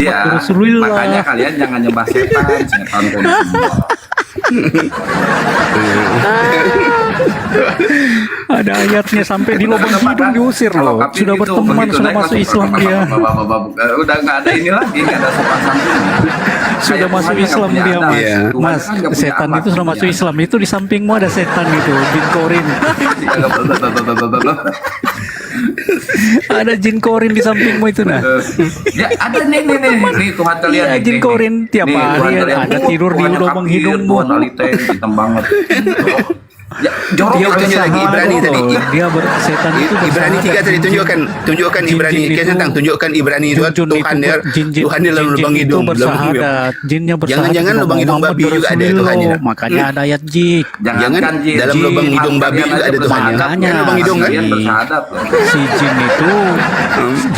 Iya, Rasulullah. makanya kalian jangan nyembah setan kau disembah. Ada ayatnya sampai di lubang hidung diusir loh. Kalau Sudah gitu, berteman, begitu sudah naik masuk langsung Islam dia. udah nggak ada ini lagi, nggak ada sopan santun. Sudah masuk Islam dia, Mas. Iya. Mas, setan itu sudah masuk Islam. Itu di sampingmu ada setan itu, jin korin. Ada jin korin di sampingmu itu nah. Ya ada nih Tuhan kalian. Iya, jin korin tiap Nih, hari Tuhan kalian. ada tidur di Tuhannya lubang kafir, hidungmu. Tuhan Aliten hitam banget. Ya, jorok Dia kalian berusaha lagi Ibrani tadi. Dia setan itu Ibrani 3 tadi tunjukkan Ibrani. Jin-jin Kian itu- Santang tunjukkan Ibrani itu Jin Tuhan dia Tuhan dia dalam lubang itu hidung. bersahadat. Jinnya bersahadat. Jangan-jangan sama lubang hidung Muhammad babi juga ada Rasulullah. Tuhannya. Makanya ada ayat jin. Jangankan jin, dalam jin, lubang hidung babi kalian juga aja ada Tuhannya. bersahadat. Makanya. Kan lubang hidung kan? Kalian bersahadat loh. Si jin itu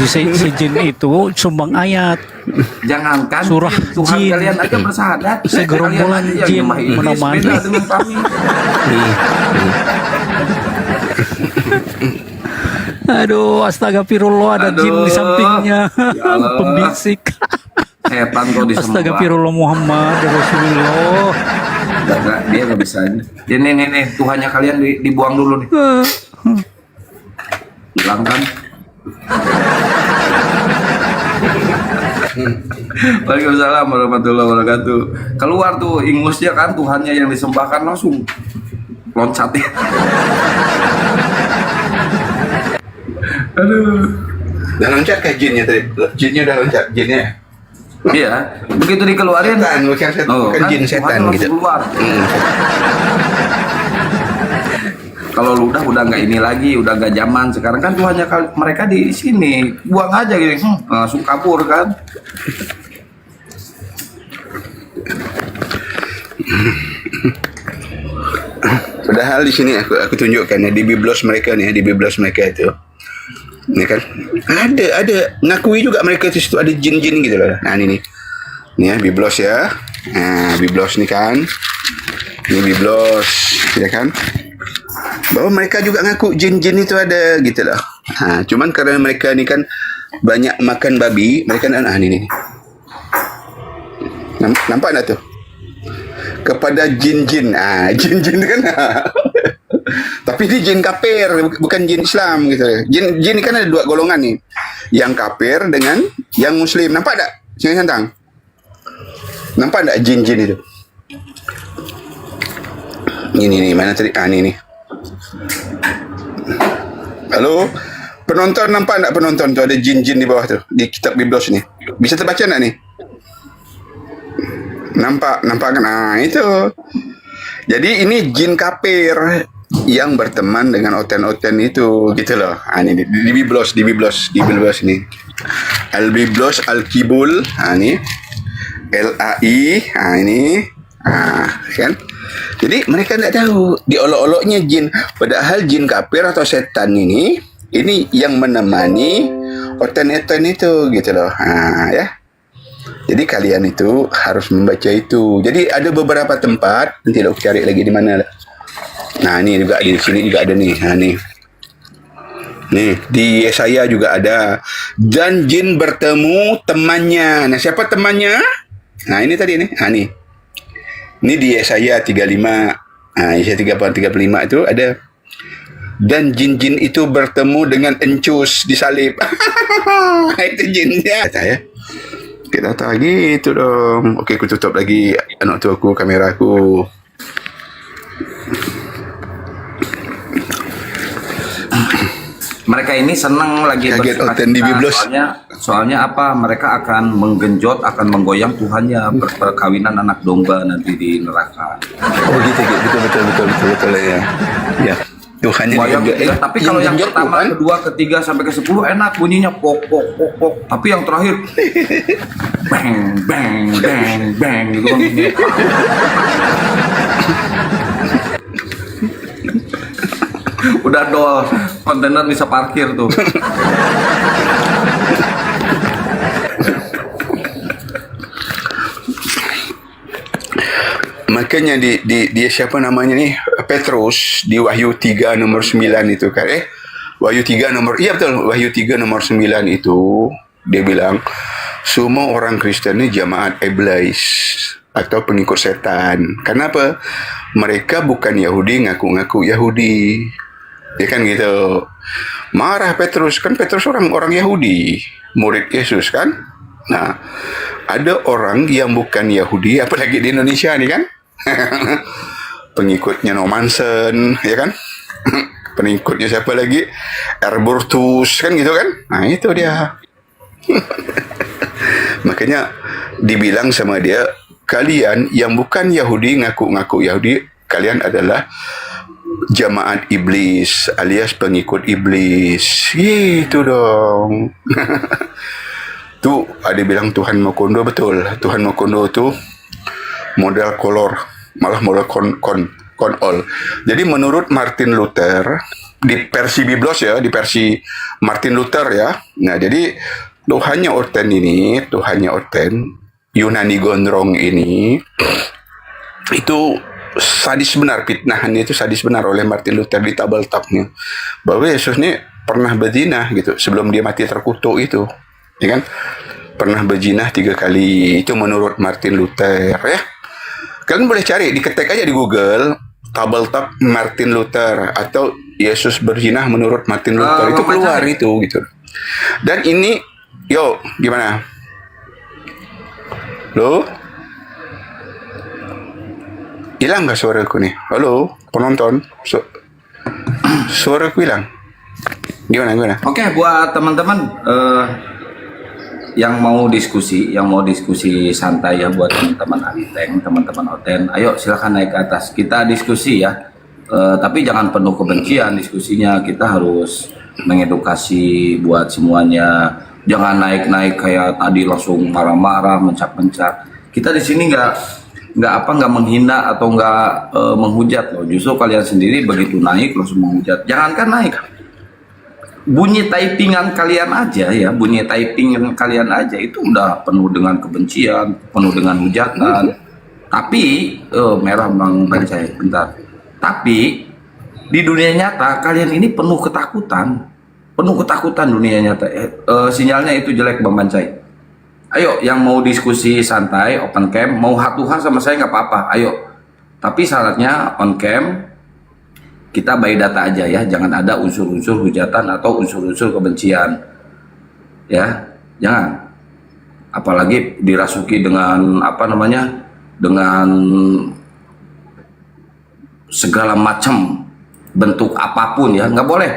si jin itu sumbang ayat. Jangankan Surah jin, Tuhan jin. kalian aja bersahadat. Segerombolan Kalian aja yang jin nyembah iblis, menemani. beda dengan kami. Aduh, astagfirullah ada Aduh. jin di sampingnya. Ya Allah. Pembisik. Setan kau disembah. Astagfirullah Muhammad Rasulullah. Enggak, dia nggak bisa ini. Nih, Tuhannya kalian dibuang dulu nih. Hilang kan? Waalaikumsalam warahmatullahi wabarakatuh. Keluar tuh ingusnya kan, Tuhannya yang disembahkan langsung loncat ya. Aduh. Udah loncat ke jinnya tadi. Jinnya udah loncat, jinnya. Iya, begitu dikeluarin. Setan, bukan setan, bukan jin, Tuhannya setan langsung gitu. Keluar. Kalau lu udah nggak ini lagi, udah nggak zaman sekarang kan Tuhannya mereka di sini, buang aja gitu, langsung kabur kan. Padahal di sini aku tunjukkan ya di biblos mereka nih, di biblos mereka itu. Ini kan ada ngakui juga mereka di situ ada jin-jin gitu loh. Nah ini nih. Nih ya biblos ya. Nah, biblos nih kan. Ini biblos, ya kan? Bahwa mereka juga ngaku jin-jin itu ada gitu loh. Nah, cuman karena mereka ini kan banyak makan babi, mereka ini nih. Nampak enggak tuh? Kepada jin-jin. Ah, jin-jin kan. Tapi ini jin kafir, bukan jin Islam gitu. Jin kan ada dua golongan nih. Yang kafir dengan yang muslim. Nampak tak? Sini Santang. Nampak tak jin-jin itu? Ini nih, mana tadi? Ah, ini nih. Halo? Penonton nampak tak penonton tuh ada jin-jin di bawah tuh di kitab biblos nih. Bisa terbaca tak nih? Nampak kan? Nah, itu. Jadi ini jin kafir yang berteman dengan oten-oten itu gitu loh. Ah, ini di biblos ini. Al-Biblos Al-Kibul. Ah, ini. LAI. Ah, ini. Ah, kan? Jadi mereka tidak tahu diolok-oloknya jin. Padahal jin kafir atau setan ini yang menemani oten-oten itu gitu loh. Ah, ya. Jadi kalian itu harus membaca itu. Jadi ada beberapa tempat, nanti aku cari lagi di mana. Nah, ini juga di sini juga ada nih. Nah, nih. Nih, di Yesaya juga ada. Dan jin bertemu temannya. Nah, siapa temannya? Nah, ini tadi nih. Nah, nih. Ini di Yesaya 35. Nah, Yesaya 35 itu ada. Dan jin-jin itu bertemu dengan encus disalib. Itu jinnya. Kata ya. Kita tak gitu dong. Okey, aku tutup lagi anak tu aku, kamera aku. Mereka ini senang lagi Kaget bersuka oten di cita. biblos. Soalnya apa? Mereka akan menggenjot, akan menggoyang Tuhannya perkawinan anak domba nanti di neraka. Oh gitu. Betul ya. Ya. Tuhannya Goyang, juga. ya, tapi kalau yang pertama, kedua, ketiga sampai ke 10 enak bunyinya pok. Tapi yang terakhir bang gitu kan bunyinya. Udah dol, kontainer bisa parkir tuh. Makanya di siapa namanya nih? Petrus di Wahyu 3 nomor 9 itu kan. Wahyu 3 nomor, iya betul, Wahyu 3 nomor 9 itu dia bilang semua orang Kristen ini jamaat iblis atau pengikut setan. Kenapa? Mereka bukan Yahudi, ngaku-ngaku Yahudi. Ya kan gitu. Marah Petrus, kan Petrus orang Yahudi, murid Yesus kan. Nah, ada orang yang bukan Yahudi, apalagi di Indonesia nih kan. Pengikutnya Nomansen, ya kan. Pengikutnya siapa lagi? Erburtus, kan gitu kan. Nah, itu dia. Makanya dibilang sama dia, kalian yang bukan Yahudi, ngaku-ngaku Yahudi, kalian adalah jamaat iblis alias pengikut iblis. Gitu dong. Tuh ada bilang Tuhan Makondo, betul. Tuhan Makondo tuh model kolor, malah model konol. Jadi menurut Martin Luther di versi Biblos ya, di versi Martin Luther ya. Nah, jadi Tuhannya Orten ini, Tuhannya Orten, Yunani Gondrong ini, itu sadis benar, fitnahannya itu sadis benar oleh Martin Luther di tabel tapnya. Bahwa Yesus ini pernah berzina gitu, sebelum dia mati terkutuk itu. Ya kan? Pernah berzina 3 kali, itu menurut Martin Luther ya. Kalian boleh cari, diketik aja di Google, tabel tap Martin Luther, atau Yesus berzina menurut Martin Luther, itu keluar itu gitu. Dan ini, yo, gimana? Lo? Hilang gak suaraku nih? Halo, penonton? Suaraku hilang? Gimana? Oke, buat teman-teman yang mau diskusi santai ya, buat teman-teman Aliteng, teman-teman Oten, ayo silakan naik ke atas, kita diskusi ya. Tapi jangan penuh kebencian diskusinya, kita harus mengedukasi buat semuanya. Jangan naik-naik kayak tadi langsung marah-marah, mencak-mencak. Kita di sini nggak menghina atau nggak menghujat loh. Justru kalian sendiri begitu naik langsung menghujat. Jangankan naik, bunyi typingan kalian aja ya, itu udah penuh dengan kebencian, penuh dengan hujatan. Tapi merah Bang Bancai, bentar. Tapi di dunia nyata kalian ini penuh ketakutan dunia nyata. Sinyalnya itu jelek Bang Bancai. Ayo yang mau diskusi santai, open cam, mau hatuhan sama saya nggak apa-apa, ayo. Tapi syaratnya on cam, kita by data aja ya, jangan ada unsur-unsur hujatan atau unsur-unsur kebencian. Ya, jangan. Apalagi dirasuki dengan dengan segala macam bentuk apapun ya, nggak boleh.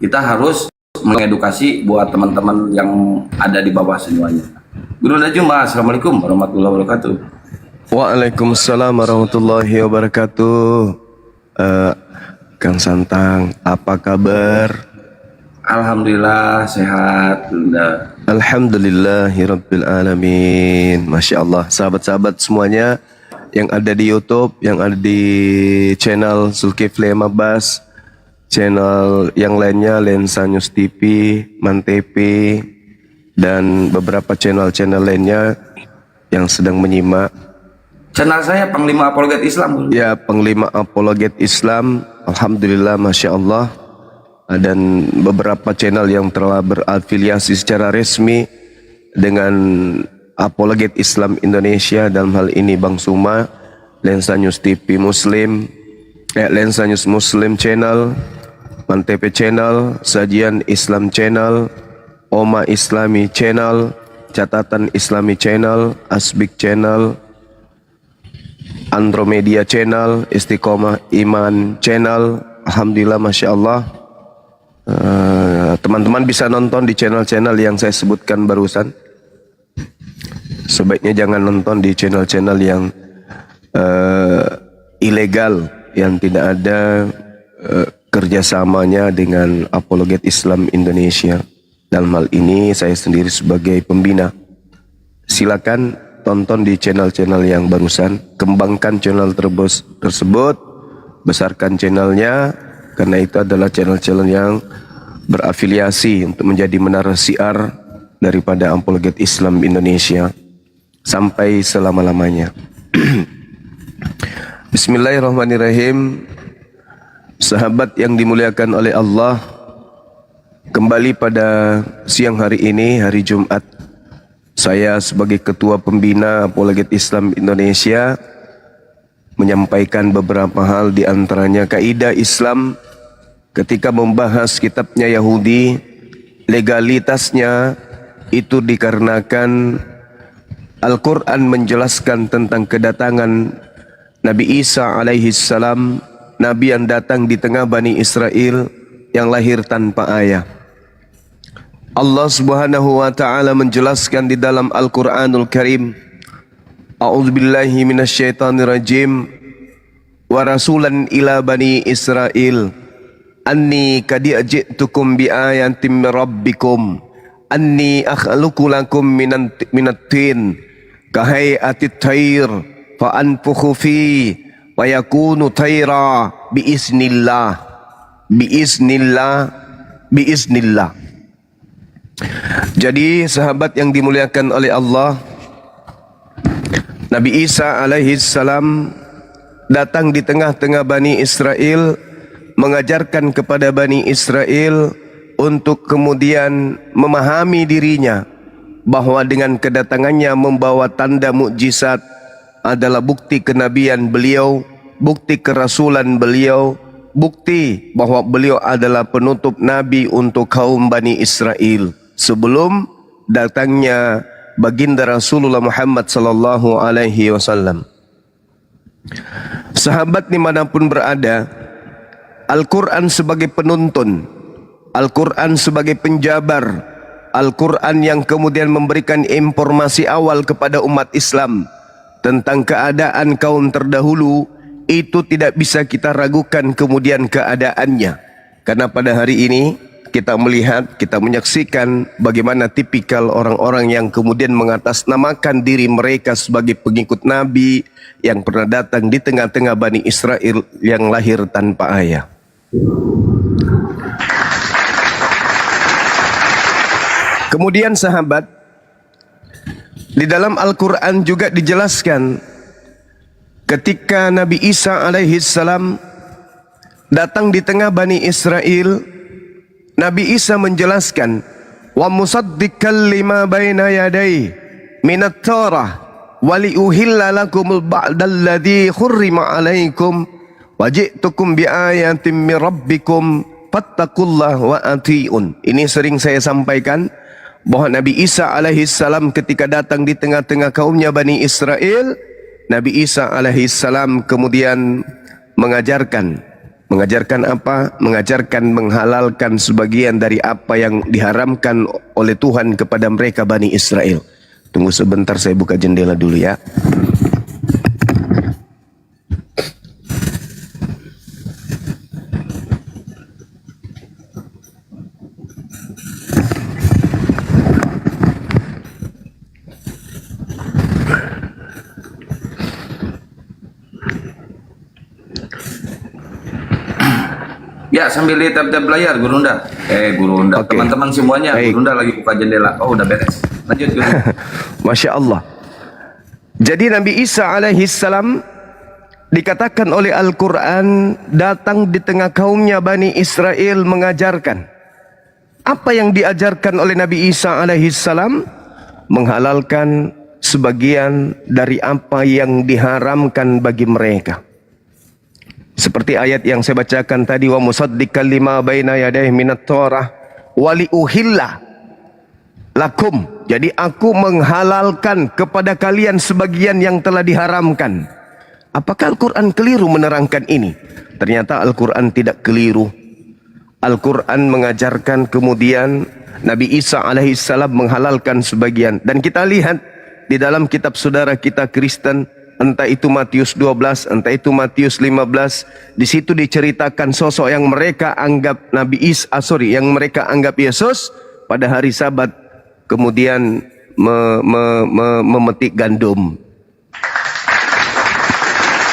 Kita harus mengedukasi buat teman-teman yang ada di bawah semuanya. Guru Najumah, Assalamualaikum warahmatullahi wabarakatuh. Waalaikumsalam warahmatullahi wabarakatuh. Kang Santang, apa kabar? Alhamdulillah sehat, Bunda. Alhamdulillahirabbil alamin. Masya Allah, sahabat-sahabat semuanya yang ada di YouTube, yang ada di channel Zulkifli Mabas, channel yang lainnya Lensa News TV, Mantp, dan beberapa channel-channel lainnya yang sedang menyimak. Channel saya Panglima Apologet Islam. Ya, Panglima Apologet Islam. Alhamdulillah, Masya Allah. Dan beberapa channel yang telah berafiliasi secara resmi dengan Apologet Islam Indonesia, dalam hal ini Bang Suma, Lensa News TV Muslim, Lensa News Muslim Channel, Mantp Channel, Sajian Islam Channel, Oma Islami Channel, Catatan Islami Channel, Asbik Channel, Andromedia Channel, Istiqomah Iman Channel. Alhamdulillah, Masya Allah. Teman-teman bisa nonton di channel-channel yang saya sebutkan barusan. Sebaiknya jangan nonton di channel-channel yang ilegal, yang tidak ada kerjasamanya dengan Apologet Islam Indonesia. Dalam hal ini saya sendiri sebagai pembina. Silakan tonton di channel-channel yang barusan, kembangkan channel tersebut, besarkan channelnya, karena itu adalah channel-channel yang berafiliasi untuk menjadi menara siar daripada Apologet Islam Indonesia sampai selama-lamanya. Bismillahirrahmanirrahim. Sahabat yang dimuliakan oleh Allah, kembali pada siang hari ini, hari Jumat 10 Saya sebagai Ketua Pembina Apologet Islam Indonesia menyampaikan beberapa hal, di antaranya kaidah Islam ketika membahas kitabnya Yahudi, legalitasnya itu dikarenakan Al-Quran menjelaskan tentang kedatangan Nabi Isa alaihi salam, Nabi yang datang di tengah Bani Israel yang lahir tanpa ayah. Allah Subhanahu wa taala menjelaskan di dalam Al-Qur'anul Karim, A'udzubillahi minasyaitonirrajim, wa rasulan ila bani Israel anni qad ji'tukum bi ayatin min rabbikum anni akhluqu lakum minat tin kahay'atit tayr fa anfukhu fi wa yakunu tayra biiznillah. Jadi sahabat yang dimuliakan oleh Allah, Nabi Isa alaihi salam datang di tengah-tengah Bani Israel, mengajarkan kepada Bani Israel untuk kemudian memahami dirinya bahwa dengan kedatangannya membawa tanda mukjizat adalah bukti kenabian beliau, bukti kerasulan beliau, bukti bahwa beliau adalah penutup nabi untuk kaum Bani Israel sebelum datangnya baginda Rasulullah Muhammad sallallahu alaihi wasallam. Sahabat dimanapun berada, Al-Quran sebagai penuntun, Al-Quran sebagai penjabar, Al-Quran yang kemudian memberikan informasi awal kepada umat Islam tentang keadaan kaum terdahulu, itu tidak bisa kita ragukan kemudian keadaannya. Karena pada hari ini kita melihat, kita menyaksikan bagaimana tipikal orang-orang yang kemudian mengatasnamakan diri mereka sebagai pengikut Nabi yang pernah datang di tengah-tengah Bani Israel yang lahir tanpa ayah. Kemudian sahabat, di dalam Al-Quran juga dijelaskan ketika Nabi Isa alaihi salam datang di tengah Bani Israel, Nabi Isa menjelaskan, wa musaddiqan lima baina yadai minat Taurah wa liuhilla lakumul ba'dal ladzi hurrima alaikum wa ji'tukum bi ayatin min rabbikum fattaqullaha wa ati'un. Ini sering saya sampaikan bahwa Nabi Isa alaihi salam ketika datang di tengah-tengah kaumnya Bani Israel, Nabi Isa alaihi salam kemudian mengajarkan apa? Mengajarkan menghalalkan sebagian dari apa yang diharamkan oleh Tuhan kepada mereka Bani Israel. Tunggu sebentar, saya buka jendela dulu ya. Ya, sambil tap-tap layar Gurunda. Gurunda. Oke. Teman-teman semuanya, Baik. Gurunda lagi buka jendela. Oh, udah beres. Lanjut Gurunda. Masya Allah. Jadi Nabi Isa alaihi salam dikatakan oleh Al-Quran datang di tengah kaumnya Bani Israel mengajarkan. Apa yang diajarkan oleh Nabi Isa alaihi salam? Menghalalkan sebagian dari apa yang diharamkan bagi mereka. Seperti ayat yang saya bacakan tadi, wa musaddiqan lima baina yadayhi minat Taurah wa liuhilla lakum. Jadi aku menghalalkan kepada kalian sebagian yang telah diharamkan. Apakah Al-Quran keliru menerangkan ini? Ternyata Al-Quran tidak keliru. Al-Quran mengajarkan kemudian Nabi Isa alaihissalam menghalalkan sebagian. Dan kita lihat di dalam kitab saudara kita Kristen, entah itu Matius 12, entah itu Matius 15, di situ diceritakan sosok yang mereka anggap yang mereka anggap Yesus pada hari Sabat kemudian memetik gandum.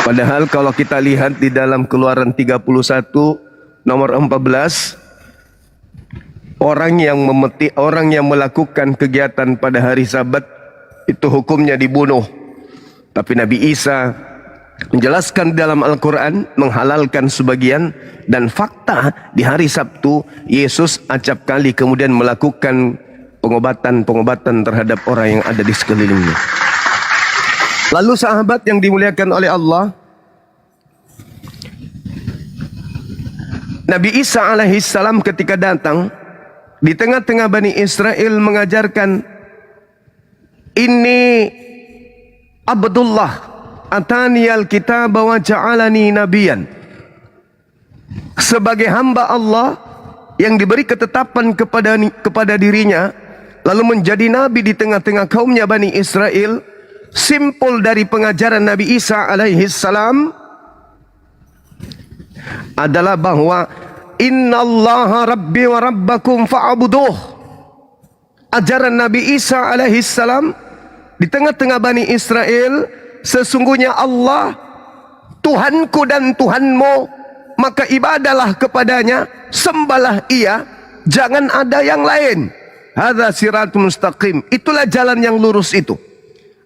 Padahal kalau kita lihat di dalam Keluaran 31 nomor 14, orang yang melakukan kegiatan pada hari Sabat itu hukumnya dibunuh. Tapi Nabi Isa menjelaskan dalam Al-Quran, menghalalkan sebagian. Dan fakta di hari Sabtu, Yesus acap kali kemudian melakukan pengobatan terhadap orang yang ada di sekelilingnya. Lalu sahabat yang dimuliakan oleh Allah, Nabi Isa alaihissalam ketika datang di tengah-tengah Bani Israel mengajarkan, "Inni Abdullah ataniyal kitab wa ja'alani nabiyan." Sebagai hamba Allah yang diberi ketetapan kepada dirinya, lalu menjadi nabi di tengah-tengah kaumnya Bani Israel. Simpul dari pengajaran Nabi Isa alaihissalam adalah bahwa innallaha rabbi wa rabbakum fa'buduh. Ajaran Nabi Isa alaihissalam di tengah-tengah Bani Israel, sesungguhnya Allah Tuhanku dan Tuhanmu, maka ibadalah kepadanya, sembahlah ia, jangan ada yang lain. Hadza siratul mustaqim. Itulah jalan yang lurus itu.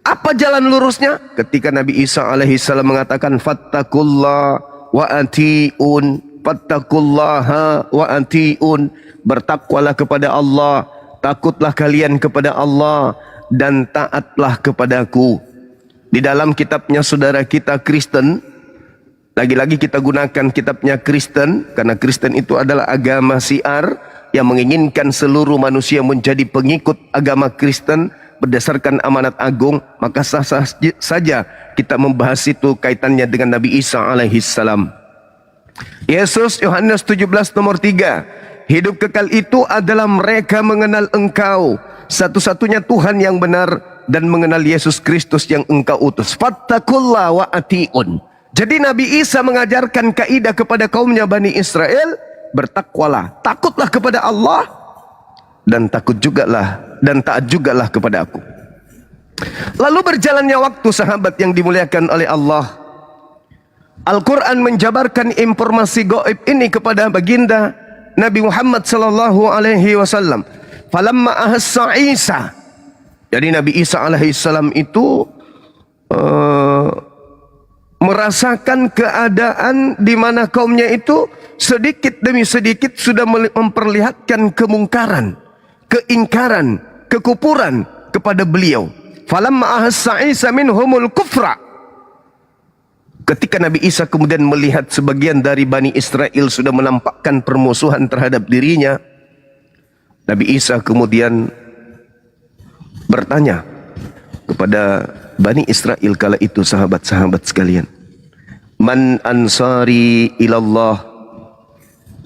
Apa jalan lurusnya? Ketika Nabi Isa alaihissalam mengatakan fattakullah wa atiun, fattakullaha wa atiun, bertakwalah kepada Allah, takutlah kalian kepada Allah, dan taatlah kepadaku. Di dalam kitabnya saudara kita Kristen, lagi-lagi kita gunakan kitabnya Kristen, karena Kristen itu adalah agama syiar yang menginginkan seluruh manusia menjadi pengikut agama Kristen berdasarkan amanat agung. Maka sah-sah saja kita membahas itu kaitannya dengan Nabi Isa alaihissalam. Yesus, Yohanes 17 nomor 3, hidup kekal itu adalah mereka mengenal Engkau satu-satunya Tuhan yang benar, dan mengenal Yesus Kristus yang Engkau utus. Fattakullah wa atiun. Jadi Nabi Isa mengajarkan kaidah kepada kaumnya Bani Israel, bertakwalah, takutlah kepada Allah, dan taat jugalah kepada aku. Lalu berjalannya waktu, sahabat yang dimuliakan oleh Allah, Al-Quran menjabarkan informasi gaib ini kepada baginda Nabi Muhammad sallallahu alaihi wasallam. Falamma ahassa Isa, jadi Nabi Isa alaihissalam itu merasakan keadaan di mana kaumnya itu sedikit demi sedikit sudah memperlihatkan kemungkaran, keingkaran, kekufuran kepada beliau. Falamma ahassa Isa minhumul kufra, ketika Nabi Isa kemudian melihat sebagian dari Bani Israel sudah menampakkan permusuhan terhadap dirinya, Nabi Isa kemudian bertanya kepada Bani Israel kala itu, sahabat-sahabat sekalian, Man ansari ilallah?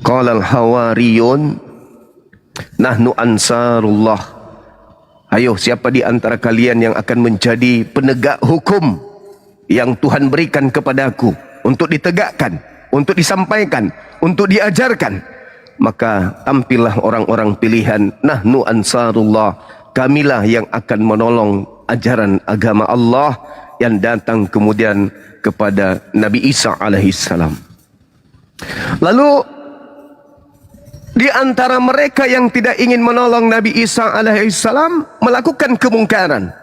Qala al-hawariyun nahnu ansarullah. Ayo, siapa di antara kalian yang akan menjadi penegak hukum yang Tuhan berikan kepadaku untuk ditegakkan, untuk disampaikan, untuk diajarkan? Maka tampillah orang-orang pilihan, nahnu ansarullah, kamilah yang akan menolong ajaran agama Allah yang datang kemudian kepada Nabi Isa alaihissalam. Lalu di antara mereka yang tidak ingin menolong Nabi Isa alaihissalam melakukan kemungkaran.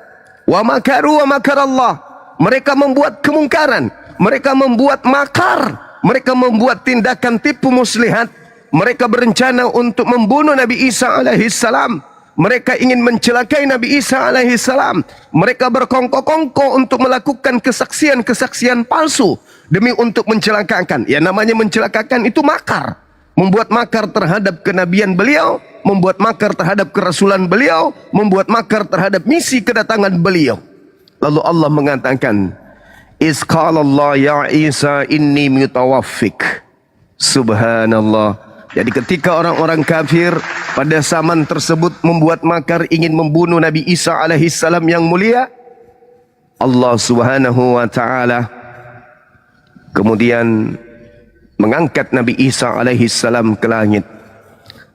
Wa makaru wa makarallah. Mereka membuat kemungkaran, mereka membuat makar, mereka membuat tindakan tipu muslihat. Mereka berencana untuk membunuh Nabi Isa alaihissalam. Mereka ingin mencelakai Nabi Isa alaihissalam. Mereka berkongkol-kongkol untuk melakukan kesaksian-kesaksian palsu demi untuk mencelakakan. Ya, namanya mencelakakan itu makar. Membuat makar terhadap kenabian beliau, membuat makar terhadap kerasulan beliau, membuat makar terhadap misi kedatangan beliau. Lalu Allah mengatakan, Iz qala Allah ya Isa inni mutawaffik. Subhanallah. Jadi ketika orang-orang kafir pada zaman tersebut membuat makar ingin membunuh Nabi Isa alaihissalam yang mulia, Allah subhanahu wa ta'ala kemudian mengangkat Nabi Isa alaihissalam ke langit,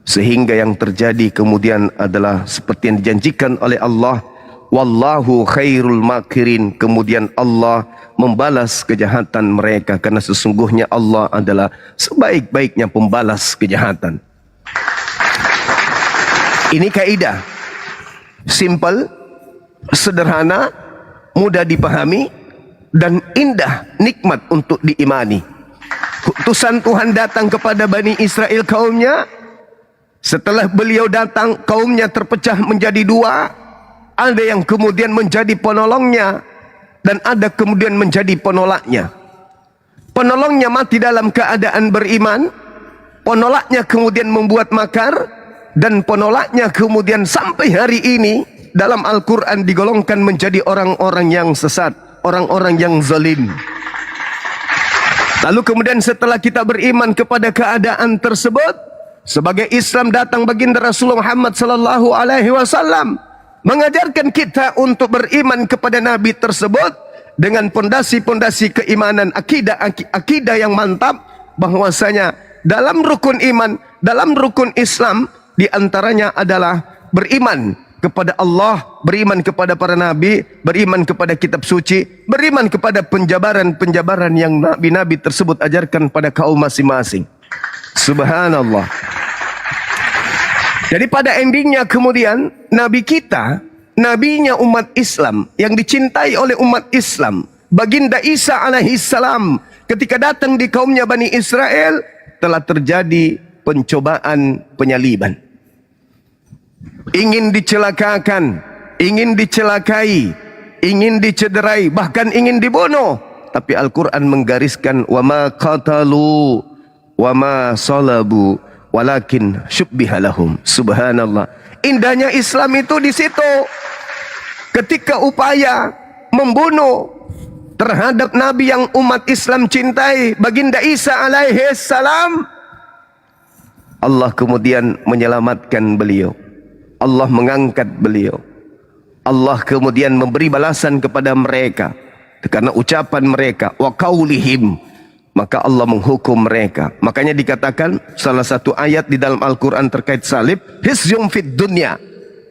sehingga yang terjadi kemudian adalah seperti yang dijanjikan oleh Allah, wallahu khairul makirin. Kemudian Allah membalas kejahatan mereka, karena sesungguhnya Allah adalah sebaik-baiknya pembalas kejahatan. Ini kaidah simple, sederhana, mudah dipahami, dan indah, nikmat untuk diimani. Utusan Tuhan datang kepada Bani Israel kaumnya Setelah beliau datang, kaumnya terpecah menjadi dua. Ada yang kemudian menjadi penolongnya, dan ada kemudian menjadi penolaknya. Penolongnya mati dalam keadaan beriman, penolaknya kemudian membuat makar, dan penolaknya kemudian sampai hari ini dalam Al-Quran digolongkan menjadi orang-orang yang sesat, orang-orang yang zalim. Lalu kemudian setelah kita beriman kepada keadaan tersebut, sebagai Islam datang baginda Rasulullah Muhammad sallallahu alaihi wasallam mengajarkan kita untuk beriman kepada Nabi tersebut dengan pondasi-pondasi keimanan, akidah yang mantap, bahwasanya dalam rukun iman, dalam rukun Islam di antaranya adalah beriman kepada Allah, beriman kepada para nabi, beriman kepada kitab suci, beriman kepada penjabaran-penjabaran yang nabi-nabi tersebut ajarkan pada kaum masing-masing. Subhanallah. Jadi pada endingnya kemudian Nabi kita, nabinya umat Islam yang dicintai oleh umat Islam, baginda Isa alaihissalam, ketika datang di kaumnya Bani Israel, telah terjadi pencobaan penyaliban. Ingin dicelakakan, ingin dicelakai, ingin dicederai, bahkan ingin dibunuh. Tapi Al-Quran menggariskan wa ma qatalu wa ma salabu walakin syubbiha lahum. Subhanallah. Indahnya Islam itu di situ. Ketika upaya membunuh terhadap nabi yang umat Islam cintai, baginda Isa alaihi salam, Allah kemudian menyelamatkan beliau. Allah mengangkat beliau. Allah kemudian memberi balasan kepada mereka karena ucapan mereka, wa qaulihim, maka Allah menghukum mereka. Makanya dikatakan salah satu ayat di dalam Al-Quran terkait salib, hizyum fid dunya.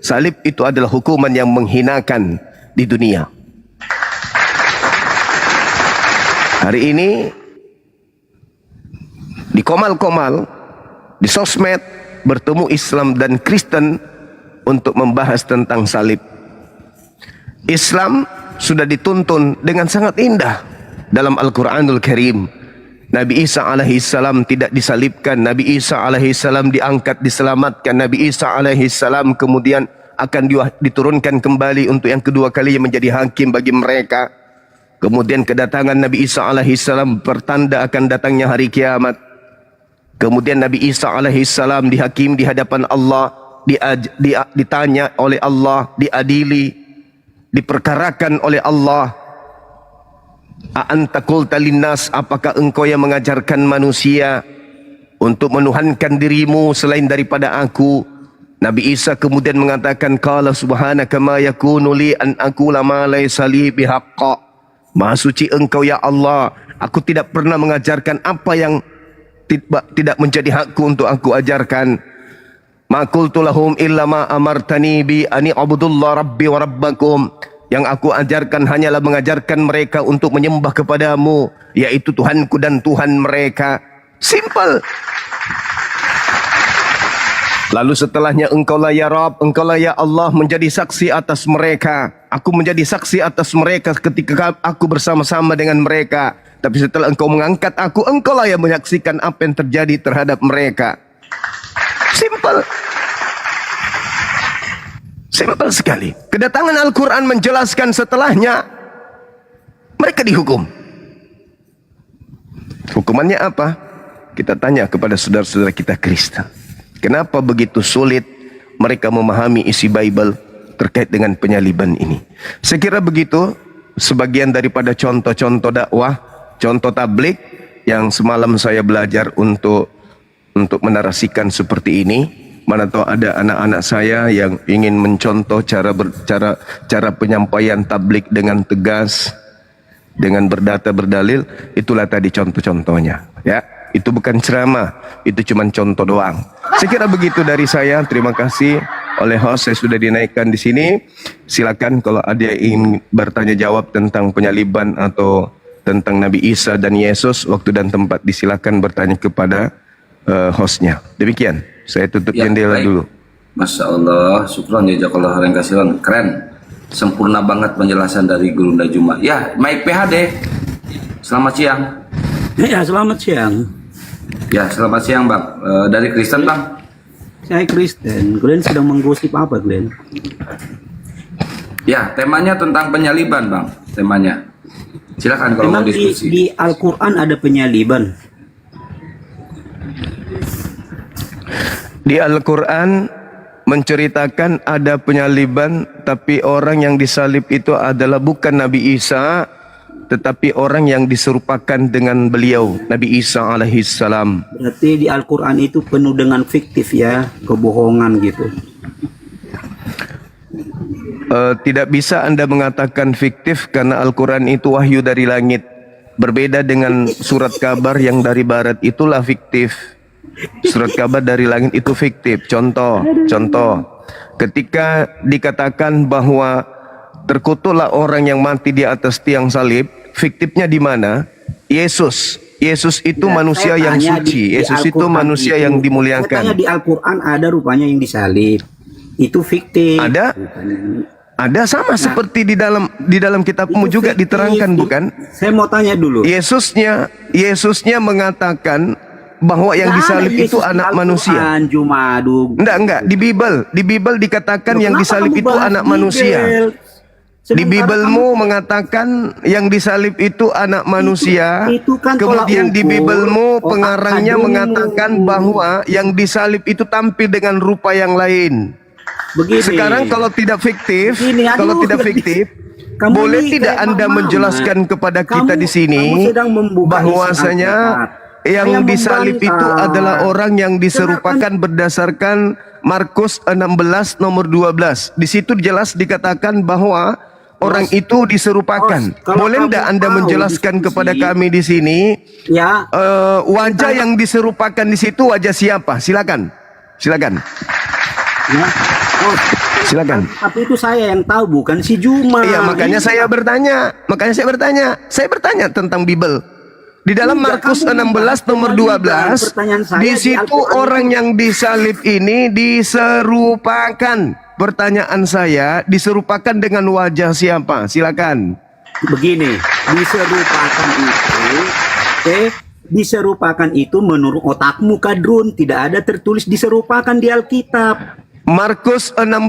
Salib itu adalah hukuman yang menghinakan di dunia. Hari ini di komal-komal, di sosmed, bertemu Islam dan Kristen untuk membahas tentang salib. Islam sudah dituntun dengan sangat indah dalam Al-Quranul Karim. Nabi Isa alaihissalam tidak disalibkan, Nabi Isa alaihissalam diangkat, diselamatkan. Nabi Isa alaihissalam kemudian akan diturunkan kembali untuk yang kedua kalinya menjadi hakim bagi mereka. Kemudian kedatangan Nabi Isa alaihissalam pertanda akan datangnya hari kiamat. Kemudian Nabi Isa alaihissalam dihakim di hadapan Allah, ditanya oleh Allah, diadili, diperkarakan oleh Allah. A'anta qulta linnas, apakah engkau yang mengajarkan manusia untuk menuhankan dirimu selain daripada aku? Nabi Isa kemudian mengatakan, qala subhanaka ma yakunu li an aqula ma laysa li bihaqqa. Maha suci engkau ya Allah, aku tidak pernah mengajarkan apa yang tidak menjadi hakku untuk aku ajarkan. Ma qultu lahum illa ma amartani bi ani abudullah rabbi wa rabbakum. Yang aku ajarkan hanyalah mengajarkan mereka untuk menyembah kepadamu, yaitu Tuhanku dan Tuhan mereka. Simple. Lalu setelahnya, engkaulah ya Rabb, engkaulah ya Allah menjadi saksi atas mereka. Aku menjadi saksi atas mereka ketika aku bersama-sama dengan mereka. Tapi setelah engkau mengangkat aku, engkaulah yang menyaksikan apa yang terjadi terhadap mereka. Simple. Simpel sekali. Kedatangan Al-Quran menjelaskan setelahnya mereka dihukum. Hukumannya apa? Kita tanya kepada saudara-saudara kita Kristen, kenapa begitu sulit mereka memahami isi Bible terkait dengan penyaliban ini? Saya kira begitu sebagian daripada contoh-contoh dakwah, contoh tablik yang semalam saya belajar untuk menarasikan seperti ini. Mana tahu ada anak-anak saya yang ingin mencontoh cara penyampaian tablik dengan tegas, dengan berdata berdalil. Itulah tadi contoh-contohnya, ya. Itu bukan ceramah, itu cuma contoh doang. Saya kira begitu dari saya. Terima kasih oleh host, saya sudah dinaikkan di sini. Silakan kalau ada yang ingin bertanya jawab tentang penyaliban atau tentang Nabi Isa dan Yesus, waktu dan tempat disilakan bertanya kepada hostnya. Demikian. Saya tutup jendela dulu. Masya Allah, syukron jazakallah khairan kasiran. Keren, sempurna banget penjelasan dari Guru Juma. Ya, Mike PHD, selamat siang. Ya, selamat siang. Ya, selamat siang Bang. Dari Kristen Bang. Saya Kristen. Kalian sedang menggosip apa, Glenn? Ya, temanya tentang penyaliban, Bang. Temanya. Silakan kalau mau Memang diskusi. di Al-Quran ada penyaliban. Di Al-Quran menceritakan ada penyaliban, tapi orang yang disalib itu adalah bukan Nabi Isa, tetapi orang yang diserupakan dengan beliau, Nabi Isa alaihissalam. Berarti di Al-Quran itu penuh dengan fiktif ya, kebohongan gitu. Tidak bisa Anda mengatakan fiktif karena Al-Quran itu wahyu dari langit. Berbeda dengan surat kabar yang dari barat, itulah fiktif. Surat kabar dari langit itu fiktif. Contoh. Ketika dikatakan bahwa terkutuklah orang yang mati di atas tiang salib, fiktifnya di mana? Yesus itu Ya, manusia saya yang tanya suci. di Yesus itu Al-Quran manusia itu, yang saya tanya dimuliakan. di Al-Quran ada rupanya yang disalib. Itu fiktif. Ada? Ada sama seperti di dalam kitabmu Itu juga fiktif. diterangkan, bukan? Saya mau tanya dulu. Yesusnya mengatakan bahwa yang Nggak ada disalib Yesus itu di anak Al-Quran, manusia. Jumadu. Enggak, di Bible dikatakan yang Kenapa disalib kamu itu bahas anak Bible? manusia. Di Sementara Biblemu mengatakan yang disalib itu anak manusia. itu kan tolak Kemudian di ukur, Biblemu otak pengarangnya kandungmu. mengatakan bahwa yang disalib itu tampil dengan rupa yang lain. Begini. Sekarang kalau tidak fiktif, Begini, aduh, kamu boleh ini tidak kayak Anda Mama. menjelaskan kepada kita di sini kamu sedang membuka bahwasanya isi Alkitab. yang Saya disalib membantah. itu adalah orang yang diserupakan berdasarkan Markus 16 nomor 12. Di situ jelas dikatakan bahwa orang itu diserupakan. Kalau Boleh kamu tidak Anda mau menjelaskan diskusi, kepada kami di sini Ya, wajah yang diserupakan di situ wajah siapa? Silakan. ya. Oh, Silakan. tapi itu saya yang tahu, bukan si Juma. Iya, makanya saya bertanya. Saya bertanya tentang Bible. Di dalam Enggak, Markus kamu 16 nomor membantah 12, pertanyaan saya di di situ Al-Quran. orang yang disalib ini diserupakan. Pertanyaan saya, diserupakan dengan wajah siapa? Silakan. Begini, diserupakan itu menurut otakmu, Kadrun, tidak ada tertulis diserupakan di Alkitab. Markus 16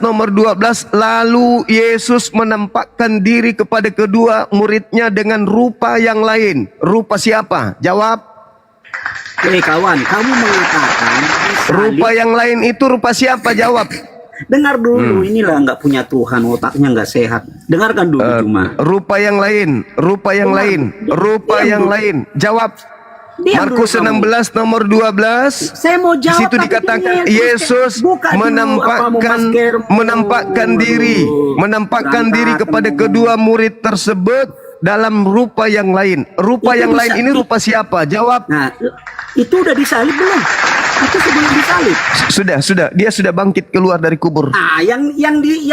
nomor 12, lalu Yesus menampakkan diri kepada kedua muridnya dengan rupa yang lain. Rupa siapa? Jawab. Kawan, kamu mengatakan disalib. Rupa yang lain itu rupa siapa? Jawab. Dengar dulu, inilah nggak punya Tuhan, otaknya nggak sehat. Dengarkan dulu cuma. Rupa yang lain. Jawab. Diam Markus dulu kamu. 16 nomor 12. Saya mau Di jawab. situ tapi dikatakan dengar. Yesus Buka dulu menampakkan diri kepada kedua murid tersebut dalam rupa yang lain. Rupa Itu yang lain bisa- ini rupa siapa? Jawab. Nah, itu udah disalib belum? Itu sebelum disalib. Sudah. Dia sudah bangkit keluar dari kubur. Ah, yang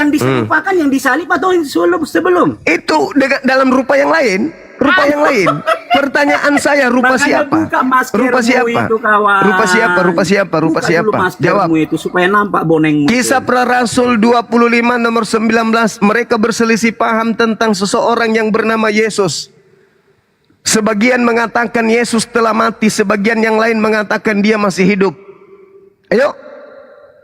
diserupakan yang disalib atau yang sebelum? Itu dalam rupa yang lain. Pertanyaan saya, rupa Makanya siapa? buka maskermu Rupa siapa? itu, kawan. Rupa Buka siapa? dulu maskermu Jawab. itu supaya nampak bonengmu. Kisah para Rasul 25 nomor 19, mereka berselisih paham tentang seseorang yang bernama Yesus. Sebagian mengatakan Yesus telah mati, sebagian yang lain mengatakan dia masih hidup. Ayo,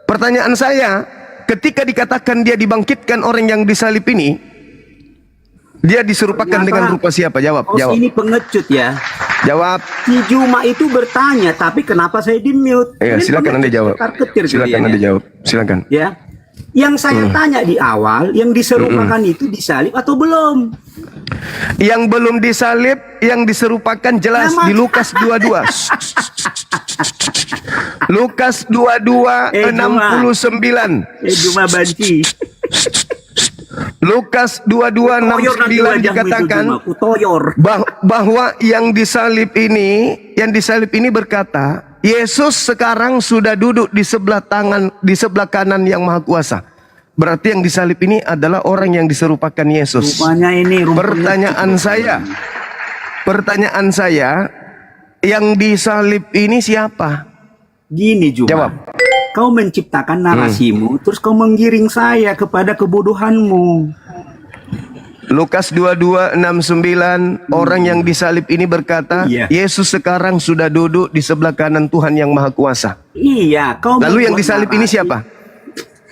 pertanyaan saya, ketika dikatakan dia dibangkitkan orang yang disalib ini, dia diserupakan Ternyata- dengan rupa siapa? Jawab. Ini pengecut ya. Jawab. Si Juma itu bertanya, tapi kenapa saya di mute? Ya, silakan Anda jawab. Silakan. Ya. Yang saya tanya di awal, yang diserupakan itu disalib atau belum? Yang belum disalib, yang diserupakan jelas Nama- di Lukas 22. Lukas 22 69. Juma banci. Lukas 22 69 dikatakan bahwa yang disalib ini berkata, Yesus sekarang sudah duduk di sebelah kanan yang Maha Kuasa. Berarti yang disalib ini adalah orang yang diserupakan Yesus. Rupanya ini Pertanyaan saya, yang disalib ini siapa? Gini Juma. Jawab. Kau menciptakan narasimu, terus kau menggiring saya kepada kebodohanmu. Lukas 22:69, orang yang disalib ini berkata, Iya. Yesus sekarang sudah duduk di sebelah kanan Tuhan yang Maha Kuasa. Iya, kau Lalu yang membuat disalib ini narasi. siapa?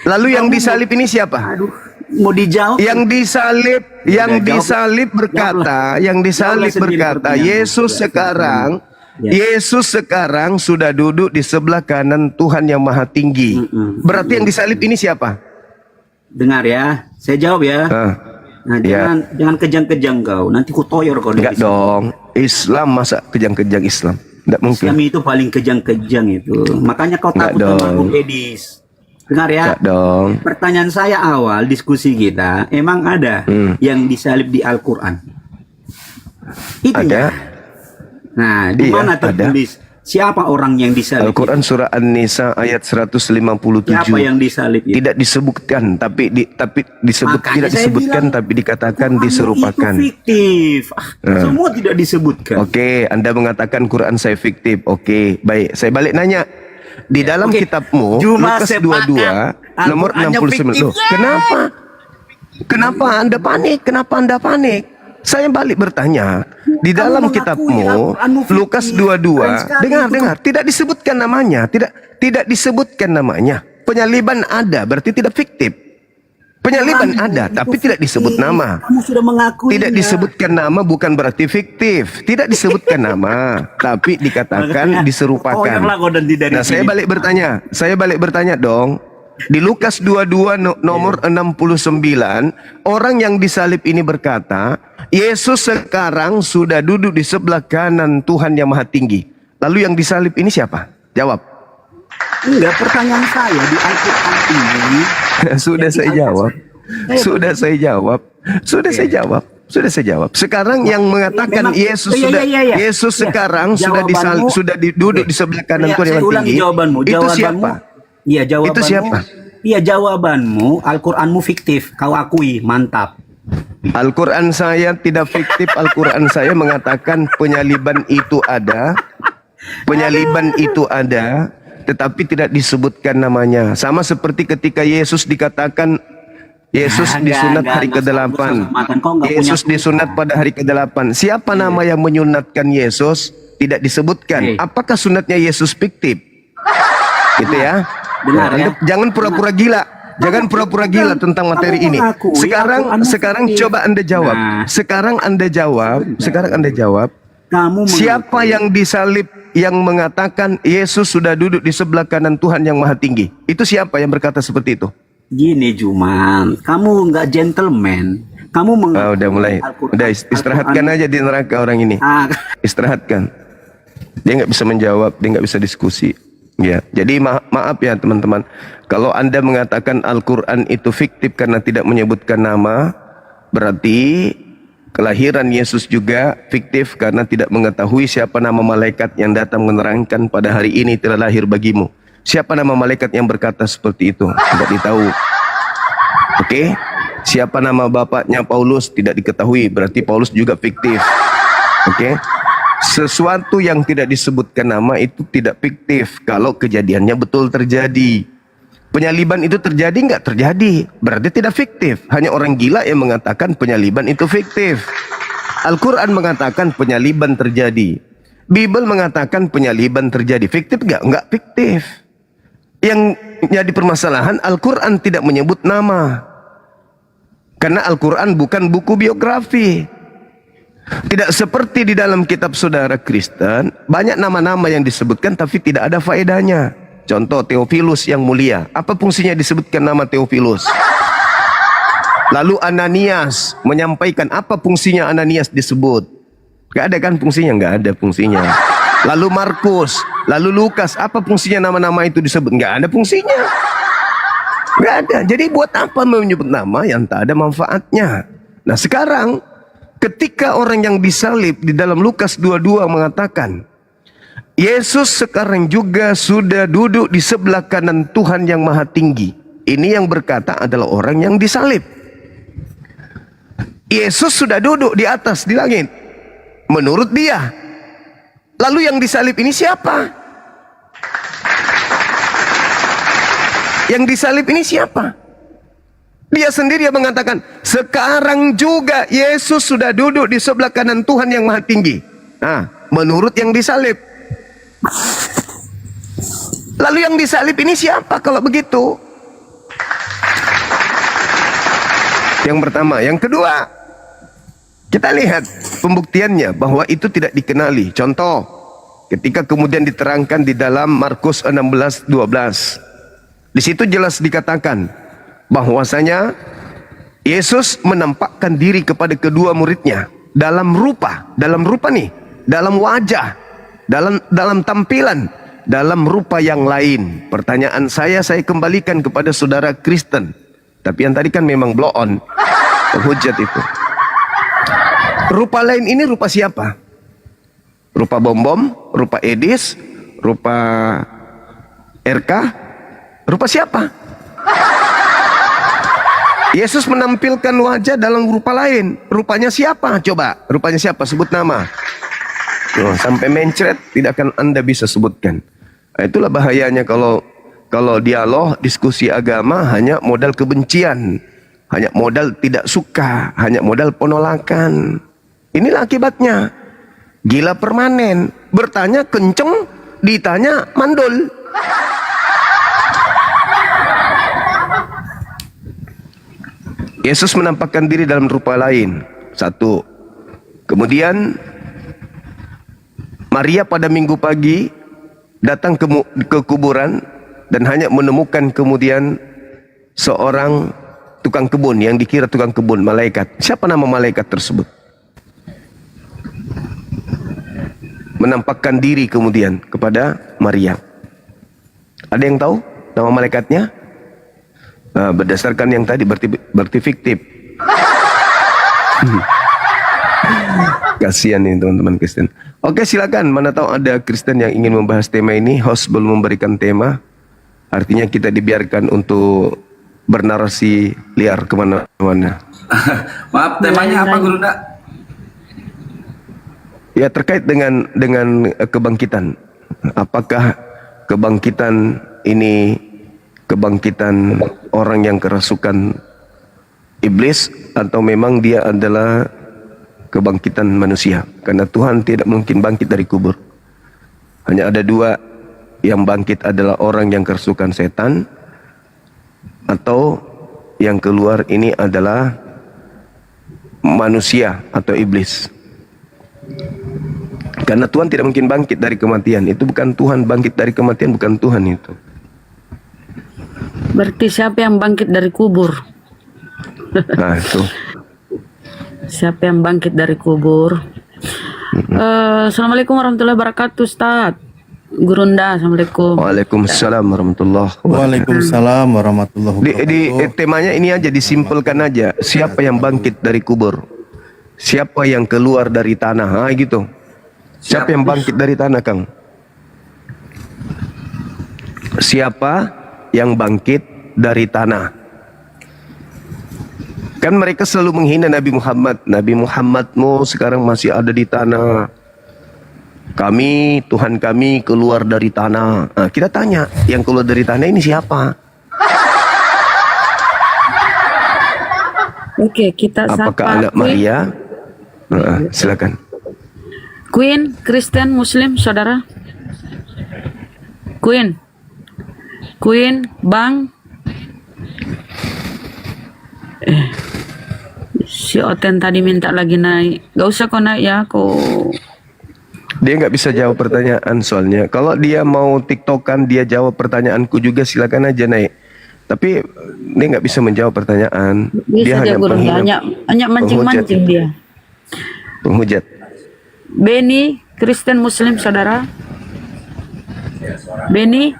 Lalu yang disalib ini siapa? Aduh, mau dijawab. Yang disalib, yang disalib berkata, yang disalib Jawablah sendiri berkata, pertanyaanmu. Yesus sekarang, Ya. Yesus sekarang sudah duduk di sebelah kanan Tuhan yang Maha Tinggi. Berarti yang disalib ini siapa? Dengar ya, saya jawab ya. Ah, Nah, ya. jangan kejang-kejang kau. Nanti ku toyor kau. Enggak dari sini. dong. Islam masa kejang-kejang Islam? Enggak mungkin. Islam itu paling kejang-kejang itu. Makanya kau Enggak takut sama dong. Bung Edis. Dengar ya. Enggak dong. Pertanyaan saya awal diskusi kita, emang ada yang disalib di Al-Quran? Itu Ada. Nah, di Iya, mana ada. tertulis siapa orang yang disalib? Al-Quran surah An-Nisa ayat 157. Siapa yang disalib itu? Tidak disebutkan, tapi disebut Makanya tidak saya disebutkan, bilang, tapi dikatakan Quran diserupakan. Itu fiktif. Semua tidak disebutkan. Oke, Anda mengatakan Quran saya fiktif. Oke, baik. Saya balik nanya. Di dalam Oke. kitabmu Cuma Lukas sepakat 22 nomor Al-Qurannya 69. Loh, fiktif. kenapa? Kenapa Anda panik? Kenapa Anda panik? Saya balik bertanya, di dalam mengakui kitabmu Al-Quranmu fiktif. Lukas Keren 22, sekali dengar, tidak disebutkan namanya, tidak disebutkan namanya. Penyaliban ada, berarti tidak fiktif. Penyaliban Quranmu ada, itu tapi tidak disebut fiktif. nama. Kamu sudah mengakui. Tidak disebutkan nama bukan berarti fiktif. Tidak disebutkan nama, tapi dikatakan diserupakan. Toyorlah kau nanti dari Nah, saya sini. balik bertanya dong. Di Lukas 22 nomor 69, orang yang disalib ini berkata, Yesus sekarang sudah duduk di sebelah kanan Tuhan yang Maha Tinggi. Lalu yang disalib ini siapa? Jawab. Enggak, pertanyaan saya di Al-Quran ini. Sudah Yang saya di jawab. Al-Quran. Sudah saya jawab. Sudah saya jawab. Sekarang yang mengatakan Memang- Yesus Iya, sudah iya, iya. Yesus Iya. sekarang sudah Jawabanmu- duduk di sebelah kanan Iya, Tuhan yang saya Maha ulangi Tinggi. jawabanmu. Itu siapa? Iya, jawabanmu. Itu siapa? Iya, jawabanmu Al-Quranmu fiktif. Kau akui, mantap. Al-Quran saya tidak fiktif. Al-Quran saya mengatakan penyaliban itu ada. Penyaliban itu ada, tetapi tidak disebutkan namanya. Sama seperti ketika Yesus dikatakan Yesus disunat hari ke-8. Yesus disunat pada hari ke-8. Siapa nama yang menyunatkan Yesus? Tidak disebutkan. Apakah sunatnya Yesus fiktif? Gitu ya. Dengar ya. Jangan pura-pura gila. Jangan pura-pura gila tentang materi ini. Sekarang coba Anda jawab. Sekarang Anda jawab. Kamu Siapa yang disalib yang mengatakan Yesus sudah duduk di sebelah kanan Tuhan yang Maha Tinggi? Itu siapa yang berkata seperti itu? Gini Juman, kamu nggak gentleman. Kamu Udah mulai. Udah istirahatkan aja di neraka orang ini. Istirahatkan. Dia nggak bisa menjawab, dia nggak bisa diskusi. Ya, jadi maaf ya teman-teman. Kalau Anda mengatakan Al-Quran itu fiktif karena tidak menyebutkan nama, berarti kelahiran Yesus juga fiktif karena tidak mengetahui siapa nama malaikat yang datang menerangkan pada hari ini telah lahir bagimu. Siapa nama malaikat yang berkata seperti itu? Tidak ditahu. Oke? Siapa nama bapaknya Paulus? Tidak diketahui. Berarti Paulus juga fiktif. Oke? Sesuatu yang tidak disebutkan nama itu tidak fiktif kalau kejadiannya betul terjadi. Penyaliban itu terjadi nggak terjadi, berarti tidak fiktif. Hanya orang gila yang mengatakan penyaliban itu fiktif. Al-Quran mengatakan penyaliban terjadi. Bible mengatakan penyaliban terjadi. Fiktif nggak? Nggak fiktif. Yang jadi permasalahan Al-Quran tidak menyebut nama. Karena Al-Quran bukan buku biografi. Tidak seperti di dalam kitab saudara Kristen, banyak nama-nama yang disebutkan tapi tidak ada faedahnya. Contoh Theophilus yang mulia. Apa fungsinya disebutkan nama Theophilus? Lalu Ananias menyampaikan, apa fungsinya Ananias disebut? Gak ada kan fungsinya? Gak ada fungsinya. Lalu Markus, lalu Lukas, apa fungsinya nama-nama itu disebut? Gak ada fungsinya. Gak ada. Jadi buat apa menyebut nama yang tak ada manfaatnya? Nah sekarang ketika orang yang disalib di dalam Lukas 22 mengatakan Yesus sekarang juga sudah duduk di sebelah kanan Tuhan yang Maha Tinggi. Ini yang berkata adalah orang yang disalib. Yesus sudah duduk di atas di langit. Menurut dia. Lalu yang disalib ini siapa? Yang disalib ini siapa? Dia sendiri yang mengatakan, sekarang juga Yesus sudah duduk di sebelah kanan Tuhan yang Maha Tinggi. Nah, menurut yang disalib. Lalu yang disalib ini siapa kalau begitu? Yang pertama. Yang kedua, kita lihat pembuktiannya bahwa itu tidak dikenali. Contoh, ketika kemudian diterangkan di dalam Markus 16:12. Di situ jelas dikatakan bahwasanya Yesus menampakkan diri kepada kedua muridnya dalam rupa nih, dalam wajah, dalam tampilan, dalam rupa yang lain. Pertanyaan saya kembalikan kepada saudara Kristen. Tapi yang tadi kan memang blow on, penghujat itu. Rupa lain ini rupa siapa? Rupa bom-bom, rupa Edis, rupa RK, rupa siapa? Yesus menampilkan wajah dalam rupa lain. Rupanya siapa? Coba, rupanya siapa? Sebut nama. Oh, sampai mencret tidak akan Anda bisa sebutkan. Nah, itulah bahayanya kalau dialog, diskusi agama hanya modal kebencian, hanya modal tidak suka, hanya modal penolakan. Inilah akibatnya. Gila permanen. Bertanya kenceng, ditanya mandul. Yesus menampakkan diri dalam rupa lain. Satu. Kemudian Maria pada minggu pagi datang ke kuburan dan hanya menemukan kemudian seorang tukang kebun yang dikira tukang kebun, malaikat. Siapa nama malaikat tersebut? Menampakkan diri kemudian kepada Maria. Ada yang tahu nama malaikatnya? Nah, berdasarkan yang tadi berarti fiktif. Kasihan nih teman-teman Kristen. Oke, silakan. Mana tahu ada Kristen yang ingin membahas tema ini. Host belum memberikan tema. Artinya kita dibiarkan untuk bernarasi liar kemana-mana. Maaf, temanya apa Guru Nda? Ya, terkait dengan kebangkitan. Apakah kebangkitan ini kebangkitan orang yang kerasukan iblis atau memang dia adalah kebangkitan manusia? Karena Tuhan tidak mungkin bangkit dari kubur. Hanya ada dua yang bangkit, adalah orang yang kerasukan setan, atau yang keluar ini adalah manusia atau iblis. Karena Tuhan tidak mungkin bangkit dari kematian. Itu bukan Tuhan, bangkit dari kematian bukan Tuhan itu. Berarti siapa yang bangkit dari kubur? Nah, itu. Siapa yang bangkit dari kubur? Assalamualaikum warahmatullahi wabarakatuh, Ustaz. Guru Nda, Assalamualaikum. Waalaikumsalam warahmatullahi wabarakatuh. Waalaikumsalam warahmatullahi wabarakatuh. Temanya ini aja, disimpulkan aja. Siapa yang bangkit dari kubur? Siapa yang keluar dari tanah? Ah, gitu. Siapa yang bangkit dari tanah, Kang? Siapa yang bangkit dari tanah? Kan mereka selalu menghina Nabi Muhammad. Nabi Muhammadmu sekarang masih ada di tanah. Kami, Tuhan kami keluar dari tanah. Nah, kita tanya, yang keluar dari tanah ini siapa? Oke, kita Apakah sapa anak Maria? Nah, silakan. Queen, Kristen, Muslim, saudara. Queen, Bang. Si Oten tadi minta lagi naik. Gak usah kau naik ya, kau. Dia nggak bisa jawab pertanyaan soalnya. Kalau dia mau tiktokan, dia jawab pertanyaanku juga, silakan aja naik. Tapi dia nggak bisa menjawab pertanyaan. Dia Bisa aja guru, hanya mancing-mancing dia. Penghujat. Beni, Kristen, Muslim, saudara. Beni.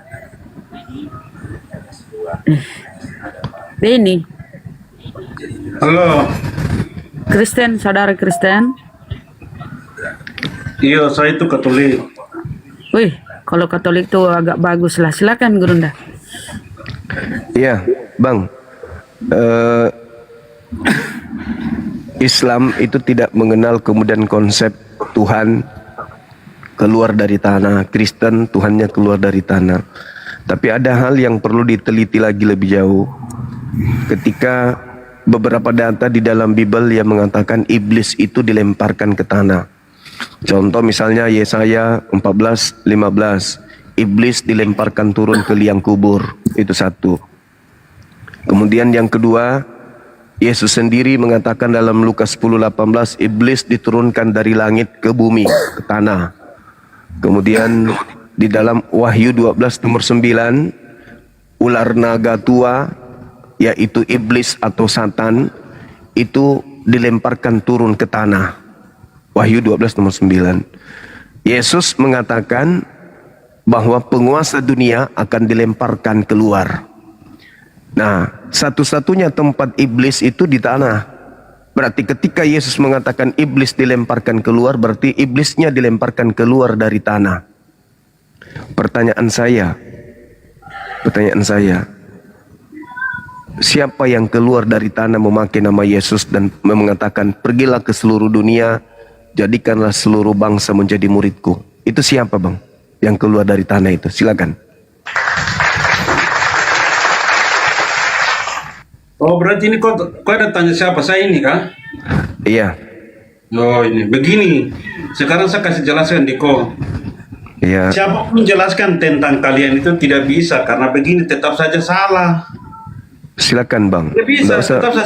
Beni. Halo. Kristen, saudara Kristen. Iya, saya itu Katolik. Wih, kalau Katolik tuh agak bagus lah. Silakan Guru Nda. Iya, Bang. Islam itu tidak mengenal kemudian konsep Tuhan keluar dari tanah. Kristen Tuhannya keluar dari tanah. Tapi ada hal yang perlu diteliti lagi lebih jauh. ketika beberapa data di dalam Bible yang mengatakan iblis itu dilemparkan ke tanah. Contoh misalnya Yesaya 14:15, iblis dilemparkan turun ke liang kubur, itu satu. Kemudian yang kedua, Yesus sendiri mengatakan dalam Lukas 10:18, iblis diturunkan dari langit ke bumi, ke tanah. Kemudian di dalam Wahyu 12:9, ular naga tua, yaitu iblis atau Satan, itu dilemparkan turun ke tanah. Wahyu 12:9. Yesus mengatakan bahwa penguasa dunia akan dilemparkan keluar. Nah, satu-satunya tempat iblis itu di tanah. Berarti ketika Yesus mengatakan iblis dilemparkan keluar, berarti iblisnya dilemparkan keluar dari tanah. Pertanyaan saya, siapa yang keluar dari tanah memakai nama Yesus dan mengatakan pergilah ke seluruh dunia, jadikanlah seluruh bangsa menjadi muridku? Itu siapa, Bang? Yang keluar dari tanah itu? Silakan. Oh, berarti ini kau ada tanya siapa? Saya ini kah? Iya. Oh, ini begini. Sekarang saya kasih jelaskan di kau. Iya. Siapa pun menjelaskan tentang kalian itu tidak bisa, karena begini tetap saja salah. Silakan, Bang. Tidak bisa,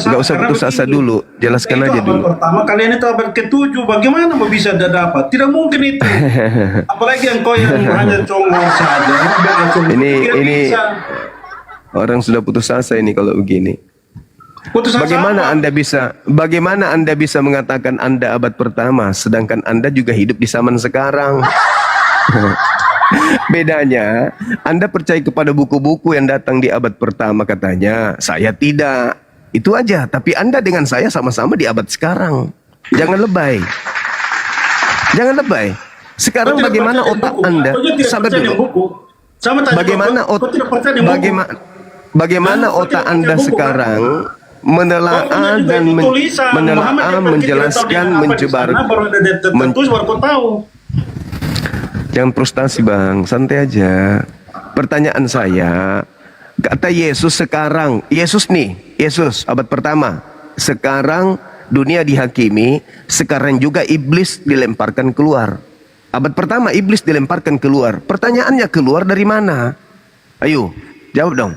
Nggak usah putus asa dulu. Jelaskan aja dulu. Pertama, kalian itu abad ke-7. Bagaimana mau bisa dapat? Tidak mungkin itu. Apalagi yang kau yang hanya congol saja. Ini orang sudah putus asa ini kalau begini. Putus asa Bagaimana Anda bisa mengatakan Anda abad pertama sedangkan Anda juga hidup di zaman sekarang? Bedanya, Anda percaya kepada buku-buku yang datang di abad pertama katanya, saya tidak. Itu aja, tapi Anda dengan saya sama-sama di abad sekarang. Jangan lebay. Jangan lebay. Sekarang bagaimana otak Anda? Sabar dulu. Bagaimana otak Anda sekarang menelaah dan menjelaskan, Jangan frustasi, Bang, santai aja. Pertanyaan saya, kata Yesus sekarang, Yesus abad pertama, sekarang dunia dihakimi, sekarang juga iblis dilemparkan keluar. Abad pertama iblis dilemparkan keluar. Pertanyaannya, keluar dari mana? Ayo, jawab dong.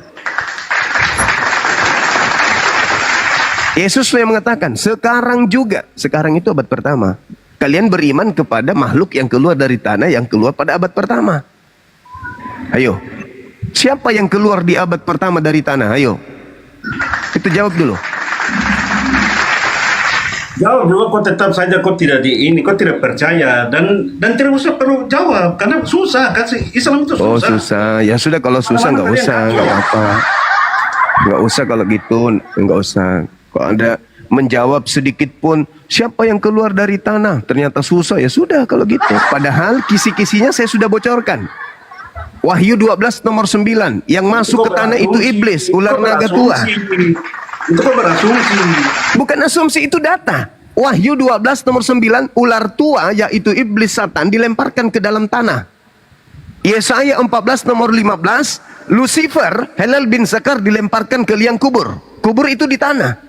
Yesus yang mengatakan, sekarang juga. Sekarang itu abad pertama. Kalian beriman kepada makhluk yang keluar dari tanah, yang keluar pada abad pertama. Ayo, siapa yang keluar di abad pertama dari tanah? Ayo, itu jawab dulu. Jawab juga, kau tetap saja kau tidak kau tidak percaya dan tidak usah perlu jawab karena susah. Kasih Islam itu susah. Oh, susah. Ya sudah, kalau susah nggak usah, nggak apa. Nggak usah kalau gitu, nggak usah. Kalau Anda menjawab sedikit pun, siapa yang keluar dari tanah? Ternyata susah, ya sudah kalau gitu. Padahal kisi-kisinya saya sudah bocorkan. Wahyu 12:9, yang masuk ke tanah itu iblis, ular naga tua. Itu kok berasumsi. Bukan asumsi, itu data. Wahyu 12:9, ular tua yaitu iblis Satan dilemparkan ke dalam tanah. Yesaya 14:15, Lucifer, Helel bin Zakar dilemparkan ke liang kubur. Kubur itu di tanah.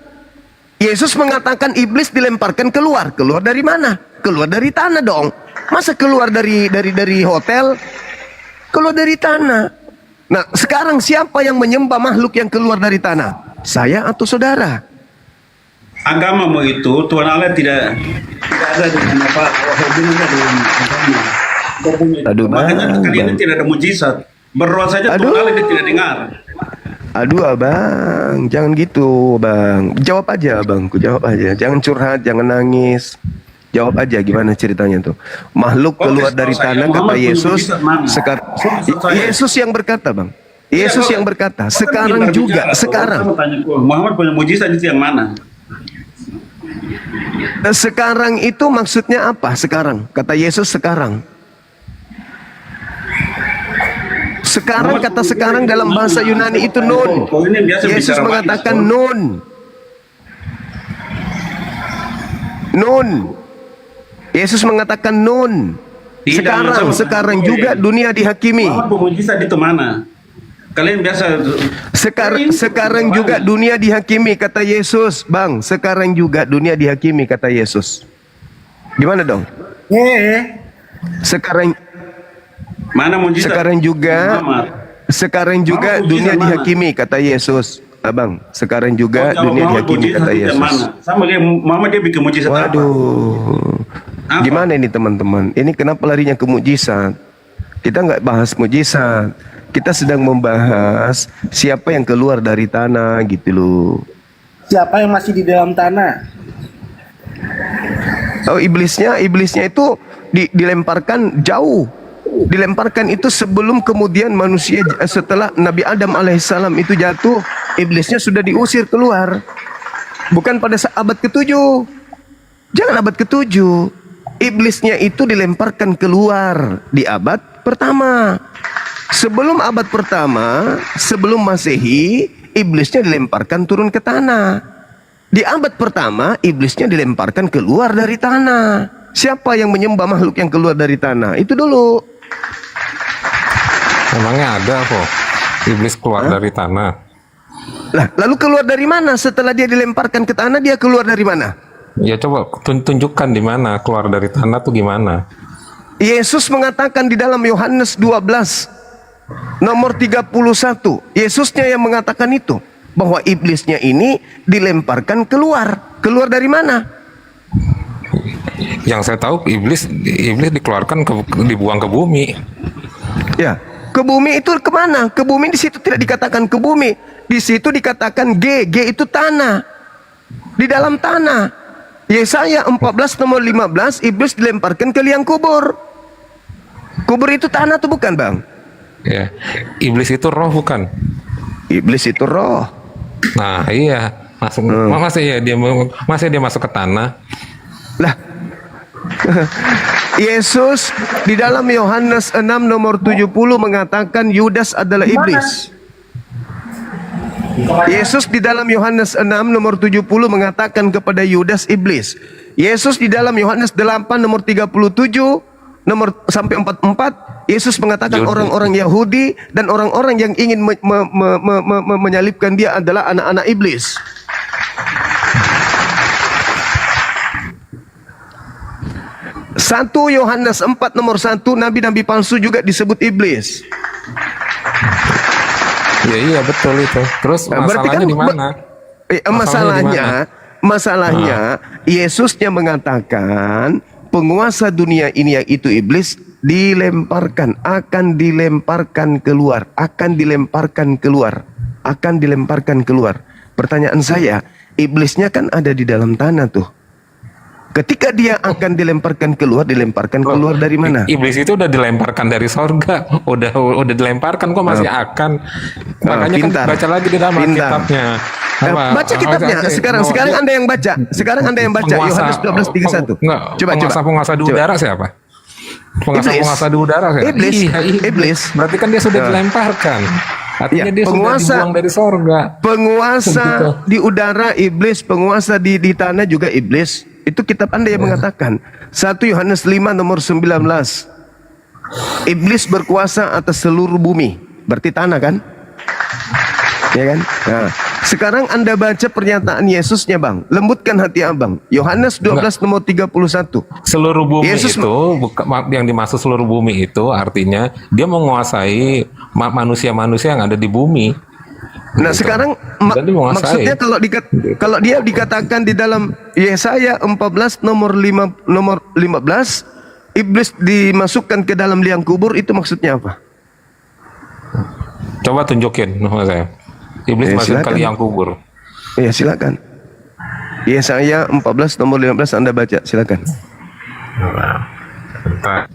Yesus mengatakan iblis dilemparkan keluar. Keluar dari mana? Keluar dari tanah dong. Masa keluar dari hotel? Keluar dari tanah. Nah, sekarang siapa yang menyembah makhluk yang keluar dari tanah? Saya atau saudara? Agamamu itu Tuhan Allah tidak ada dengan apa hubungannya dengan agama. Aduh, makanya kalian tidak ada mujizat. Berdoa saja Tuhan Allah dia tidak dengar. Aduh, Abang, jangan gitu, Bang. Jawab aja, Bangku, jawab aja. Jangan curhat, jangan nangis. Jawab aja gimana ceritanya tuh. Makhluk keluar dari tanah, kata Yesus. Yesus yang berkata, Bang. Yesus yang berkata, sekarang juga, sekarang. Muhammad punya mujizat itu yang mana? Sekarang itu maksudnya apa? Sekarang, kata Yesus sekarang. Sekarang, kata sekarang dalam bahasa Yunani itu nun. Yesus mengatakan nun. Nun. Yesus mengatakan nun. Sekarang juga dunia dihakimi. Mujizat itu mana? Kalian biasa Sekarang juga dunia dihakimi kata Yesus, Bang. Sekarang juga dunia dihakimi kata Yesus. Gimana dong? Sekarang mana mujizat? Sekarang juga Mana dunia mujizat mana? dihakimi kata Yesus. Abang, sekarang juga Oh, dunia Mama dihakimi mujizat kata itu Yesus. mana? Sama dia, Mama dia bikin mujizat apa? Waduh. Apa? Gimana ini teman-teman? Ini kenapa larinya ke mujizat? Kita nggak bahas mujizat. Kita sedang membahas siapa yang keluar dari tanah gitu loh. Siapa yang masih di dalam tanah? Oh, iblisnya itu dilemparkan jauh. Dilemparkan itu sebelum kemudian manusia, setelah Nabi Adam alaihissalam itu jatuh, iblisnya sudah diusir keluar. Bukan pada abad ke-7. Jangan abad ke-7. Iblisnya itu dilemparkan keluar di abad pertama. Sebelum abad pertama, sebelum Masehi, iblisnya dilemparkan turun ke tanah. Di abad pertama, iblisnya dilemparkan keluar dari tanah. Siapa yang menyembah makhluk yang keluar dari tanah? Itu dulu. Emangnya ada kok iblis keluar dari tanah? Lah, lalu keluar dari mana? Setelah dia dilemparkan ke tanah, dia keluar dari mana? Ya coba tunjukkan di mana keluar dari tanah tuh gimana? Yesus mengatakan di dalam Yohanes 12 nomor 31, Yesusnya yang mengatakan itu, bahwa iblisnya ini dilemparkan keluar. Keluar dari mana? Yang saya tahu iblis dikeluarkan dibuang ke bumi. Ya, ke bumi itu kemana? Ke bumi di situ tidak dikatakan ke bumi, di situ dikatakan G itu tanah, di dalam tanah. Yesaya 14 nomor 15, iblis dilemparkan ke liang kubur. Kubur itu tanah tuh bukan, Bang? Ya, iblis itu roh bukan? Iblis itu roh. Nah iya, masa dia masuk ke tanah? Lah, Yesus di dalam Yohanes 6 nomor 70 mengatakan Yudas adalah iblis. Yesus di dalam Yohanes 6 nomor 70 mengatakan kepada Yudas iblis. Yesus di dalam Yohanes 8 nomor 37 nomor sampai 44, Yesus mengatakan orang-orang Yahudi dan orang-orang yang ingin menyalibkan dia adalah anak-anak iblis. Satu Yohanes 4 nomor 1, nabi-nabi palsu juga disebut iblis. Iya betul itu. Terus masalahnya di mana? Masalahnya Yesusnya mengatakan penguasa dunia ini yang itu iblis akan dilemparkan keluar. Pertanyaan saya, iblisnya kan ada di dalam tanah tuh. Ketika dia akan dilemparkan keluar dari mana? Iblis itu udah dilemparkan dari sorga, udah dilemparkan kok masih akan. Makanya pintar. kan baca lagi di dalam kitabnya. Baca kitabnya. Sekarang Anda yang baca. Yohanes 12:31. Coba. Penguasa di udara siapa? Penguasa di udara siapa? Iblis. Berarti kan dia sudah dilemparkan. Artinya dia sudah dibuang dari sorga. Penguasa di udara iblis, penguasa di tanah juga iblis. Itu kitab Anda yang mengatakan. 1 Yohanes 5 nomor 19. Iblis berkuasa atas seluruh bumi. Berarti tanah kan? Ya kan? Nah, sekarang Anda baca pernyataan Yesusnya, Bang. Lembutkan hati Abang. Yohanes 12 nomor 31. Seluruh bumi Yesus itu yang dimaksud seluruh bumi itu artinya dia menguasai manusia-manusia yang ada di bumi. Nah, sekarang maksudnya kalau dia dikatakan di dalam Yesaya 14 nomor 15, iblis dimasukkan ke dalam liang kubur, itu maksudnya apa? Coba tunjukin nama saya. Iblis masuk ke liang kubur. Iya, silakan. Yesaya 14 nomor 15 Anda baca, silakan. Bentar.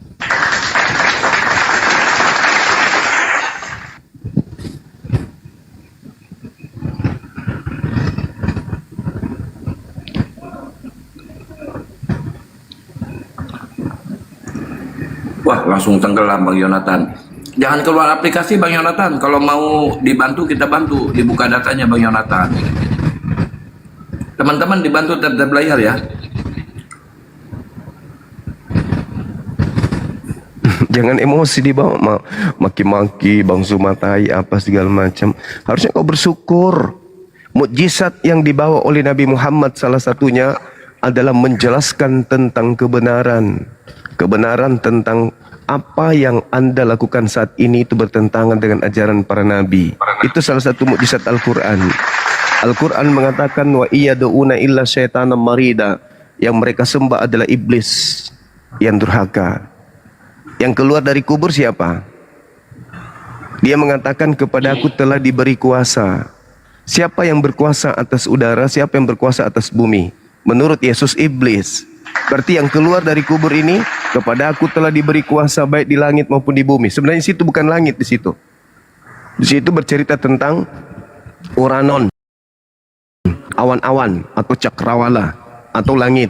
Wah, langsung tenggelam Bang Yonatan. Jangan keluar aplikasi Bang Yonatan. Kalau mau dibantu, kita bantu. Dibuka datanya Bang Yonatan. Teman-teman dibantu tab layar ya. Jangan emosi dibawa, maki-maki, bangsu matai, apa segala macam. Harusnya kau bersyukur. Mukjizat yang dibawa oleh Nabi Muhammad salah satunya adalah menjelaskan tentang kebenaran. Kebenaran tentang apa yang Anda lakukan saat ini itu bertentangan dengan ajaran para nabi. Itu salah satu mukjizat Al-Quran. Al-Quran mengatakan wa iyaduna illa syaitanam marida. Yang mereka sembah adalah iblis yang durhaka. Yang keluar dari kubur siapa? Dia mengatakan kepada aku telah diberi kuasa. Siapa yang berkuasa atas udara? Siapa yang berkuasa atas bumi? Menurut Yesus, iblis. Berarti yang keluar dari kubur ini, kepada aku telah diberi kuasa baik di langit maupun di bumi. Sebenarnya di situ bukan langit di situ. Di situ bercerita tentang Uranon, awan-awan atau cakrawala atau langit.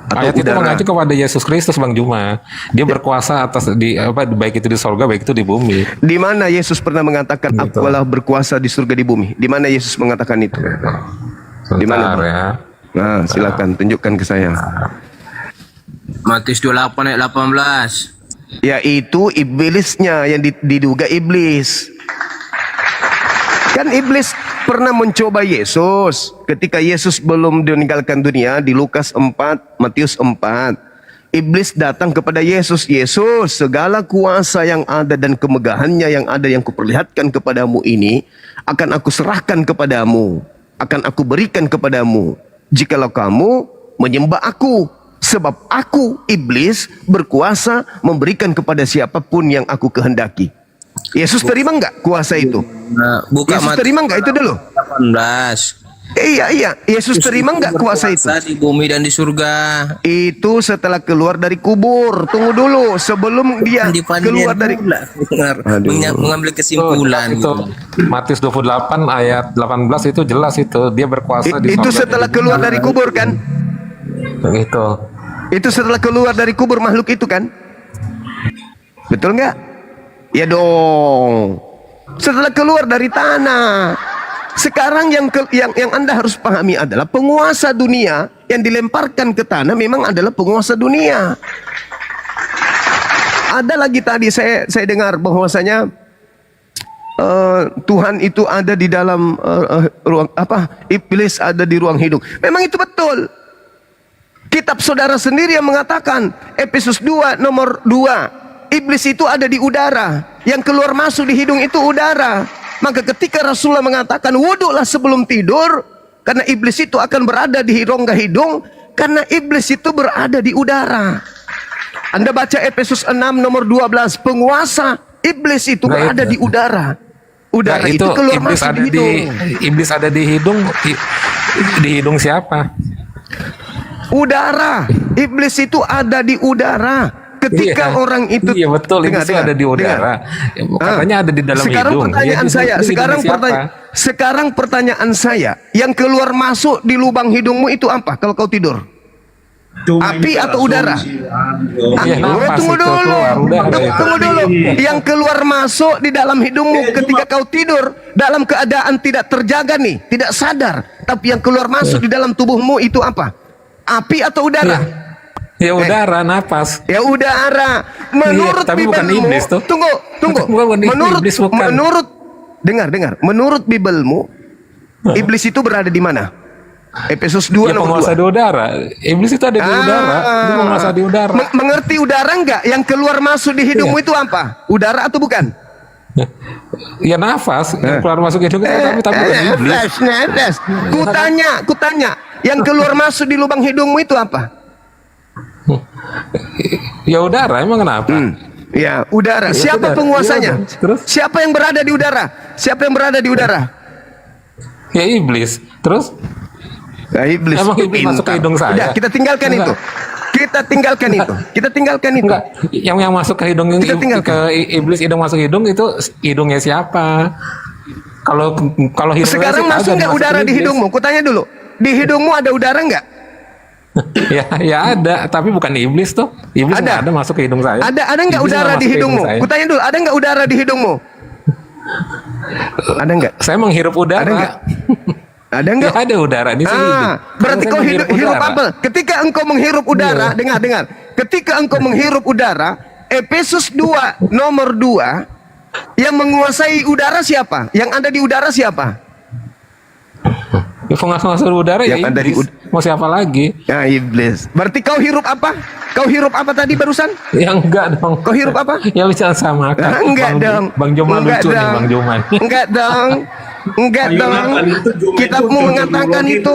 Atau Ayat itu udara. mengacu kepada Yesus Kristus, Bang Juma. Dia berkuasa atas baik itu di sorga, baik itu di bumi. Di mana Yesus pernah mengatakan Gitu. aku adalah berkuasa di surga di bumi? Di mana Yesus mengatakan itu? Di mana? Sebentar ya. Nah, silakan tunjukkan ke saya. Matius 28 ayat 18. Yaitu iblisnya yang diduga iblis. Kan iblis pernah mencoba Yesus ketika Yesus belum meninggalkan dunia di Lukas 4, Matius 4. Iblis datang kepada Yesus, Yesus, segala kuasa yang ada dan kemegahannya yang ada yang kuperlihatkan kepadamu ini akan aku serahkan kepadamu, akan aku berikan kepadamu jikalau kamu menyembah aku, sebab aku iblis berkuasa memberikan kepada siapapun yang aku kehendaki. Yesus terima enggak kuasa itu? Buka Yesus Matius terima enggak itu dulu? 18. Iya. Yesus terima enggak kuasa itu? Di bumi dan di surga. Itu setelah keluar dari kubur. Tunggu dulu, sebelum dia keluar dari Mengambil kesimpulan. Itu Matius 28 ayat 18 itu jelas itu dia berkuasa di itu sorga. setelah keluar dari kubur kan? Gitu. Itu setelah keluar dari kubur makhluk itu kan? Betul enggak? Ya dong. Setelah keluar dari tanah. Sekarang yang Anda harus pahami adalah penguasa dunia yang dilemparkan ke tanah memang adalah penguasa dunia. Ada lagi tadi saya dengar bahwasanya Tuhan itu ada di dalam ruang iblis ada di ruang hidung. Memang itu betul. Kitab saudara sendiri yang mengatakan Efesus 2 nomor 2. Iblis itu ada di udara. Yang keluar masuk di hidung itu udara. Maka ketika Rasulullah mengatakan wuduklah sebelum tidur, karena iblis itu akan berada di rongga hidung, karena iblis itu berada di udara. Anda baca Efesus 6 nomor 12, penguasa iblis itu berada di udara. Udara itu keluar iblis masuk ada di hidung. Iblis ada di hidung. Di hidung siapa? Udara. Iblis itu ada di udara. Ketika orang itu betul, iblis ada di udara. Katanya ada di dalam sekarang hidung. Pertanyaan saya, sekarang pertanyaan saya, yang keluar masuk di lubang hidungmu itu apa kalau kau tidur? Api atau udara? Tunggu dulu. Yang keluar masuk di dalam hidungmu ketika kau tidur dalam keadaan tidak terjaga nih, tidak sadar, tapi yang keluar masuk di dalam tubuhmu itu apa? Api atau udara? Ya udara, napas. Ya udara. Menurut tapi bukan Bibelmu, iblis tuh. Tunggu. Dengar. Menurut Bibelmu, iblis itu berada di mana? Efesus 2 nomor 2. Penguasa di udara. Iblis itu ada di udara. Dia penguasa di udara. Mengerti udara enggak? Yang keluar masuk di hidungmu itu apa? Udara atau bukan? Ya nafas. Yang keluar masuk hidung tapi bukan iblis. Kutanya. Yang keluar masuk di lubang hidungmu itu apa? Ya udara, emang kenapa? Ya udara. Siapa penguasanya? Siapa yang berada di udara? Ya iblis. Terus? Ya, iblis. Emang iblis masuk ke hidung saya? Udah, kita tinggalkan itu. Enggak. Yang masuk ke hidung ke iblis, hidung masuk hidung itu hidungnya siapa? Kalau hidung sekarang masuk nggak udara di hidungmu? Kutanya dulu. Di hidungmu ada udara nggak? ya ada, tapi bukan iblis tuh. Iblis nggak ada masuk ke hidung saya. Ada nggak udara di hidungmu? Kutanya dulu, ada nggak udara di hidungmu? Ada nggak? Saya menghirup udara. Ada nggak? Ada nggak? Ya, ada udara di sini. Berarti kau hirup apa? Ketika engkau menghirup udara, dengar. Ketika engkau menghirup udara, Efesus 2 nomor 2, yang menguasai udara siapa? Yang ada di udara siapa? Ya pengawas udara Yang ya ada di iblis. Mau siapa lagi? Ya, iblis. Berarti kau hirup apa? Kau hirup apa tadi barusan? Ya enggak dong. Kau hirup apa? Ya bisa sama kan. Enggak dong. Bang Joman Enggak lucu nih dong. Bang Joman. Enggak dong. Enggak dong. Kitabmu mengatakan itu.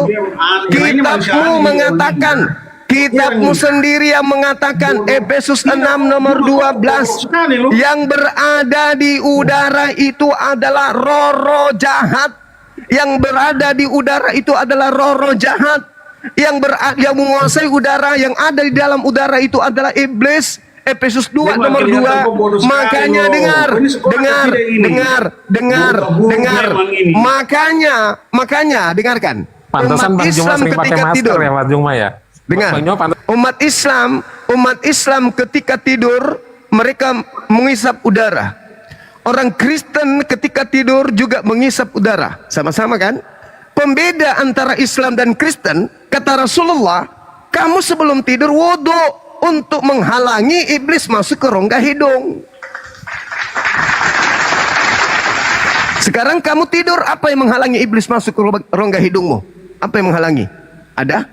Kitabmu mengatakan. Kitabmu sendiri yang mengatakan Efesus 6 nomor 12, yang berada di udara itu adalah roh-roh jahat. Yang berada di udara itu adalah roh-roh jahat. Yang menguasai udara, yang ada di dalam udara itu adalah iblis. Efesus 2 nomor 2. Makanya dengar. Makanya dengarkan. Pantesan Bang Juma sering pakai masker ya Mas Juma ya. Dengar. Umat Islam ketika tidur mereka mengisap udara. Orang Kristen ketika tidur juga mengisap udara. Sama-sama kan? Pembeda antara Islam dan Kristen, kata Rasulullah, kamu sebelum tidur wudu untuk menghalangi iblis masuk ke rongga hidung. Sekarang kamu tidur, apa yang menghalangi iblis masuk ke rongga hidungmu? Apa yang menghalangi? Ada?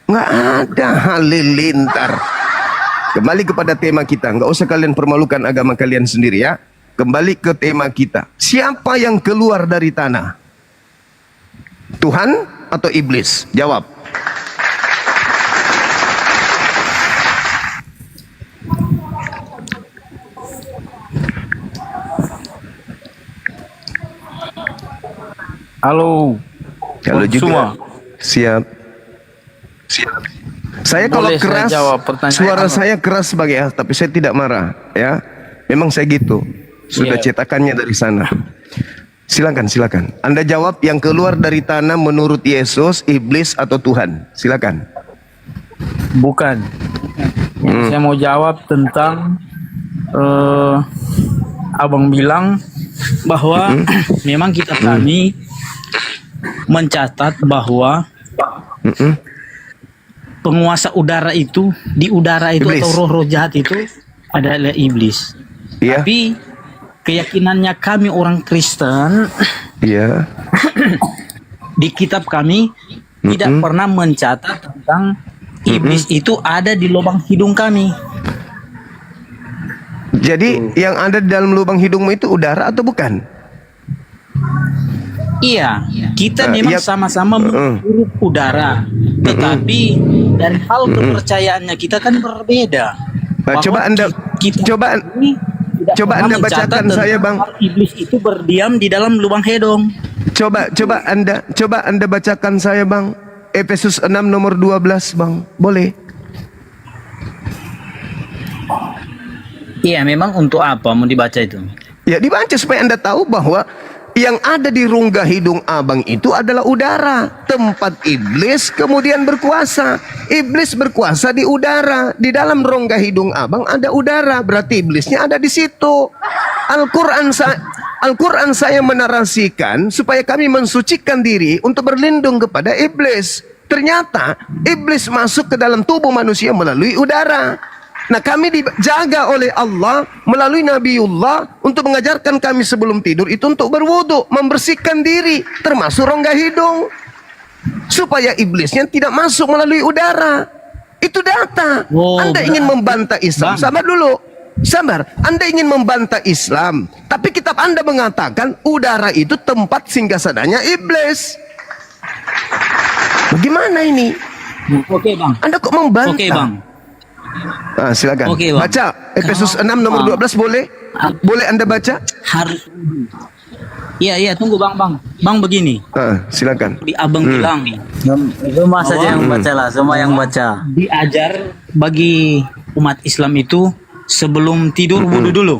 Nggak ada, halilintar. Kembali kepada tema kita. Nggak usah kalian permalukan agama kalian sendiri ya. Kembali ke tema kita. Siapa yang keluar dari tanah? Tuhan atau iblis? Jawab. Halo. Kalau juga. Semua. Siap. Saya kalau Boleh saya keras, jawab pertanyaan suara apa? saya keras sebagai tapi saya tidak marah ya. Memang saya gitu. Sudah Iya. cetakannya dari sana. Silakan. Anda jawab yang keluar dari tanah menurut Yesus, iblis atau Tuhan. Silakan. Bukan. Saya mau jawab tentang abang bilang bahwa memang kitab kami mencatat bahwa penguasa udara itu, di udara itu Iblis. atau roh-roh jahat itu adalah iblis. Iya. Tapi keyakinannya kami orang Kristen, Iya. di kitab kami tidak pernah mencatat tentang iblis itu ada di lubang hidung kami. Jadi yang ada di dalam lubang hidungmu itu udara atau bukan? Iya, kita memang sama-sama menghirup udara, tetapi dari hal kepercayaannya kita kan berbeda. Nah, coba Anda coba Anda bacakan saya, Bang. Iblis itu berdiam di dalam lubang hidung. Coba Anda bacakan saya, Bang. Efesus 6 nomor 12, Bang. Boleh? Iya, memang untuk apa mau dibaca itu? Ya, dibaca supaya Anda tahu bahwa yang ada di rongga hidung abang itu adalah udara, tempat iblis kemudian berkuasa. Iblis berkuasa di udara. Di dalam rongga hidung abang ada udara, berarti iblisnya ada di situ. Al-Quran saya menarasikan supaya kami mensucikan diri untuk berlindung kepada iblis. Ternyata iblis masuk ke dalam tubuh manusia melalui udara. Nah, kami dijaga oleh Allah melalui Nabiullah untuk mengajarkan kami sebelum tidur itu untuk berwudu, membersihkan diri, termasuk rongga hidung, supaya iblisnya tidak masuk melalui udara. Itu data. Anda ingin membantah Islam? Sabar dulu. Sabar. Anda ingin membantah Islam, tapi kitab Anda mengatakan udara itu tempat singgasananya iblis. Bagaimana ini? Oke, Bang. Anda kok membantah? Oke, Bang. Silakan. Oke, Bang. Baca Efesus 6 nomor 12 boleh? Boleh Anda baca? Harus. Iya, tunggu Bang. Bang begini. Silakan. Di abang bilang nih. Semua saja yang baca lah, semua yang baca. Diajar bagi umat Islam itu sebelum tidur wudu dulu.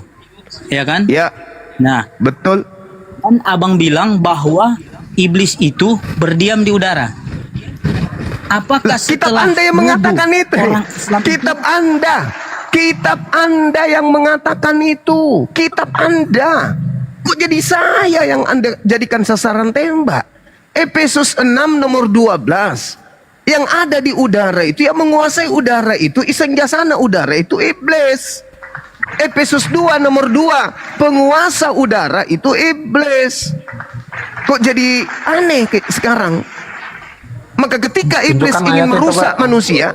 Ya kan? Ya. Nah, betul. Kan abang bilang bahwa iblis itu berdiam di udara. Apakah kitab setelah Anda yang mengatakan itu? Kitab Anda yang mengatakan itu. Kitab Anda. Kok jadi saya yang Anda jadikan sasaran tembak? Efesus 6 nomor 12. Yang ada di udara itu, yang menguasai udara itu, iseng jasana udara itu iblis. Efesus 2 nomor 2, penguasa udara itu iblis. Kok jadi aneh sekarang? Maka ketika iblis Tunjukkan ingin ayatnya, merusak coba. manusia,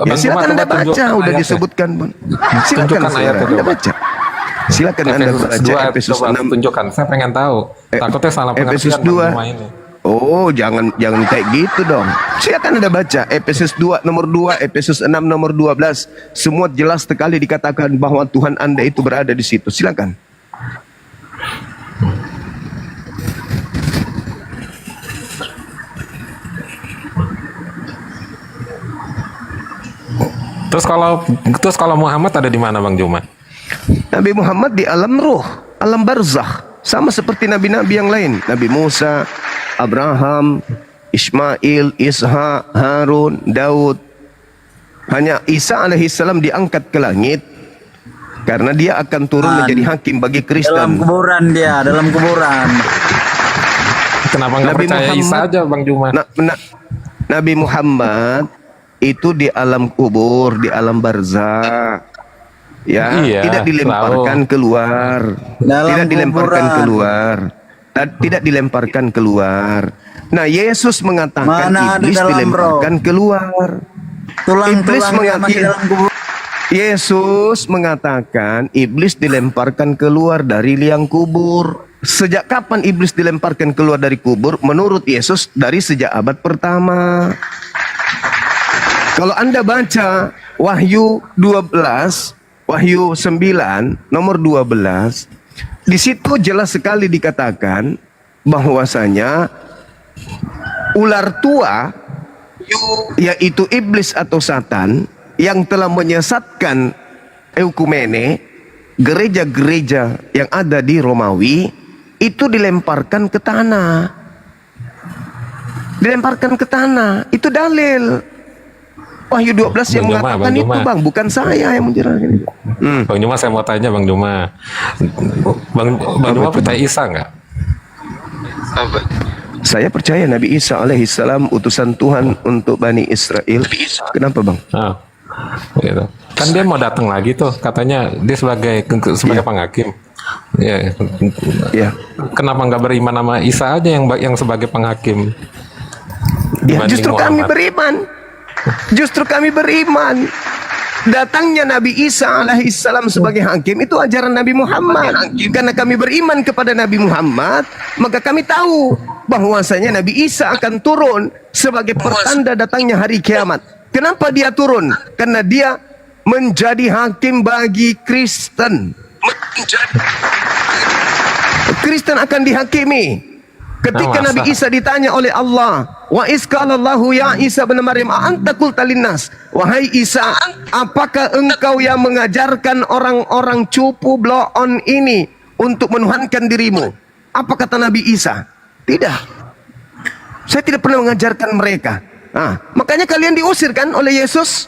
ya silakan Anda baca, tunjukkan udah ayatnya. disebutkan, Bun. Silakan Tunjukkan saudara, ayatnya, Anda coba. baca. Silakan Anda Efesus baca 2, Efesus coba 6. tunjukkan. Saya pengen tahu. Takutnya salah Efesus pengertian 2. Bang Juma ini. Oh, jangan kayak gitu dong. Silakan Anda baca Efesus 2 nomor 2, Efesus 6 nomor 12. Semua jelas sekali dikatakan bahwa Tuhan Anda itu berada di situ. Silakan. Terus kalau Muhammad ada di mana Bang Juma? Nabi Muhammad di alam ruh, alam barzakh, sama seperti nabi-nabi yang lain. Nabi Musa, Abraham, Ismail, Ishak, Harun, Daud. Hanya Isa alaihissalam diangkat ke langit karena dia akan turun menjadi hakim bagi Kristen. Dalam kuburan dia, dalam kuburan. Kenapa nggak Nabi percaya Isa Muhammad- aja Bang Juma? Nabi Muhammad itu di alam kubur, di alam barzakh. Ya, Iya, tidak dilemparkan selalu. keluar. Dalam Tidak dilemparkan kuburan. keluar. Tidak dilemparkan keluar. Nah, Yesus mengatakan Mana ada iblis dalam dilemparkan keluar. Iblis Tulang-tulang dia masih dalam kubur. Yesus mengatakan iblis dilemparkan keluar dari liang kubur. Sejak kapan iblis dilemparkan keluar dari kubur? Menurut Yesus dari sejak abad pertama. Kalau Anda baca Wahyu 12, Wahyu 9 nomor 12, di situ jelas sekali dikatakan bahwasanya ular tua, yaitu iblis atau Satan, yang telah menyesatkan eukumene, gereja-gereja yang ada di Romawi, itu dilemparkan ke tanah. Dilemparkan ke tanah. Itu dalil. Wahyu 12 yang Bang Juma, mengatakan Bang itu, Juma. Bang, bukan saya yang menjelaskan itu. Bang Juma, saya mau tanya Bang Juma. Bang Juma percaya Isa nggak? Saya percaya Nabi Isa alaihissalam utusan Tuhan untuk Bani Israel. Kenapa, Bang? Ah, gitu. Kan dia mau datang lagi tuh, katanya dia sebagai penghakim. Ya. Ya. Kenapa nggak beriman sama Isa aja yang sebagai penghakim? Ya, Dibanding justru kami Muhammad? beriman. Justru kami beriman. Datangnya Nabi Isa alaihissalam sebagai hakim itu ajaran Nabi Muhammad. Karena kami beriman kepada Nabi Muhammad, maka kami tahu bahwasanya Nabi Isa akan turun sebagai pertanda datangnya hari kiamat. Kenapa dia turun? Karena dia menjadi hakim bagi Kristen. Kristen akan dihakimi. Ketika Nah, Nabi Isa ditanya oleh Allah, wa isqalallahu ya Isa bin Maryam anta qulta linnas, wahai Isa, apakah engkau yang mengajarkan orang-orang cupu bloon ini untuk menuhankan dirimu? Apa kata Nabi Isa? Tidak. Saya tidak pernah mengajarkan mereka. Makanya kalian diusir kan oleh Yesus?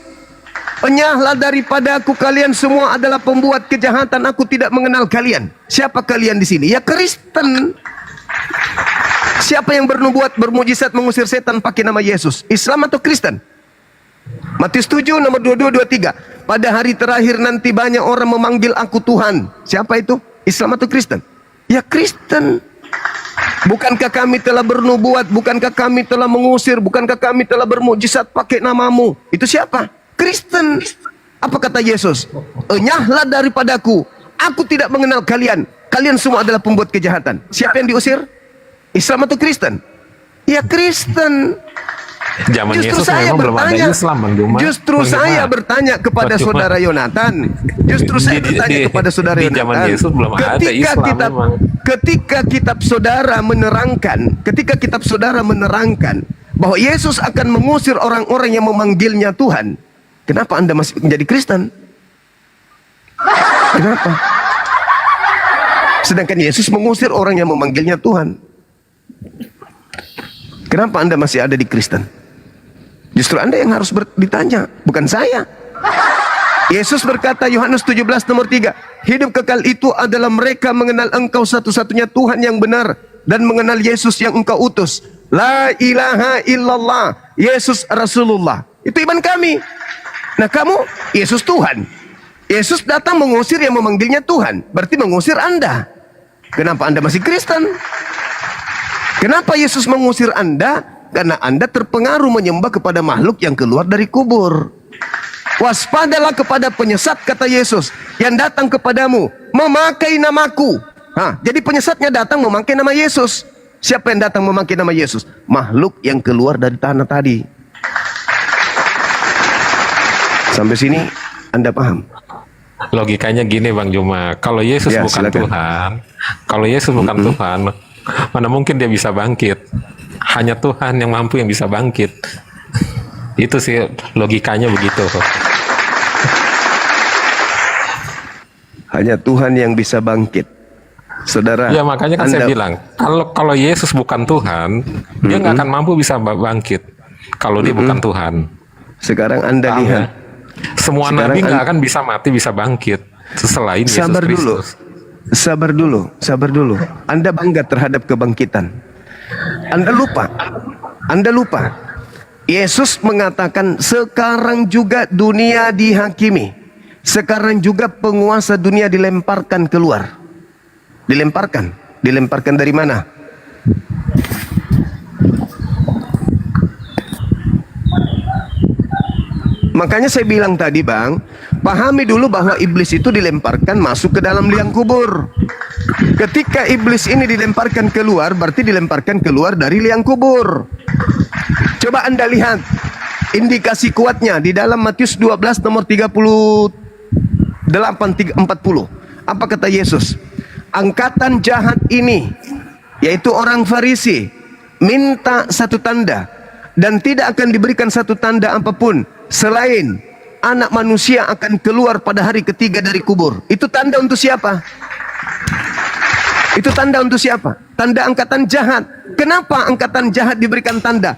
Enyahlah daripadaku, kalian semua adalah pembuat kejahatan, aku tidak mengenal kalian. Siapa kalian di sini? Ya Kristen. Siapa yang bernubuat, bermujizat, mengusir setan pakai nama Yesus? Islam atau Kristen? Matius 7 nomor 22 23. Pada hari terakhir nanti banyak orang memanggil aku Tuhan. Siapa itu? Islam atau Kristen? Ya Kristen. Bukankah kami telah bernubuat? Bukankah kami telah mengusir? Bukankah kami telah bermujizat pakai namamu? Itu siapa? Kristen. Apa kata Yesus? Enyahlah daripadaku, aku tidak mengenal kalian. Kalian semua adalah pembuat kejahatan. Siapa yang diusir? Islam atau Kristen? Ya Kristen. Zaman Yesus memang belum ada Islam, Bang Juma. Justru Bang saya Juma. bertanya kepada Bang Juma. saudara Yonatan. Justru saya bertanya kepada saudara di Yonatan. zaman Yesus belum ada Islam memang. Ketika kitab saudara menerangkan bahwa Yesus akan mengusir orang-orang yang memanggilnya Tuhan, kenapa Anda masih menjadi Kristen? Kenapa? Sedangkan Yesus mengusir orang yang memanggilnya Tuhan. Kenapa Anda masih ada di Kristen? Justru Anda yang harus ditanya, bukan saya. Yesus berkata, Yohanes 17 nomor 3, hidup kekal itu adalah mereka mengenal engkau satu-satunya Tuhan yang benar dan mengenal Yesus yang engkau utus. La ilaha illallah, Yesus Rasulullah. Itu iman kami. Nah kamu, Yesus Tuhan. Yesus datang mengusir yang memanggilnya Tuhan, berarti mengusir Anda. Kenapa Anda masih Kristen? Kenapa Yesus mengusir Anda? Karena Anda terpengaruh menyembah kepada makhluk yang keluar dari kubur. Waspadalah kepada penyesat, kata Yesus, yang datang kepadamu memakai namaku. Jadi penyesatnya datang memakai nama Yesus. Siapa yang datang memakai nama Yesus? Makhluk yang keluar dari tanah tadi. Sampai sini Anda paham? Logikanya gini Bang Juma, kalau Yesus Ya, bukan silakan. Tuhan, kalau Yesus bukan Tuhan, mana mungkin dia bisa bangkit? Hanya Tuhan yang mampu yang bisa bangkit. Itu sih logikanya begitu. Hanya Tuhan yang bisa bangkit. Saudara, Ya makanya kan saya bilang, kalau Yesus bukan Tuhan, dia nggak akan mampu bisa bangkit. Kalau dia bukan Tuhan. Sekarang Anda Paham lihat. ya? Semua Sekarang nabi nggak akan bisa mati, bisa bangkit selain Yesus Sabar dulu. Kristus. Sabar dulu. Anda bangga terhadap kebangkitan. Anda lupa. Yesus mengatakan sekarang juga dunia dihakimi. Sekarang juga penguasa dunia dilemparkan keluar. Dilemparkan dari mana? Makanya saya bilang tadi Bang, pahami dulu bahwa iblis itu dilemparkan masuk ke dalam liang kubur. Ketika iblis ini dilemparkan keluar, berarti dilemparkan keluar dari liang kubur. Coba Anda lihat indikasi kuatnya di dalam Matius 12 nomor 38 40. Apa kata Yesus? Angkatan jahat ini, yaitu orang Farisi, minta satu tanda, dan tidak akan diberikan satu tanda apapun selain anak manusia akan keluar pada hari ketiga dari kubur. Itu tanda untuk siapa? Itu tanda untuk siapa? Tanda angkatan jahat. Kenapa angkatan jahat diberikan tanda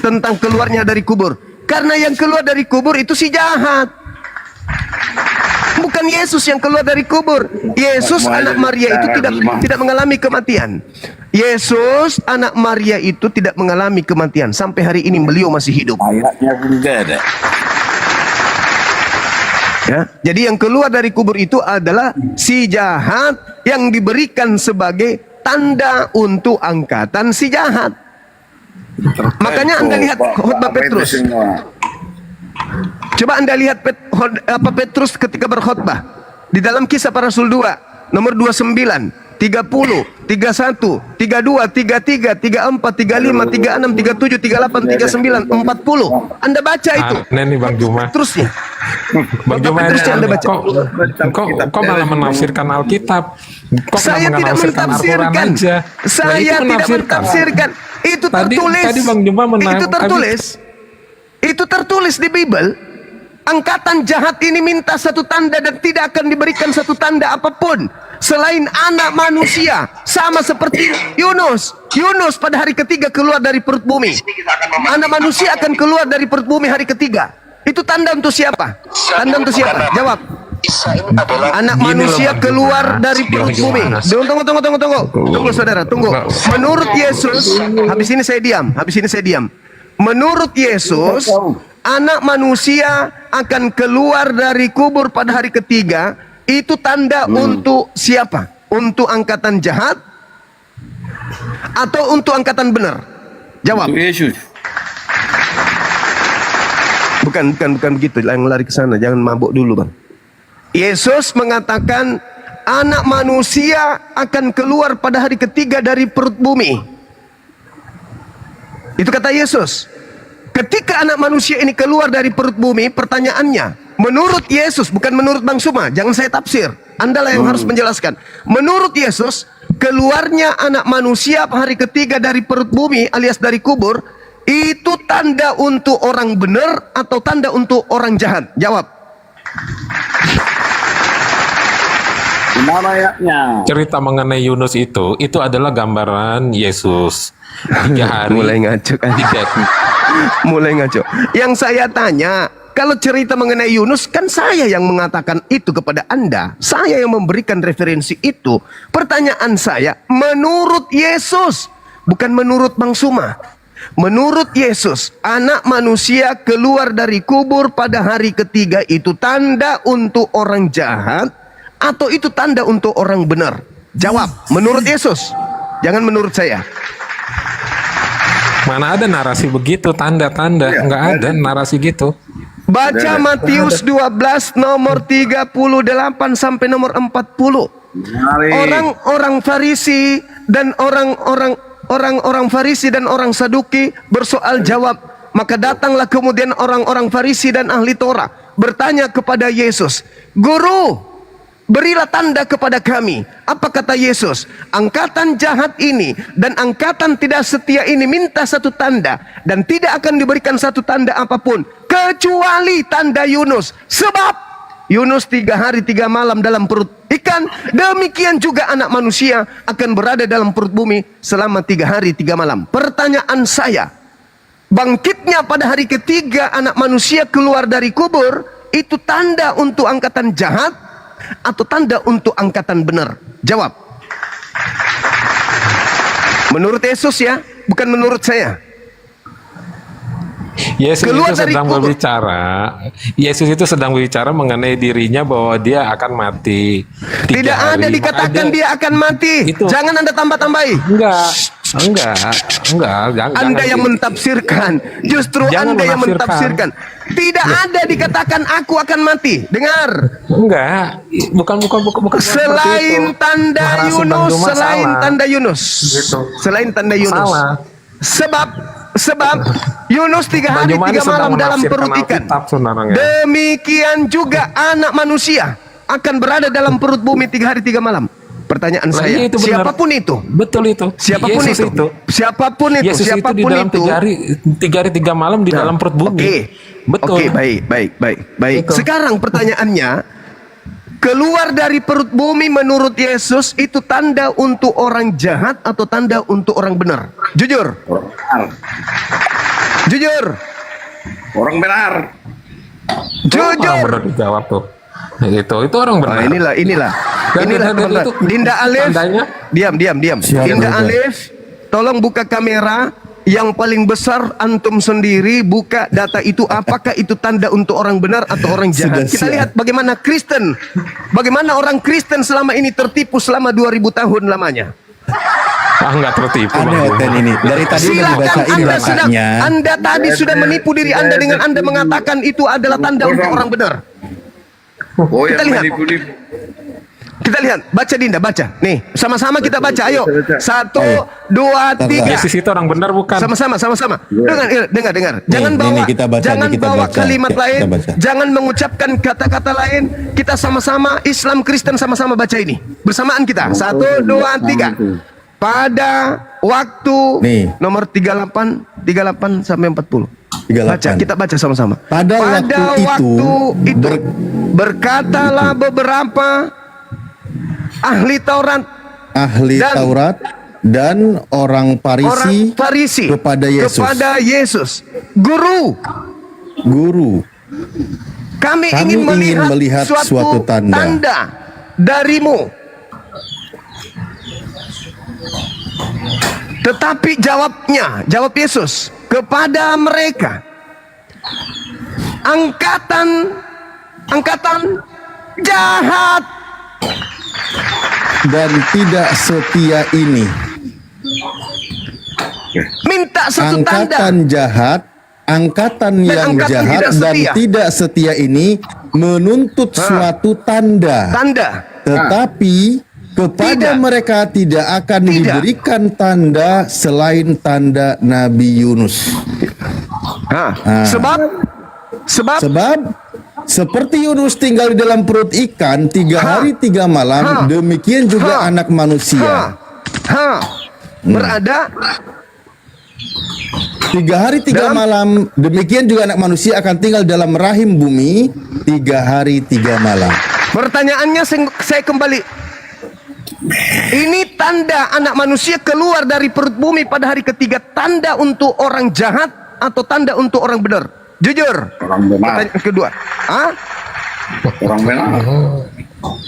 tentang keluarnya dari kubur? Karena yang keluar dari kubur itu si jahat. Bukan Yesus yang keluar dari kubur. Yesus anak Maria itu tidak mengalami kematian. Yesus anak Maria itu tidak mengalami kematian. Sampai hari ini beliau masih hidup. Ya, jadi yang keluar dari kubur itu adalah si jahat yang diberikan sebagai tanda untuk angkatan si jahat. Makanya Anda lihat khotbah Petrus. Coba Anda lihat Petrus ketika berkhotbah di dalam Kisah Para Rasul 2 nomor 29, 30, 31, 32, 33, 34, 35, 36, 37, 38, 39, 40. Anda baca itu. Nih Bang Juma. Terusnya. Bang Juma Anda baca. Kok malah menafsirkan Alkitab? Kok Saya tidak menafsirkan. Saya tidak menafsirkan. Itu tertulis. Tadi Bang Juma Itu tertulis di Bible. Angkatan jahat ini minta satu tanda dan tidak akan diberikan satu tanda apapun selain anak manusia, sama seperti Yunus. Yunus pada hari ketiga keluar dari perut bumi. Anak manusia akan keluar dari perut bumi hari ketiga. Itu tanda untuk siapa? Tanda untuk siapa? Jawab. Anak manusia keluar dari perut bumi. Tunggu saudara, tunggu. Menurut Yesus, habis ini saya diam. Menurut Yesus, anak manusia akan keluar dari kubur pada hari ketiga. Itu tanda untuk siapa? Untuk angkatan jahat atau untuk angkatan benar? Jawab. Untuk Yesus. Bukan begitu. Yang lari ke sana, jangan mabuk dulu, Bang. Yesus mengatakan anak manusia akan keluar pada hari ketiga dari perut bumi. Itu kata Yesus. Ketika anak manusia ini keluar dari perut bumi, pertanyaannya, menurut Yesus, bukan menurut Bang Suma, jangan saya tafsir. Andalah yang harus menjelaskan. Menurut Yesus, keluarnya anak manusia hari ketiga dari perut bumi alias dari kubur, itu tanda untuk orang benar atau tanda untuk orang jahat? Jawab. Cerita mengenai Yunus itu adalah gambaran Yesus 3 hari. Mulai ngaco kan? Mulai ngaco. Yang saya tanya, kalau cerita mengenai Yunus, kan saya yang mengatakan itu kepada Anda. Saya yang memberikan referensi itu. Pertanyaan saya, menurut Yesus, bukan menurut Bang Suma. Menurut Yesus, anak manusia keluar dari kubur pada hari ketiga itu tanda untuk orang jahat atau itu tanda untuk orang benar? Jawab, menurut Yesus. Jangan menurut saya. Mana ada narasi begitu, tanda-tanda. Nggak ada narasi gitu. Baca Matius 12 nomor 38 sampai nomor 40. Orang-orang Farisi dan orang-orang Farisi dan orang Saduki bersoal jawab. Maka datanglah kemudian orang-orang Farisi dan ahli Torah bertanya kepada Yesus, "Guru, berilah tanda kepada kami." Apa kata Yesus? Angkatan jahat ini dan angkatan tidak setia ini minta satu tanda, dan tidak akan diberikan satu tanda apapun kecuali tanda Yunus. Sebab Yunus 3 hari 3 malam dalam perut ikan, demikian juga anak manusia akan berada dalam perut bumi selama 3 hari 3 malam. Pertanyaan saya, bangkitnya pada hari ketiga anak manusia keluar dari kubur, itu tanda untuk angkatan jahat atau tanda untuk angkatan benar? Jawab. Menurut Yesus ya, bukan menurut saya. Yesus itu sedang berbicara mengenai dirinya bahwa dia akan mati. Tidak ada dikatakan dia akan mati. Jangan Anda tambah-tambahi. Enggak. Anda yang mentafsirkan. Justru Anda yang mentafsirkan. Tidak ada dikatakan aku akan mati. Dengar. Enggak. Bukan. Selain tanda Yunus, selain tanda Yunus. Sebab Yunus 3 hari 3 malam dalam perut ikan. Demikian juga anak manusia akan berada dalam perut bumi 3 hari 3 malam. Pertanyaan saya, siapapun itu. Betul itu. Siapapun itu. Siapapun itu. Yesus itu di dalam 3 hari 3 malam di dalam perut bumi. Betul. Oke, baik. Sekarang pertanyaannya, keluar dari perut bumi menurut Yesus itu tanda untuk orang jahat atau tanda untuk orang benar? Jujur. Jujur. Orang benar. Jujur. Orang benar dijawab tuh. Itu orang benar. Inilah. Dinda Alif. Diam. Dinda Alif, tolong buka kamera. Yang paling besar antum sendiri buka data itu, apakah itu tanda untuk orang benar atau orang jahat. Kita lihat bagaimana orang Kristen selama ini tertipu selama 2000 tahun lamanya. Enggak tertipu. Ini dari tadi udah dibacain datanya. Anda tadi sudah menipu diri Anda dengan Anda mengatakan itu adalah tanda untuk orang benar. Kita lihat, baca Dinda, baca. Nih, sama-sama kita baca. Ayo. 1, 2, 3. Yesus itu orang benar bukan? Sama-sama. Dengar. Jangan bawa kalimat lain. Jangan mengucapkan kata-kata lain. Kita sama-sama, Islam Kristen sama-sama baca ini. Bersamaan kita. 1, 2, 3. Pada waktu nomor 38 sampai 40. Kita baca sama-sama. Pada waktu itu berkatalah beberapa ahli Taurat dan orang Farisi kepada Yesus. Guru, kami ingin melihat suatu tanda darimu. Tetapi jawab Yesus kepada mereka, angkatan jahat dan tidak setia ini. Minta satu angkatan tanda. Jahat, angkatan yang jahat dan tidak setia ini menuntut suatu tanda. Tetapi kepada mereka tidak akan diberikan tanda selain tanda Nabi Yunus. Sebab seperti Yunus tinggal di dalam perut ikan 3 hari 3 malam, demikian juga anak manusia. Berada 3 hari 3 malam, demikian juga anak manusia akan tinggal dalam rahim bumi 3 hari 3 malam. Pertanyaannya saya kembali. Ini tanda anak manusia keluar dari perut bumi pada hari ketiga, tanda untuk orang jahat atau tanda untuk orang benar? Jujur. Orang benar. Pertanyaan kedua. Orang benar.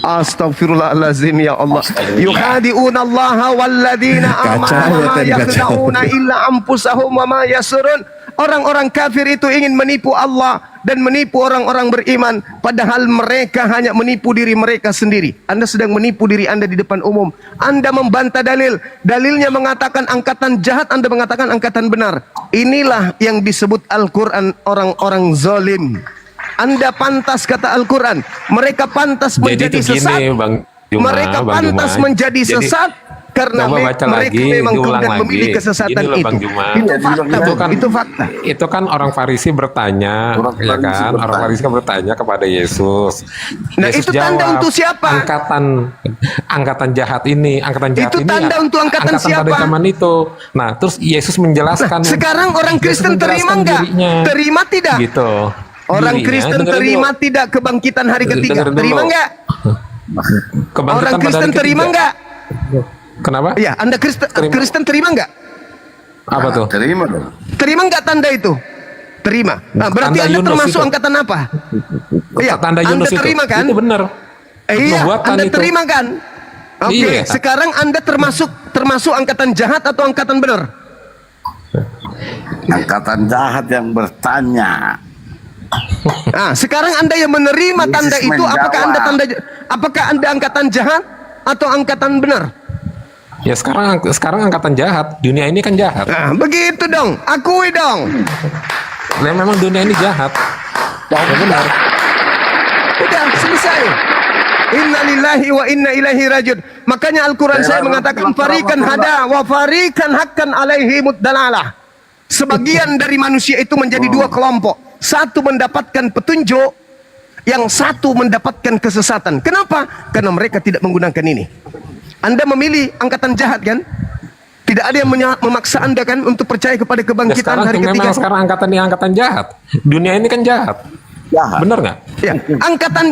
Astaghfirullahalazim ya Allah. Yukhadi'una Allah walladzina amanu ma yakhda'una illa anfusahum wa ma yasurun. Orang-orang kafir itu ingin menipu Allah dan menipu orang-orang beriman, padahal mereka hanya menipu diri mereka sendiri. Anda sedang menipu diri Anda di depan umum. Anda membantah dalil. Dalilnya mengatakan angkatan jahat, Anda mengatakan angkatan benar. Inilah yang disebut Al-Quran orang-orang zalim. Anda pantas, kata Al-Quran, mereka pantas menjadi sesat. Bang Juma, Mereka Bang pantas Juma. menjadi Jadi, sesat karena coba baca mereka lagi, memang diulang kemudian memilih lagi. kesesatan Gini loh, itu. Bang Juma. Itu fakta, Itu kan- itu fakta. Itu kan orang Farisi bertanya, ya kan? Orang Farisi kan bertanya kepada Yesus. Nah, Yesus itu tanda untuk siapa? Angkatan jahat ini, angkatan jahat Itu ini. tanda untuk angkatan siapa? pada zaman itu. Nah, terus Yesus menjelaskan. Sekarang orang Yesus Kristen terima menjelaskan enggak? dirinya. Terima tidak? Gitu. Orang Dirinya, Kristen dengerin terima dulu. tidak kebangkitan hari ketiga? Dengerin dulu. Terima enggak? Kebangkitan Orang pada Kristen hari terima ketiga. enggak? Kenapa? Ya, Anda Kristen terima enggak? Apa tuh? Terima dong. Terima enggak tanda itu? Terima. Nah, berarti Tanda Anda Yunus termasuk itu. angkatan apa? Iya, Tanda Anda Yunus terima itu. kan? Itu benar. Iya, Nubuatan Anda itu. terima kan? Oke, Iya. sekarang Anda termasuk angkatan jahat atau angkatan benar? Angkatan jahat yang bertanya. Nah, sekarang Anda yang menerima tanda Yesus itu, menjawab. apakah Anda angkatan jahat atau angkatan benar? Ya sekarang angkatan jahat. Dunia ini kan jahat. Nah, begitu dong. Akui dong. Nah, memang dunia ini jahat. Ya benar. Udah selesai. Inna lillahi wa inna ilaihi rajiun. Makanya Al-Quran saya mengatakan farikan hada wa farikan hakkan alaihi muddalalah. Sebagian dari manusia itu menjadi dua kelompok. Satu mendapatkan petunjuk, yang satu mendapatkan kesesatan. Kenapa? Karena mereka tidak menggunakan ini. Anda memilih angkatan jahat kan? Tidak ada yang memaksa Anda kan untuk percaya kepada Ya, kebangkitan sekarang hari ketiga. memang sekarang angkatan ini angkatan jahat. Dunia ini kan jahat. Bener nggak? Ya, angkatan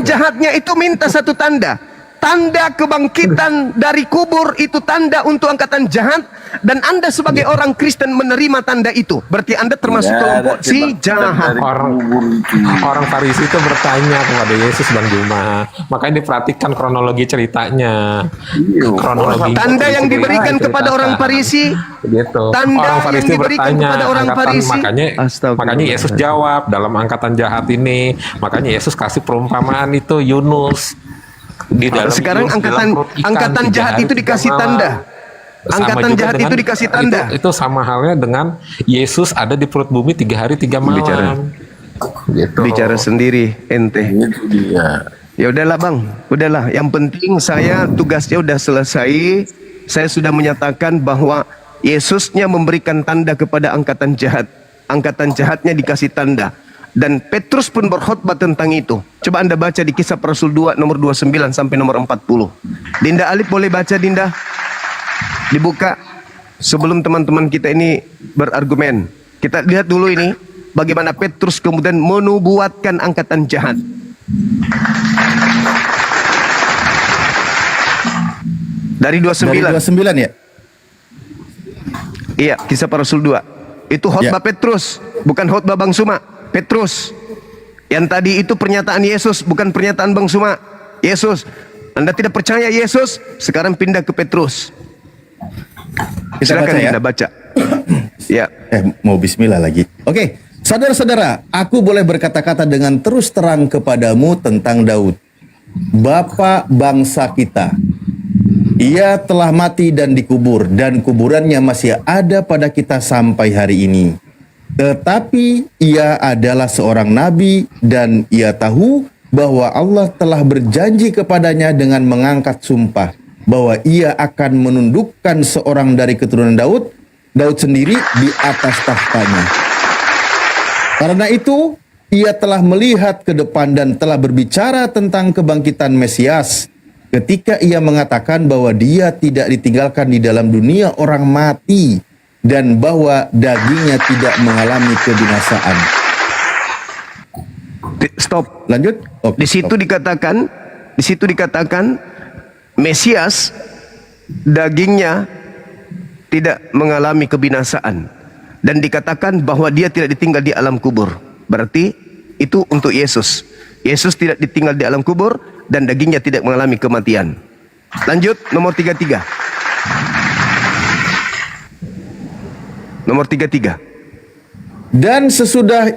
jahatnya itu minta satu tanda. Tanda kebangkitan dari kubur itu tanda untuk angkatan jahat, dan Anda sebagai orang Kristen menerima tanda itu. Berarti Anda termasuk kelompok si jahat. Orang Farisi itu bertanya kepada Yesus, Bang Juma. Makanya diperhatikan kronologi ceritanya. Kronologi Tanda yang diberikan kepada orang Farisi, gitu. tanda Orang yang Farisi diberikan bertanya, kepada orang Farisi. makanya Yesus jawab dalam angkatan jahat ini. Makanya Yesus kasih perumpamaan itu Yunus. Di dalam Sekarang Yunus, dalam perut ikan, angkatan 3 jahat hari, itu 3 dikasih malam. tanda. Sama Angkatan juga jahat dengan- itu dikasih tanda. Itu sama halnya dengan Yesus ada di perut bumi 3 hari 3 malam. Bicara sendiri ente. Ya udahlah bang, udahlah. Yang penting saya tugasnya udah selesai. Saya sudah menyatakan bahwa Yesusnya memberikan tanda kepada angkatan jahat. Angkatan jahatnya dikasih tanda. Dan Petrus pun berkhotbah tentang itu. Coba Anda baca di Kisah Para Rasul 2 nomor 29 sampai nomor 40. Dinda Alif boleh baca Dinda? Dibuka sebelum teman-teman kita ini berargumen. Kita lihat dulu ini bagaimana Petrus kemudian menubuatkan angkatan jahat. Dari 29. Dari 29 ya? Iya, Kisah Para Rasul 2. Itu khotbah Petrus, bukan khotbah Bang Suma. Petrus. Yang tadi itu pernyataan Yesus, bukan pernyataan Bang Suma. Yesus. Anda tidak percaya Yesus, sekarang pindah ke Petrus. Silakan baca ya? Anda baca. Ya. Mau bismillah lagi. Oke, saudara-saudara, aku boleh berkata-kata dengan terus terang kepadamu tentang Daud, bapa bangsa kita. Ia telah mati dan dikubur, dan kuburannya masih ada pada kita sampai hari ini. Tetapi ia adalah seorang nabi, dan ia tahu bahwa Allah telah berjanji kepadanya dengan mengangkat sumpah bahwa ia akan menundukkan seorang dari keturunan Daud sendiri di atas tahtanya. Karena itu, ia telah melihat ke depan dan telah berbicara tentang kebangkitan Mesias ketika ia mengatakan bahwa dia tidak ditinggalkan di dalam dunia orang mati dan bahwa dagingnya tidak mengalami kebinasaan. Stop. Lanjut. Di situ dikatakan Mesias dagingnya tidak mengalami kebinasaan, dan dikatakan bahwa dia tidak ditinggal di alam kubur. Berarti Itu untuk Yesus. Yesus tidak ditinggal di alam kubur dan dagingnya tidak mengalami kematian. Lanjut, nomor 33. Nomor 33. Dan sesudah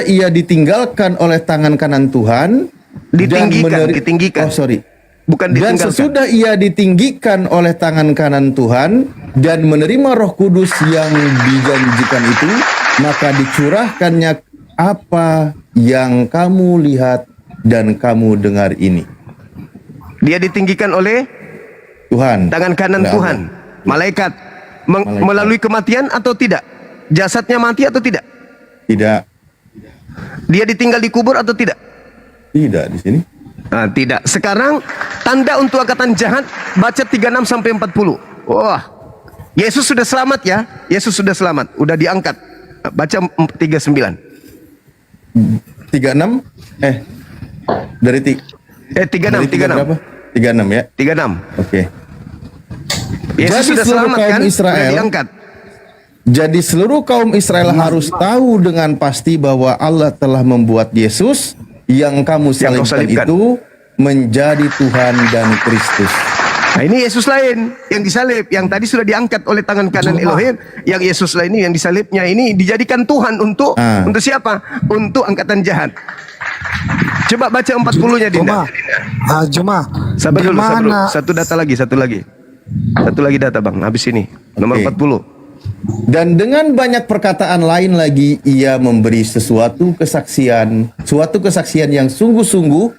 ia ditinggalkan oleh tangan kanan Tuhan, ditinggikan. Oh, sorry. Bukan Dan ditinggalkan. sesudah ia ditinggikan oleh tangan kanan Tuhan dan menerima Roh Kudus yang dijanjikan itu, maka dicurahkannya apa yang kamu lihat dan kamu dengar ini. Dia ditinggikan oleh Tuhan, tangan kanan oleh Tuhan, malaikat. Melalui kematian atau tidak? Jasadnya mati atau tidak? Tidak. Dia ditinggal di kubur atau tidak? Tidak di sini. Nah, tidak. Sekarang tanda untuk angkatan jahat, baca 36 sampai 40. Wah. Yesus sudah selamat ya. Yesus sudah selamat, udah diangkat. Baca 39. 36 dari 36 berapa? 36 ya. 36. Oke. Yesus Jadi sudah seluruh selamat kaum kan? Israel Sudah diangkat. Jadi seluruh kaum Israel harus tahu dengan pasti bahwa Allah telah membuat Yesus yang kamu salibkan itu menjadi Tuhan dan Kristus. Nah, ini Yesus lain yang disalib, yang tadi sudah diangkat oleh tangan kanan Elohim. Yang Yesus lain ini yang disalibnya ini dijadikan Tuhan untuk siapa? Untuk angkatan jahat. Coba baca 40-nya Dinda. Juma. Sabar dulu. Satu data lagi. Satu lagi data Bang, habis ini. Nomor 40. Dan dengan banyak perkataan lain lagi ia memberi suatu kesaksian yang sungguh-sungguh,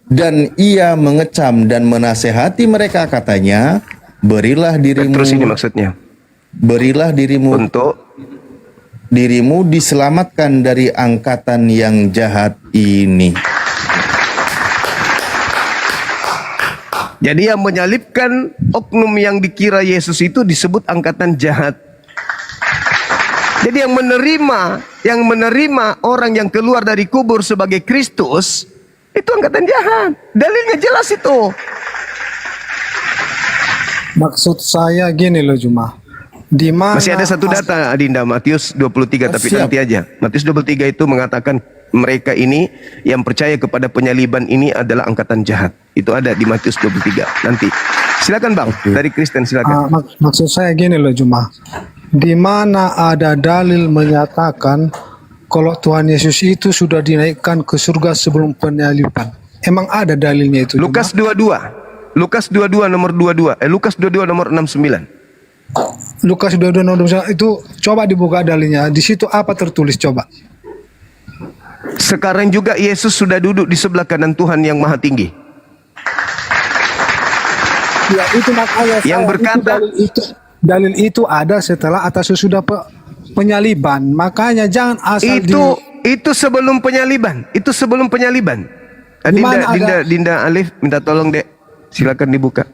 dan ia mengecam dan menasehati mereka, katanya, berilah dirimu. Terus ini maksudnya. Berilah dirimu untuk dirimu diselamatkan dari angkatan yang jahat ini. Jadi yang menyalibkan oknum yang dikira Yesus itu disebut angkatan jahat. Jadi yang menerima orang yang keluar dari kubur sebagai Kristus itu angkatan jahat. Dalilnya jelas itu. Maksud saya gini loh Juma. Di mana Masih ada satu data Adinda, Matius 23, tapi nanti aja. Matius 23 itu mengatakan mereka ini yang percaya kepada penyaliban ini adalah angkatan jahat. Itu ada di Matius 23. Nanti. Silakan Bang, dari Kristen silakan. Maksud saya gini loh Juma. Di mana ada dalil menyatakan kalau Tuhan Yesus itu sudah dinaikkan ke surga sebelum penyaliban? Emang ada dalilnya itu? Lukas 22. Lukas 22 nomor 22. Lukas 22 nomor 69. Lukas 22 nomor 69 itu coba dibuka dalilnya. Di situ apa tertulis coba? Sekarang juga Yesus sudah duduk di sebelah kanan Tuhan yang Maha Tinggi. Ya, itu makanya yang berkata dalil itu ada setelah atau sesudah penyaliban. Makanya jangan asal itu sebelum penyaliban. Itu sebelum penyaliban. Dinda Alif minta tolong Dek. Silakan dibuka.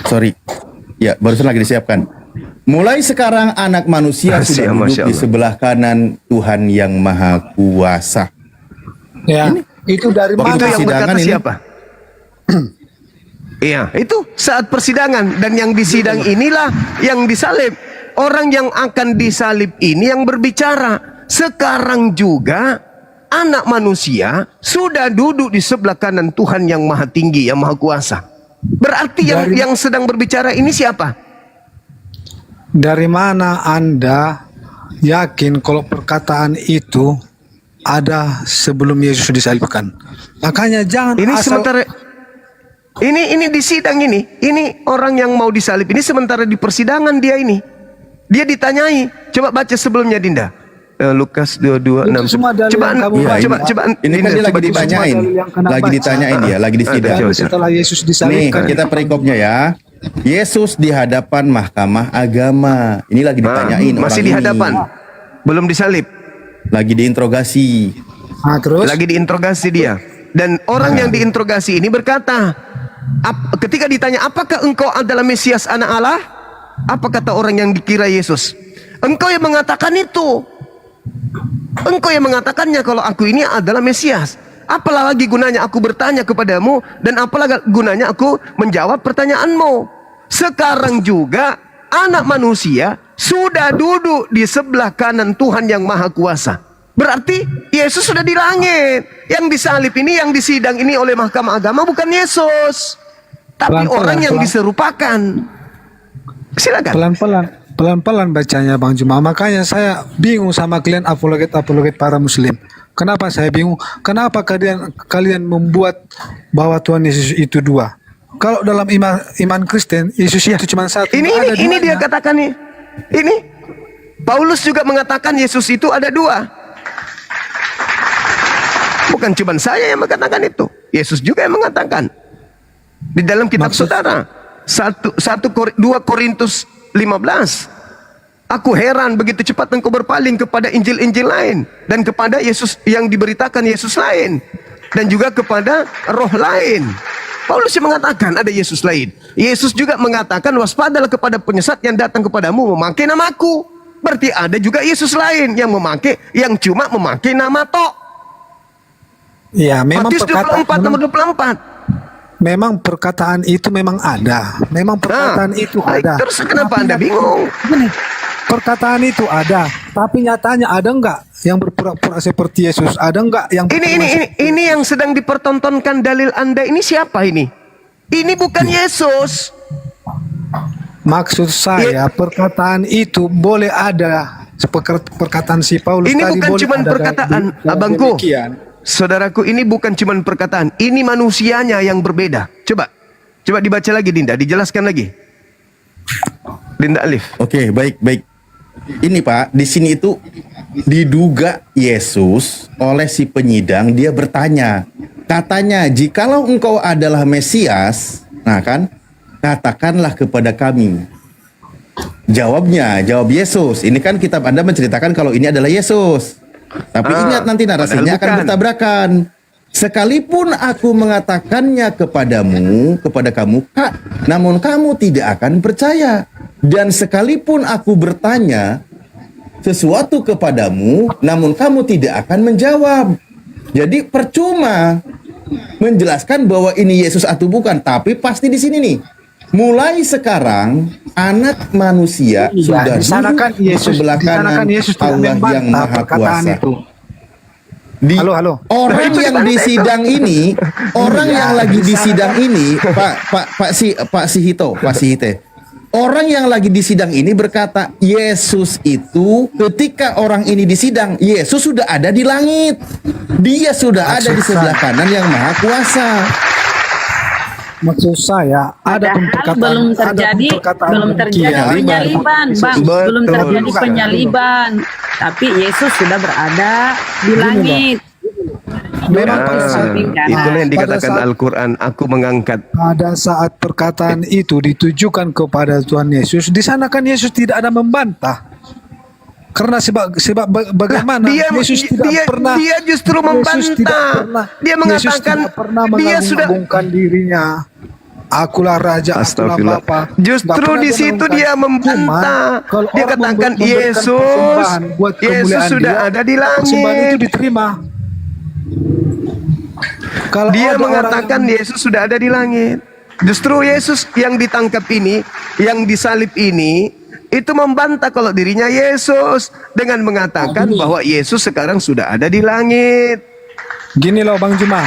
Sorry. Ya, barusan lagi disiapkan. Mulai sekarang anak manusia sudah duduk di sebelah kanan Tuhan yang Maha Kuasa. Ya, itu dari mana? Itu yang berkata siapa? Iya, itu saat persidangan, dan yang disidang inilah yang disalib. Orang yang akan disalib ini yang berbicara. Sekarang juga anak manusia sudah duduk di sebelah kanan Tuhan yang Maha Tinggi, yang Maha Kuasa. Berarti yang sedang berbicara ini siapa? Dari mana Anda yakin kalau perkataan itu ada sebelum Yesus disalibkan? Makanya jangan ini asal sementara ini di sidang ini orang yang mau disalib ini sementara di persidangan dia ditanyai. Coba baca sebelumnya Dinda. Lukas 22:6. Coba ini kan dia lagi ditanyain. Lagi disidang. Setelah Yesus disalibkan. Nih, kita perikopnya ya. Yesus di hadapan mahkamah agama. Ini lagi ditanyain. Masih di hadapan. Belum disalib. Lagi diinterogasi. Terus? Lagi diinterogasi dia. Dan orang yang diinterogasi ini berkata, ketika ditanya, apakah engkau adalah Mesias anak Allah? Apa kata orang yang dikira Yesus? Engkau yang mengatakan itu. Engkau yang mengatakannya kalau aku ini adalah Mesias. Apalah lagi gunanya aku bertanya kepadamu, dan apalah gunanya aku menjawab pertanyaanmu. Sekarang juga anak manusia sudah duduk di sebelah kanan Tuhan yang Maha Kuasa. Berarti Yesus sudah di langit. Yang disalib ini, yang disidang ini oleh Mahkamah Agama bukan Yesus, tapi orang yang diserupakan. Silakan. Pelan-pelan bacanya Bang Juma. Makanya saya bingung sama kalian apologet para muslim. Kenapa saya bingung? Kenapa kalian membuat bahwa Tuhan Yesus itu dua? Kalau dalam iman Kristen, Yesus itu cuma satu. Ini dia katakan nih. Ini Paulus juga mengatakan Yesus itu ada dua. Bukan cuma saya yang mengatakan itu. Yesus juga yang mengatakan. Di dalam kitab saudara. 2 Korintus 15. Aku heran begitu cepat engkau berpaling kepada Injil-Injil lain. Dan kepada Yesus yang diberitakan Yesus lain. Dan juga kepada roh lain. Paulus yang mengatakan ada Yesus lain. Yesus juga mengatakan waspadalah kepada penyesat yang datang kepadamu memakai namaku. Berarti ada juga Yesus lain yang cuma memakai nama tok. Ya, memang Matius 24 nomor 24. Memang perkataan itu memang ada. Memang perkataan itu ada. Terus kenapa Anda bingung? Gini, perkataan itu ada, tapi nyatanya ada enggak yang berpura-pura seperti Yesus? Ada enggak yang ini yang sedang dipertontonkan dalil Anda ini siapa ini? Ini bukan Yesus. Maksud saya perkataan itu boleh ada. Perkataan si Paulus ini tadi bukan boleh cuma ada perkataan, abangku. Saudaraku, ini bukan cuma perkataan, ini manusianya yang berbeda. Coba dibaca lagi Dinda, dijelaskan lagi. Dinda Alif. Oke, baik. Ini Pak, di sini itu diduga Yesus oleh si penyidang, dia bertanya. Katanya, jikalau engkau adalah Mesias, nah kan, katakanlah kepada kami. Jawab Yesus. Ini kan kitab Anda menceritakan kalau ini adalah Yesus. Tapi ingat nanti narasinya akan bertabrakan. Sekalipun aku mengatakannya kepada kamu, Kak, namun kamu tidak akan percaya. Dan sekalipun aku bertanya sesuatu kepadamu, namun kamu tidak akan menjawab. Jadi percuma menjelaskan bahwa ini Yesus atau bukan. Tapi pasti di sini nih. Mulai sekarang anak manusia sudah duduk di sebelah kanan Allah yang Maha Kuasa. Halo. Orang yang disidang ini, lagi disidang ini, Pak Sihite. Orang yang lagi disidang ini berkata, Yesus itu ketika orang ini disidang, Yesus sudah ada di langit. Dia sudah ada di sebelah kanan yang Maha Kuasa. Maksud saya belum terjadi penyaliban, Bang. Belum terjadi penyaliban. Tapi Yesus sudah berada di langit. Itulah yang dikatakan Al-Quran, aku mengangkat. Pada saat perkataan itu ditujukan kepada Tuhan Yesus, di sana kan Yesus tidak ada membantah. Karena sebab bagaimana Yesus tidak pernah, dia justru membantah. Dia mengatakan dia sudah mengagungkan dirinya. Akulah raja, akulah bapa. Justru di situ dia membantah. Dia katakan Yesus sudah ada di langit. Itu diterima. Kalau dia mengatakan Yesus sudah ada di langit. Justru Yesus yang ditangkap ini, yang disalib ini, itu membantah kalau dirinya Yesus dengan mengatakan bahwa Yesus sekarang sudah ada di langit. Gini loh Bang Juma,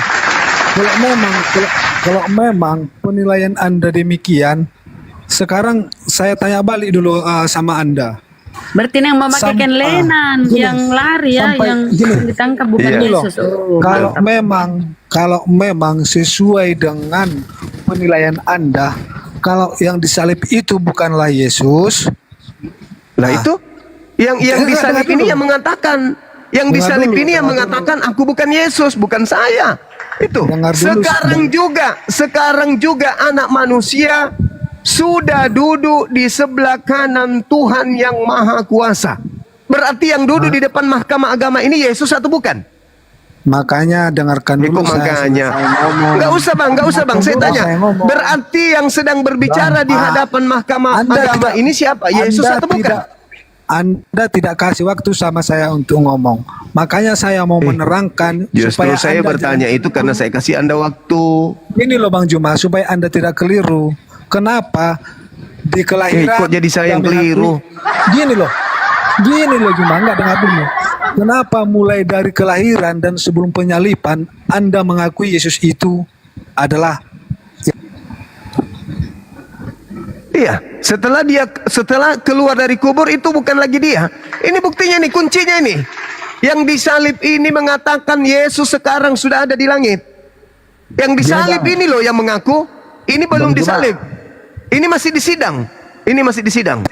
kalau memang penilaian Anda demikian, sekarang saya tanya balik dulu sama Anda. Berarti yang memakaikan lenan, yang lari yang ditangkap bukan Yesus. Kalau memang sesuai dengan penilaian Anda, kalau yang disalib itu bukanlah Yesus. Nah itu yang disalib ini yang mengatakan, aku bukan Yesus, bukan saya. Itu sekarang juga anak manusia sudah duduk di sebelah kanan Tuhan yang Maha Kuasa. Berarti yang duduk di depan Mahkamah Agama ini Yesus atau bukan? Makanya dengarkan dulu. Nggak usah bang, saya tanya. Berarti yang sedang berbicara di hadapan Mahkamah Agama ini siapa? Yesus atau bukan? Anda tidak kasih waktu sama saya untuk ngomong. Makanya saya mau menerangkan. Justru saya bertanya itu karena saya kasih Anda waktu. Ini loh Bang Juma, supaya Anda tidak keliru. Kenapa di kelahiran. kok jadi saya yang Anda mengakui- keliru? Gini loh cuma enggak dengar dulu. Kenapa mulai dari kelahiran dan sebelum penyaliban Anda mengakui Yesus itu adalah Iya, setelah keluar dari kubur itu bukan lagi dia. Ini buktinya nih, kuncinya ini. Yang disalib ini mengatakan Yesus sekarang sudah ada di langit. Yang disalib ini loh yang mengaku. Ini belum disalib. Ini masih disidang. Ini masih disidang.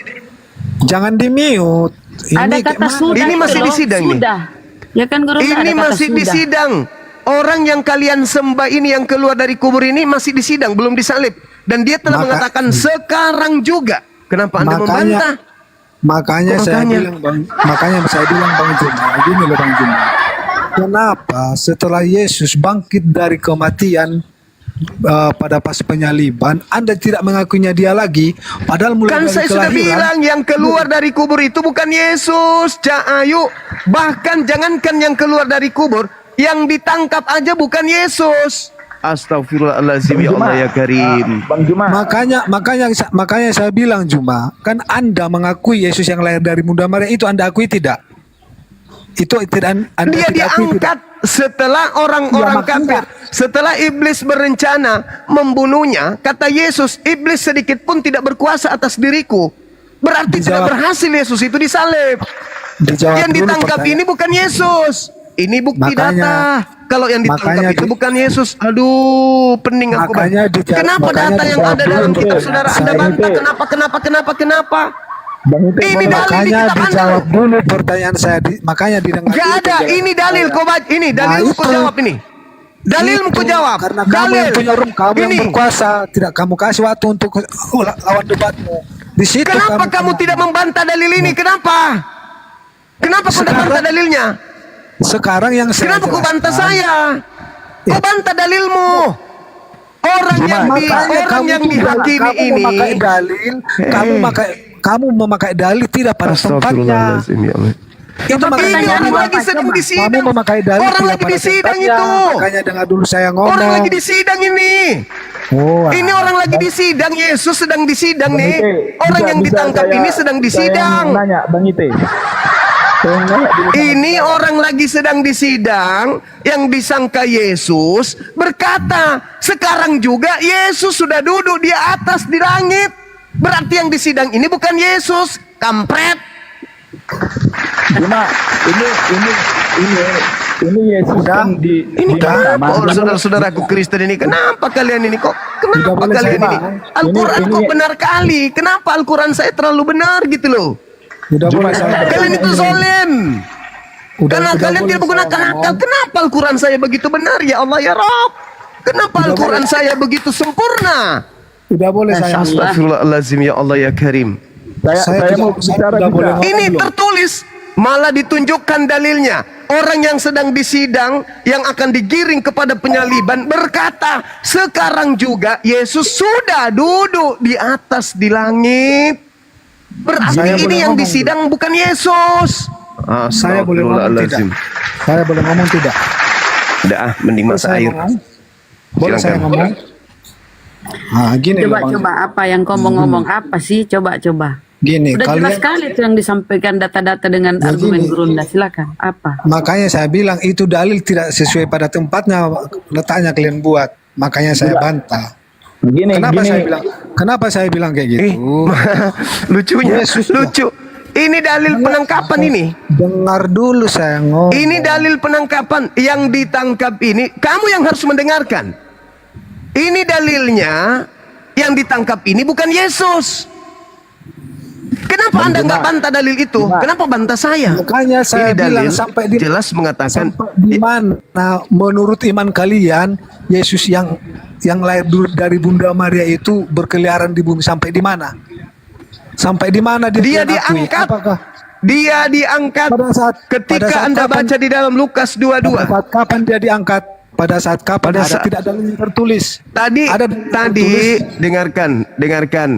jangan di-mute. Ada kata sudah. Ini itu masih loh, disidang nih. Sudah. Ya kan guru Ini ada kata masih sudah. disidang. Orang yang kalian sembah ini yang keluar dari kubur ini masih disidang, belum disalib. Dan dia telah mengatakan sekarang juga. Kenapa Anda membantah? Makanya saya Makanya. bilang Bang Juma, gini loh Bang Juma. Kenapa setelah Yesus bangkit dari kematian pada pas penyaliban, Anda tidak mengakuinya dia lagi, padahal mulai Kan dari saya sudah kelahiran. bilang yang keluar dari kubur itu bukan Yesus, Cak Ayu. Bahkan jangankan yang keluar dari kubur, yang ditangkap aja bukan Yesus. Astagfirullahaladzim ya Allah ya Karim. Bang Juma. Makanya saya bilang Juma, kan Anda mengakui Yesus yang lahir dari Bunda Maria itu Anda akui tidak? Itu tidak Anda Dia tidak akui tidak? diangkat setelah orang-orang Ya, makanya. kafir, setelah iblis berencana membunuhnya, kata Yesus, iblis sedikit pun tidak berkuasa atas diriku. Berarti tidak Dijawab. berhasil Yesus itu disalib. Dijawab Yang dulu ditangkap pertanyaan. ini bukan Yesus. Ini bukti Makanya- data. Kalau yang ditangkap makanya itu di- bukan Yesus. Aduh, pening aku. Bang. Makanya dijawab- Kenapa makanya data yang dijawab ada dalam dulu. kitab saudara Anda Saya- bantah? Kenapa? Ini dalil di Makanya kitab Anda. dijawab dulu pertanyaan saya, makanya didengar. Gak dulu ada, penjawab ini dalil saya. kau baca, ini Nah, dalil kau itu. jawab ini. Dalilmu kau jawab. Karena kamu Dalil. yang punya room, kamu yang Ini. berkuasa, tidak kamu kasih waktu untuk lawan debatmu. Di situ Kenapa kamu tidak membantah dalil ini? Kenapa? Kenapa kau tidak Sekarang- bantah dalilnya? Sekarang yang saya Kenapa kau bantah jelaskan- saya? Kau bantah dalilmu. Orang yang dihakimi kamu ini. memakai dalil, kamu memakai dalil tidak pada tempatnya. Astagfirullahaladzim ya Allah. Itu Ini makanya orang lagi sedang kamu disidang. memakai dalil Orang tidak lagi pada disidang tempatnya. itu. Makanya dengar dulu saya ngomong. Orang lagi disidang ini. Oh, Ini orang lagi disidang, Yesus sedang disidang nih. Orang yang ditangkap ini sedang disidang. Nanya Bang Ite. Ini orang lagi sedang disidang, yang disangka Yesus berkata, sekarang juga Yesus sudah duduk di atas di langit. Berarti yang disidang ini bukan Yesus, kampret. Cuma ini Yesus kan di Ini kenapa saudara-saudaraku Kristen ini? Kenapa kalian ini kok? Kenapa boleh kalian saya ini? bang. Al-Quran Ini- kok benar kali? Kenapa Al-Quran saya terlalu benar gitu loh? Udah boleh saya. Kalian itu zolim. Karena udah kalian boleh tidak menggunakan saya akal. ngomong. Kenapa Al-Quran saya begitu benar ya Allah ya Rabb? Kenapa Al-Quran saya begitu sempurna? Udah boleh saya. Astagfirullahaladzim ya Allah ya Karim. saya mau bicara udah juga. boleh ngomong Ini belum? tertulis, malah ditunjukkan dalilnya. Orang yang sedang disidang, yang akan digiring kepada penyaliban, berkata, sekarang juga Yesus sudah duduk di atas di langit. Berarti Saya ini boleh yang ngomong disidang bukan Yesus. Saya boleh ngomong tidak? Saya boleh ngomong tidak? Udah mending Boleh saya ngomong? Boleh saya ngomong? Nah, gini loh, Bang. Coba apa yang kamu ngomong apa sih? Coba. Gini, Udah jelas kalian sekali tuh yang disampaikan data-data dengan Ya, argumen gini. Gurunda. Silakan. Apa? makanya saya bilang itu dalil tidak sesuai pada tempatnya letaknya kalian buat. Makanya saya bantah. Kenapa saya bilang kayak gitu? Lucunya, Yesus, lucu. Ini dalil penangkapan ini. Dengar dulu saya ngomong. Ini dalil penangkapan yang ditangkap ini. Kamu yang harus mendengarkan. Ini dalilnya yang ditangkap ini bukan Yesus. Kenapa Anda nggak bantah dalil itu? Kenapa bantah saya? Makanya saya Ini bilang dalil sampai di jelas mengatakan di mana menurut iman kalian Yesus yang lahir dari Bunda Maria itu berkeliaran di bumi sampai di mana? Sampai di mana dia kalian akui? diangkat. Apakah Dia diangkat pada saat ketika Anda kapan- baca di dalam Lukas 22. pada saat kapan dia diangkat? Pada saat kapan? Pada Ada saat- tidak dalil yang tertulis. Tadi tertulis. dengarkan.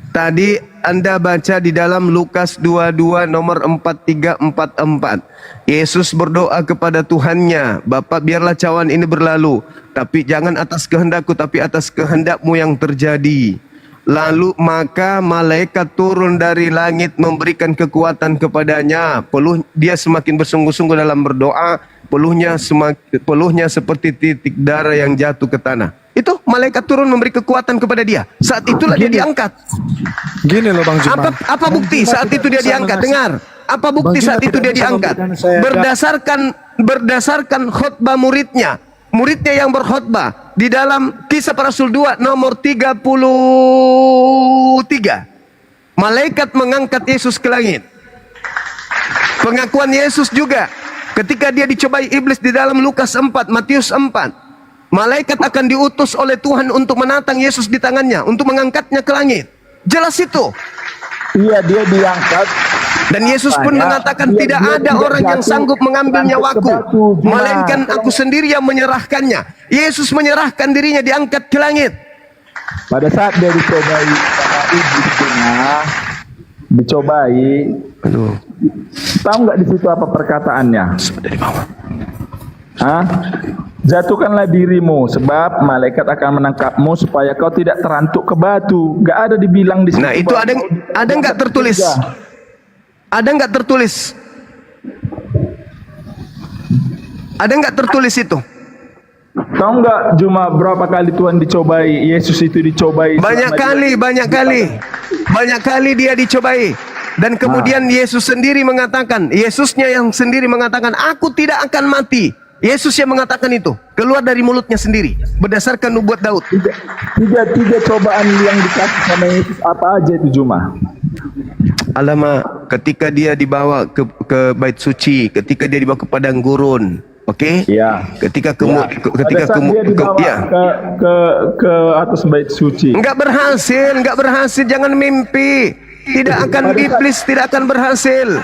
Tadi Anda baca di dalam Lukas 22 nomor 4344. Yesus berdoa kepada Tuhannya, Bapa biarlah cawan ini berlalu, tapi jangan atas kehendakku tapi atas kehendakmu yang terjadi. Lalu maka malaikat turun dari langit memberikan kekuatan kepadanya. Dia semakin bersungguh-sungguh dalam berdoa, peluhnya seperti titik darah yang jatuh ke tanah. Itu malaikat turun memberi kekuatan kepada dia. Saat itulah dia diangkat. Gini loh Bang Juma. Apa bukti saat itu dia diangkat? Dengar. Apa bukti saat itu dia diangkat? Berdasarkan khutbah muridnya. Muridnya yang berkhutbah di dalam Kisah Para Rasul 2 nomor 33. Malaikat mengangkat Yesus ke langit. Pengakuan Yesus juga ketika dia dicobai iblis di dalam Lukas 4, Matius 4. Malaikat akan diutus oleh Tuhan untuk menatang Yesus di tangannya, untuk mengangkatnya ke langit. Jelas itu. Iya, dia diangkat. Dan Yesus pun mengatakan tidak ada orang yang sanggup mengambil nyawaku, melainkan aku sendiri yang menyerahkannya. Yesus menyerahkan dirinya, diangkat ke langit. Pada saat dia dicobai sama iblisnya, tahu nggak di situ apa perkataannya? Jatuhkanlah dirimu, sebab malaikat akan menangkapmu supaya kau tidak terantuk ke batu. Nggak ada dibilang di situ. Nah itu ada nggak tertulis? Ada nggak tertulis? Ada nggak tertulis itu? Tahu nggak cuma berapa kali Tuhan dicobai? Yesus itu dicobai. Banyak kali dia dicobai. Dan kemudian Yesus sendiri mengatakan, Yesusnya yang sendiri mengatakan, aku tidak akan mati. Yesus yang mengatakan itu, keluar dari mulutnya sendiri, berdasarkan nubuat Daud. Tiga cobaan yang dikasih sama Yesus apa aja itu Juma? Alamak, ketika dia dibawa ke bait suci, ketika dia dibawa ke padang gurun, oke? Iya. Ketika dia dibawa ke atas bait suci. Enggak berhasil, jangan mimpi. Iblis tidak akan berhasil.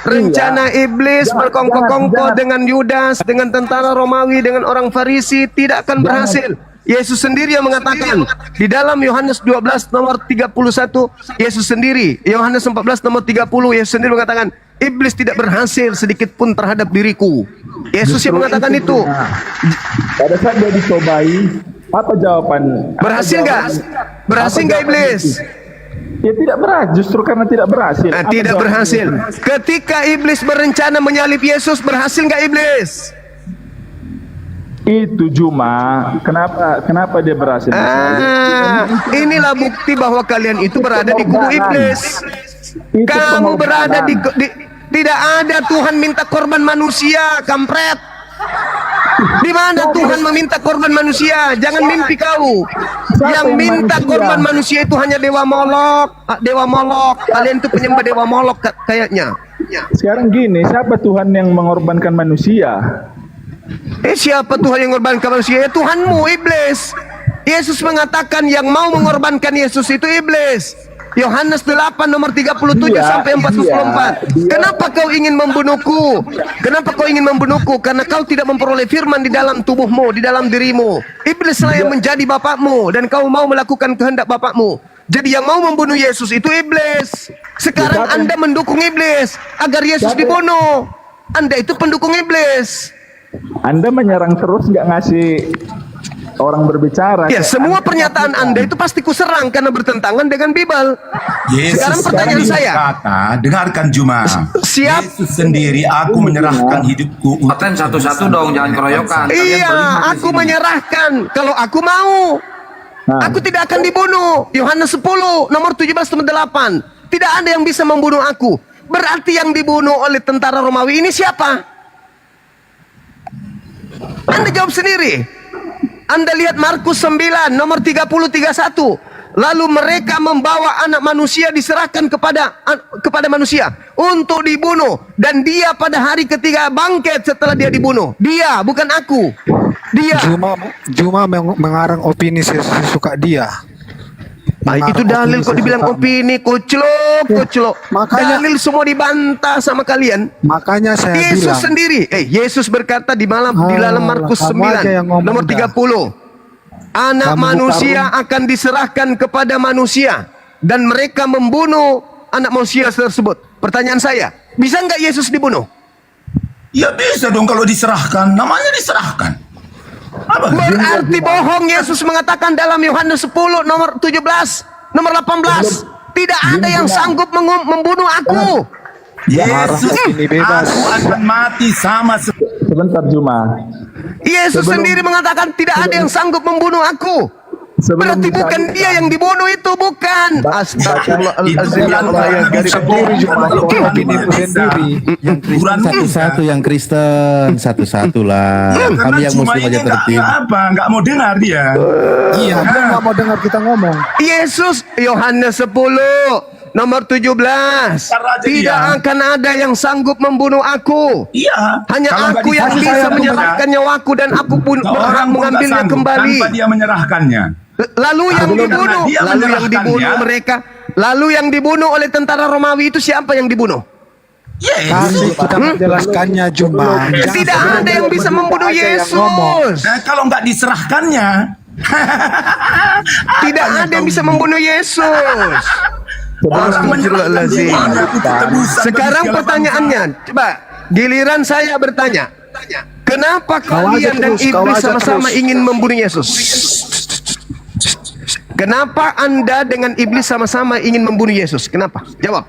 Rencana iblis berkongkol-kongkol dengan Yudas, dengan tentara Romawi, dengan orang Farisi tidak akan berhasil. Yesus sendiri yang mengatakan di dalam Yohanes 12 nomor 31, Yesus sendiri, Yohanes 14 nomor 30, Yesus sendiri mengatakan, iblis tidak berhasil sedikit pun terhadap diriku. Yesus yang mengatakan itu. Pada saat dia dicobai, apa jawaban? Berhasil nggak iblis? Ya tidak berhasil, justru karena tidak berhasil. Tidak berhasil. Ketika iblis berencana menyalib Yesus, berhasil nggak iblis? Itu Juma. Kenapa dia berhasil? Inilah bukti bahwa kalian itu berada di kubu iblis. Kamu berada di tidak ada Tuhan minta korban manusia, kampret. Di mana Tuhan meminta korban manusia? Jangan mimpi kau. Yang minta korban manusia itu hanya Dewa Molok. Kalian itu penyembah Dewa Molok kayaknya. Sekarang gini, siapa Tuhan yang mengorbankan manusia? Siapa Tuhan yang mengorbankan manusia? Ya Tuhanmu, iblis. Yesus mengatakan yang mau mengorbankan Yesus itu iblis. Yohanes 8 nomor 37 sampai 44. Kenapa kau ingin membunuhku? Kenapa kau ingin membunuhku? Karena kau tidak memperoleh firman di dalam tubuhmu, di dalam dirimu. Iblislah yang menjadi bapakmu dan kau mau melakukan kehendak bapakmu. Jadi yang mau membunuh Yesus itu iblis. Sekarang Anda mendukung iblis agar Yesus dibunuh. Anda itu pendukung iblis. Anda menyerang terus, nggak ngasih orang berbicara. Ya, semua pernyataan Anda itu pasti kuserang karena bertentangan dengan Bible. Sekarang pertanyaan saya. Dengarkan Juma. Yesus sendiri, aku menyerahkan hidupku. Paten satu-satu dong, jangan keroyokan. Iya, aku menyerahkan kalau aku mau. Aku tidak akan dibunuh. Yohanes 10 nomor 17 nomor 8. Tidak ada yang bisa membunuh aku. Berarti yang dibunuh oleh tentara Romawi ini siapa? Anda jawab sendiri. Anda lihat Markus 9 nomor 30-31. Lalu mereka membawa anak manusia diserahkan kepada manusia untuk dibunuh. Dan dia pada hari ketiga bangkit setelah dia dibunuh. Dia, bukan aku. Dia. Juma mengarang opini sesuka dia. Itu dalil kok dibilang opini, koclok. Makanya dalil semua dibantah sama kalian. Makanya saya Yesus bilang sendiri, Yesus berkata di dalam Markus 9 nomor 30. Anak manusia akan diserahkan kepada manusia dan mereka membunuh anak manusia tersebut. Pertanyaan saya, bisa nggak Yesus dibunuh? Ya bisa dong kalau diserahkan, namanya diserahkan. Apa? Berarti bohong. Yesus mengatakan dalam Yohanes 10 nomor 17, Nomor 18. Tidak ada yang sanggup membunuh aku. Yesus, ini bebas. aku akan mati sama Sebentar Juma. Yesus sendiri mengatakan tidak ada yang sanggup membunuh aku. Berarti bukan dia yang dibunuh itu, bukan. Astagfirullahaladzim. Yang Kristen satu-satu, yang Kristen satu-satu lah. Kami yang Muslim aja tertib. Nggak mau dengar dia. Iya, dia nggak mau dengar kita ngomong. Yesus, Yohanes 10 nomor 17. Tidak akan ada yang sanggup membunuh aku. Iya. Hanya aku yang bisa menyerahkan nyawaku dan aku pun berhak mengambilnya kembali. Tanpa dia menyerahkannya. Lalu yang dibunuh oleh tentara Romawi itu siapa yang dibunuh? Kasih kita menjelaskannya Juma. Tidak ada yang bisa membunuh Yesus. Nah, kalau nggak diserahkannya, tidak ada yang bisa membunuh Yesus. Sekarang pertanyaannya, coba giliran saya bertanya, kenapa kalian dan iblis sama-sama ingin membunuh Yesus? Kenapa Anda dengan iblis sama-sama ingin membunuh Yesus? Kenapa? Jawab.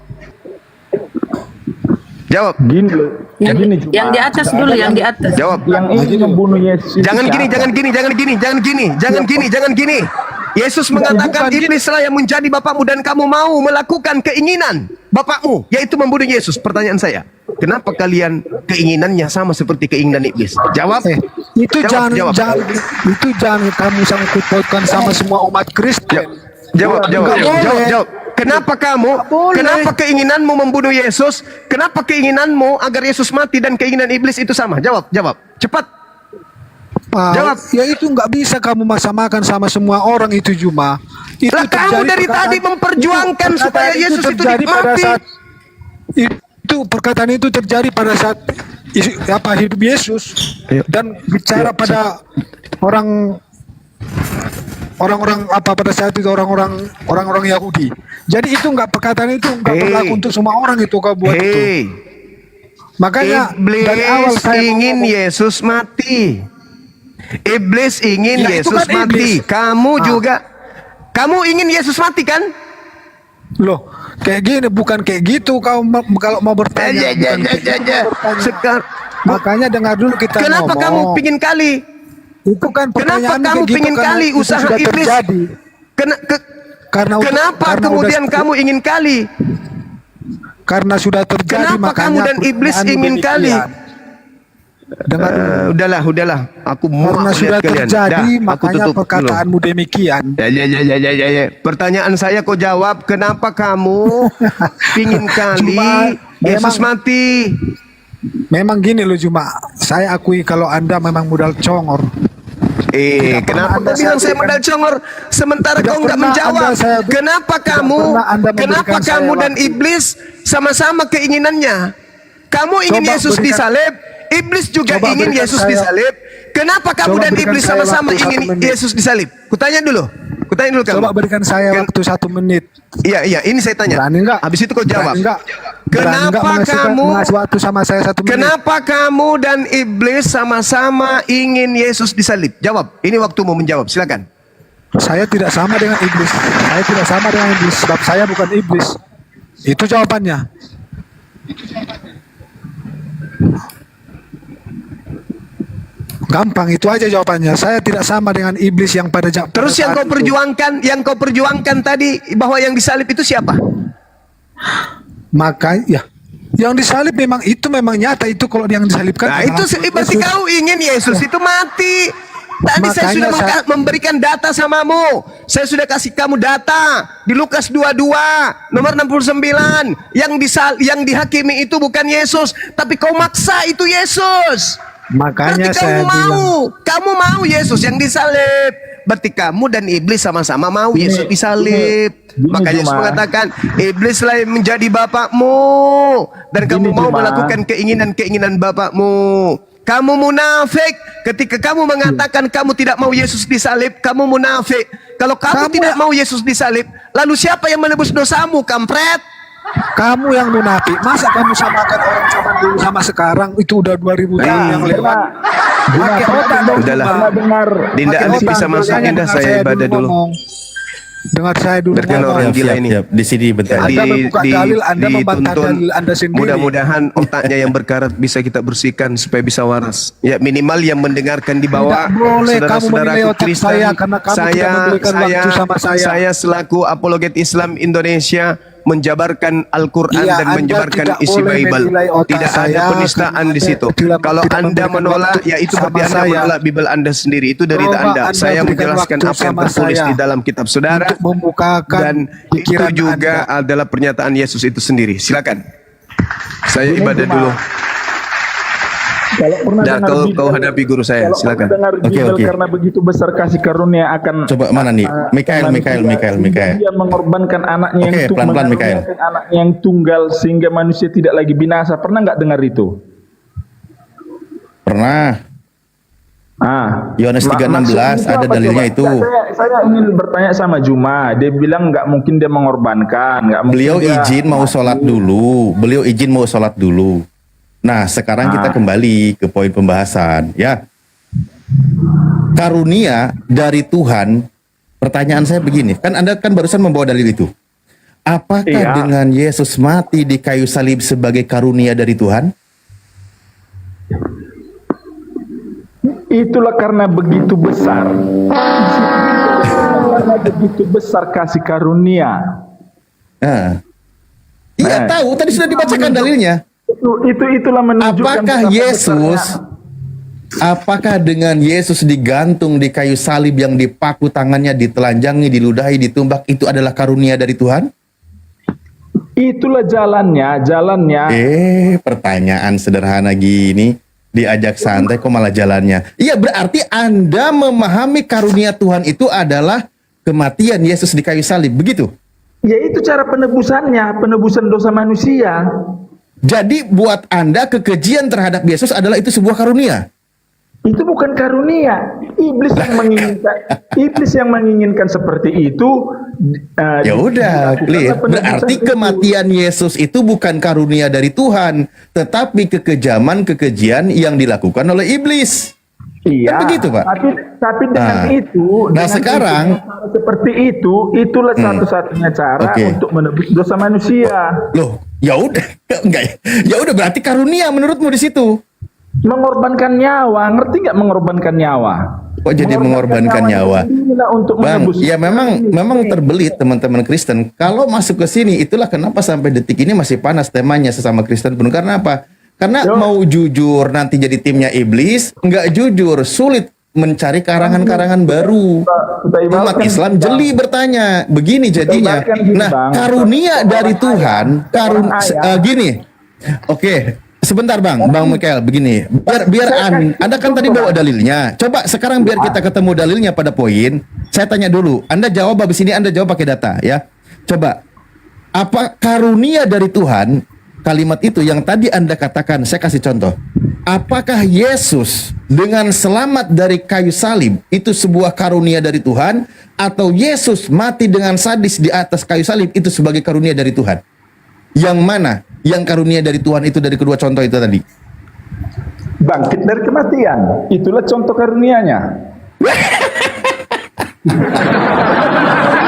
Jawab. Gini Yang di atas dulu, yang di atas. Jawab. Yang ingin membunuh Yesus. Jangan gini. Yesus mengatakan iblislah yang menjadi bapakmu dan kamu mau melakukan keinginan bapakmu, yaitu membunuh Yesus. Pertanyaan saya, kenapa kalian keinginannya sama seperti keinginan iblis? Jawab. Itu jangan kamu sangkut pautkan sama semua umat Kristen. Jawab. Kenapa keinginanmu membunuh Yesus? Kenapa keinginanmu agar Yesus mati dan keinginan iblis itu sama? Jawab. Cepat. Jawab. Ya itu nggak bisa kamu samakan sama semua orang itu Juma. Lah kamu dari tadi memperjuangkan supaya Yesus itu mati. Itu perkataan itu terjadi pada saat hidup Yesus dan bicara pada orang-orang pada saat itu orang-orang Yahudi. Jadi itu perkataan itu nggak berlaku untuk semua orang itu kau buat itu. Makanya dari awal saya ingin Yesus mati. Iblis ingin Yesus mati. Kamu juga. Kamu ingin Yesus mati kan? Loh, kayak gini bukan kayak gitu kalau mau bertanya. Makanya dengar dulu kita Kenapa kamu pingin kali? Itu kan kenapa kamu pingin kali usaha iblis? Kenapa kemudian kamu ingin kali? Karena sudah terjadi. Kenapa kamu dan iblis ingin kali? Udahlah. Aku karena sudah terjadi, makanya perkataanmu demikian. Ya. Pertanyaan saya kau jawab, kenapa kamu pingin kali Yesus mati? Memang gini loh Juma, saya akui kalau Anda memang modal congor. Kenapa kau bilang saya modal congor sementara kau nggak menjawab? Kenapa kamu dan iblis sama-sama keinginannya? Kamu ingin Yesus disalib, iblis juga ingin Yesus disalib. Kenapa kamu dan iblis sama-sama ingin Yesus disalib? Kutanya dulu kamu. Coba berikan saya waktu 1 menit. Iya, ini saya tanya. Berani enggak? Habis itu kau jawab. Kenapa kamu dan iblis sama-sama ingin Yesus disalib? Jawab. Ini waktumu menjawab. Silakan. Saya tidak sama dengan iblis. Sebab saya bukan iblis. Itu jawabannya. Gampang, itu aja jawabannya. Saya tidak sama dengan iblis yang pada Terus yang kau perjuangkan tadi bahwa yang disalib itu siapa? Makanya yang disalib memang nyata itu kalau yang disalibkan. Nah, itu berarti kau ingin Yesus itu mati. Tadi saya sudah memberikan data samamu. Saya sudah kasih kamu data di Lukas 22 nomor 69. Yang dihakimi itu bukan Yesus, tapi kau maksa itu Yesus. Makanya berarti kamu mau Yesus yang disalib. Berarti kamu dan iblis sama-sama mau Yesus disalib. Makanya Yesus mengatakan, iblislah yang menjadi bapakmu dan kamu mau melakukan keinginan-keinginan bapakmu. Kamu munafik ketika kamu mengatakan kamu tidak mau Yesus disalib. Kamu munafik. Kalau kamu tidak mau Yesus disalib, lalu siapa yang menebus dosamu, kampret? Kamu yang munafik. Masa kamu samakan orang zaman dulu sama sekarang? Itu udah 2000 tahun yang lewat. Udahlah. Dinda Alif bisa masuk. Dinda, saya ibadah dulu. dengar saya dulu. Berarti orang gila ini. Siap. Di sini bentar. Anda membuka dalil, Anda membantah dituntun. dalil Anda sendiri. Mudah-mudahan otaknya yang berkarat bisa kita bersihkan supaya bisa waras. Ya minimal yang mendengarkan di bawah. Tidak boleh kamu Saudara-saudaraku menilai otak Kristen, saya karena kamu tidak memberikan waktu sama saya. Saya selaku apologet Islam Indonesia menjabarkan Al-Quran Iya, dan Anda menjabarkan tidak isi boleh Bible. menilai otak Tidak ada saya penistaan karena di situ. Anda Kalau tidak Anda memberikan menolak, waktu ya itu sama berarti Anda saya. menolak Bible Anda sendiri. Itu dari Coba Anda. Anda Saya berikan menjelaskan waktu apa yang sama tertulis saya di dalam kitab saudara. untuk membukakan Dan itu pikiran juga adalah pernyataan Yesus itu sendiri. Silakan. Saya ibadah dulu. Kalau pernah Dah, dengar kau hadapi guru saya. kalau Silakan. pernah dengar Bible karena begitu besar kasih karunia akan Coba mana nih? Mikael. Dia mengorbankan anaknya Oke, yang pelan-pelan, Mikael. anaknya yang tunggal sehingga manusia tidak lagi binasa. Pernah nggak dengar itu? Pernah. Yohanes 3:16 ada dalilnya itu. Saya ingin bertanya sama Juma. Dia bilang nggak mungkin dia mengorbankan. Nggak mungkin Beliau dia- izin mau sholat dulu. Nah, sekarang kita kembali ke poin pembahasan, ya. Karunia dari Tuhan. Pertanyaan saya begini, kan Anda kan barusan membawa dalil itu. Apakah Iya. dengan Yesus mati di kayu salib sebagai karunia dari Tuhan? Itulah karena begitu besar. Karena begitu besar kasih karunia. Iya, tahu. Tadi sudah dibacakan dalilnya. Itulah menunjukkan Apakah betapa Yesus, apakah dengan Yesus digantung di kayu salib yang dipaku tangannya, ditelanjangi, diludahi, ditumbak, itu adalah karunia dari Tuhan? Itulah jalannya. Pertanyaan sederhana gini, diajak santai kok malah jalannya. Iya, berarti Anda memahami karunia Tuhan itu adalah kematian Yesus di kayu salib, begitu? Ya itu cara penebusannya, penebusan dosa manusia. Jadi buat Anda kekejian terhadap Yesus adalah itu sebuah karunia? Itu bukan karunia. Iblis yang menginginkan seperti itu. Ya udah, clear. Berarti kematian Yesus itu bukan karunia dari Tuhan, tetapi kekejian yang dilakukan oleh iblis. Iya. Kan begitu, Pak? Tapi dengan itu, nah dengan sekarang itu, seperti itu, itulah satu-satunya cara untuk menebus dosa manusia. Loh, ya udah, enggak. Ya udah berarti karunia menurutmu di situ. Mengorbankan nyawa, ngerti nggak mengorbankan nyawa? Kok jadi mengorbankan nyawa? Untuk Bang, menebus ya memang terbelit teman-teman Kristen. Kalau masuk ke sini, itulah kenapa sampai detik ini masih panas temanya sesama Kristen pun. Karena apa? Karena mau jujur nanti jadi timnya iblis, nggak jujur, sulit mencari karangan-karangan baru. Umat Islam jeli bertanya, begini jadinya. Nah, karunia dari Tuhan, gini. Oke, sebentar Bang Mikael, begini. Biar Anda kan tadi bawa dalilnya. Coba sekarang biar kita ketemu dalilnya pada poin. Saya tanya dulu, Anda jawab habis ini Anda jawab pakai data ya. Coba, apa karunia dari Tuhan? Kalimat itu yang tadi Anda katakan, saya kasih contoh. Apakah Yesus dengan selamat dari kayu salib itu sebuah karunia dari Tuhan, atau Yesus mati dengan sadis di atas kayu salib itu sebagai karunia dari Tuhan? Yang mana yang karunia dari Tuhan itu dari kedua contoh itu tadi? Bangkit dari kematian, itulah contoh karunianya.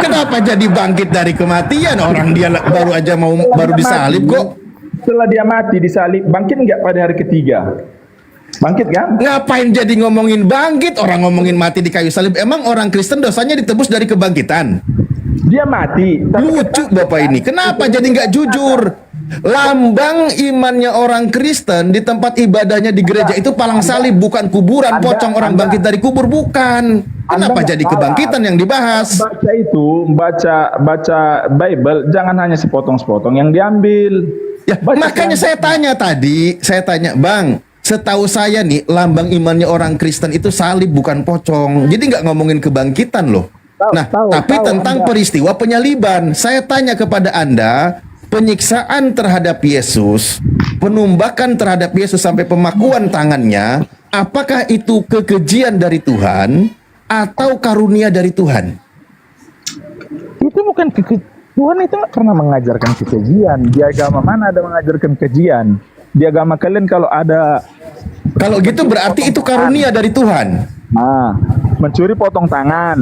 Kenapa jadi bangkit dari kematian? Orang dia baru aja baru disalib kok. Setelah dia mati disalib, bangkit nggak pada hari ketiga? Bangkit kan? Ngapain jadi ngomongin bangkit? Orang ngomongin mati di kayu salib. Emang orang Kristen dosanya ditebus dari kebangkitan? Dia mati. Lucu Bapak ini. Kenapa jadi nggak jujur? Lambang imannya orang Kristen di tempat ibadahnya di gereja itu palang salib, bukan kuburan, pocong orang bangkit dari kubur, bukan. Kenapa jadi kebangkitan yang dibahas? Baca Bible, jangan hanya sepotong-sepotong yang diambil. Ya, makanya saya tanya tadi, Bang, setahu saya nih lambang imannya orang Kristen itu salib bukan pocong. Jadi nggak ngomongin kebangkitan loh. Tapi tentang peristiwa penyaliban. Saya tanya kepada Anda, penyiksaan terhadap Yesus, penumbakan terhadap Yesus sampai pemakuan tangannya, apakah itu kekejian dari Tuhan atau karunia dari Tuhan? Itu bukan Tuhan itu nggak pernah mengajarkan kekejian. Di agama mana ada mengajarkan kekejian? Di agama kalian kalau gitu berarti itu karunia dari Tuhan. Nah, mencuri potong tangan.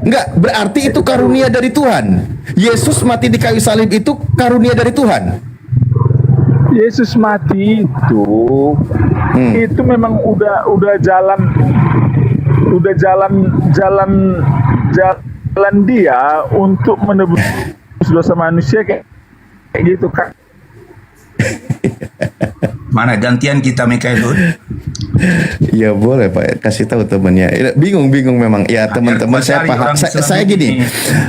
Enggak, berarti itu karunia dari Tuhan. Yesus mati di kayu salib itu karunia dari Tuhan. Yesus mati itu memang udah jalan dia untuk menebus dosa manusia kayak gitu kan. Mana gantian kita Mikael? Ya boleh Pak, kasih tahu temannya. Bingung memang. Ya teman-teman saya paham. Saya gini,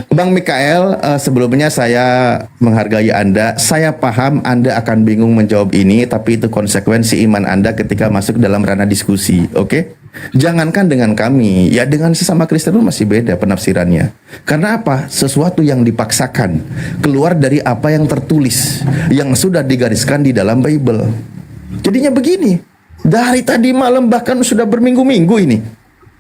Bang Mikael, sebelumnya saya menghargai Anda. Saya paham Anda akan bingung menjawab ini, tapi itu konsekuensi iman Anda ketika masuk dalam ranah diskusi. Oke? Jangankan dengan kami, ya dengan sesama Kristen pun masih beda penafsirannya. Karena apa? Sesuatu yang dipaksakan keluar dari apa yang tertulis, yang sudah digariskan di dalam Bible. Jadinya begini, dari tadi malam bahkan sudah berminggu-minggu ini.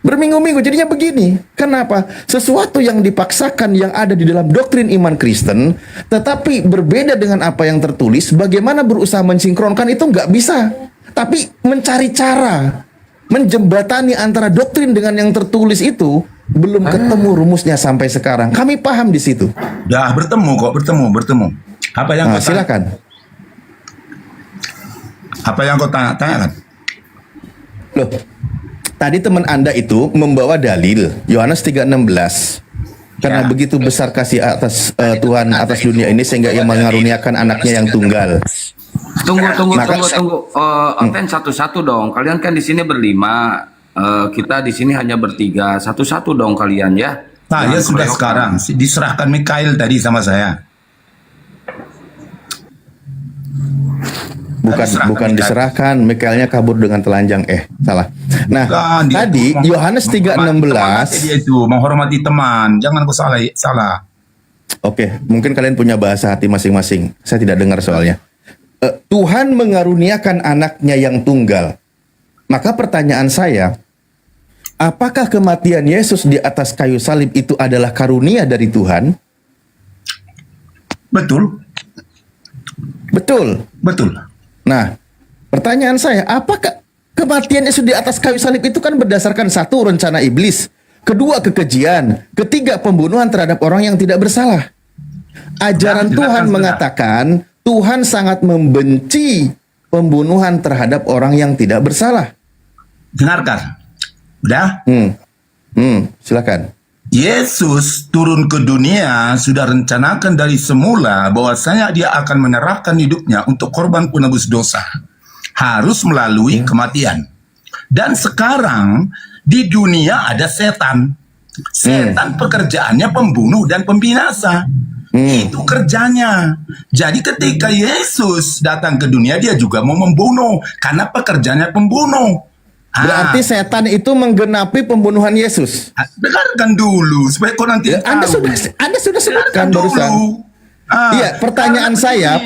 Berminggu-minggu jadinya begini. Kenapa? Sesuatu yang dipaksakan yang ada di dalam doktrin iman Kristen, tetapi berbeda dengan apa yang tertulis, bagaimana berusaha mensinkronkan itu nggak bisa. Tapi mencari cara, menjembatani antara doktrin dengan yang tertulis itu, belum ketemu rumusnya sampai sekarang. Kami paham di situ. Dah bertemu. Apa yang kau silakan. Apa yang kau tanyakan? Loh, tadi teman Anda itu membawa dalil Yohanes 3:16. Karena begitu besar kasih atas Tuhan atas dunia ini sehingga ia mengaruniakan anaknya yang tunggal. Tunggu. Oten satu-satu dong. Kalian kan di sini berlima. Kita di sini hanya bertiga. Satu-satu dong kalian ya. Nah, ya sudah sekarang diserahkan Mikael tadi sama saya. Bukan diserahkan, Mikaelnya kabur dengan telanjang. Salah. Nah, tadi Yohanes 3:16 dia itu menghormati teman. Jangan kau salah. Oke, mungkin kalian punya bahasa hati masing-masing. Saya tidak dengar soalnya. Tuhan mengaruniakan anaknya yang tunggal. Maka pertanyaan saya, apakah kematian Yesus di atas kayu salib itu adalah karunia dari Tuhan? Betul. Nah, pertanyaan saya, apakah kematian Yesus di atas kayu salib itu kan berdasarkan satu, rencana iblis, kedua, kekejian, ketiga, pembunuhan terhadap orang yang tidak bersalah. Ajaran Tuhan mengatakan Tuhan sangat membenci pembunuhan terhadap orang yang tidak bersalah. Dengarkan. Udah? Silakan. Yesus turun ke dunia sudah rencanakan dari semula bahwasanya dia akan menyerahkan hidupnya untuk korban penebus dosa. Harus melalui kematian. Dan sekarang di dunia ada setan. Setan pekerjaannya pembunuh dan pembinasa. Itu kerjanya. Jadi ketika Yesus datang ke dunia dia juga mau membunuh karena pekerjaannya pembunuh. Berarti setan itu menggenapi pembunuhan Yesus. Dengarkan dulu supaya kau nanti Anda sudah sebutkan barusan. Iya, pertanyaan saya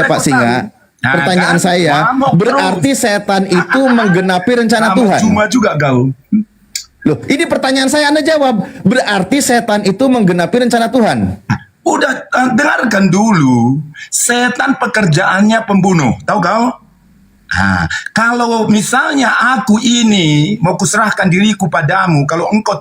Pak Singa. Pertanyaan saya, berarti setan itu menggenapi rencana Tuhan. Cuma juga kau. Loh, ini pertanyaan saya, Anda jawab. Berarti setan itu menggenapi rencana Tuhan. Udah, dengarkan dulu. Setan pekerjaannya pembunuh. Tahu kau? Kalau misalnya aku ini mau kuserahkan diriku padamu, kalau engkau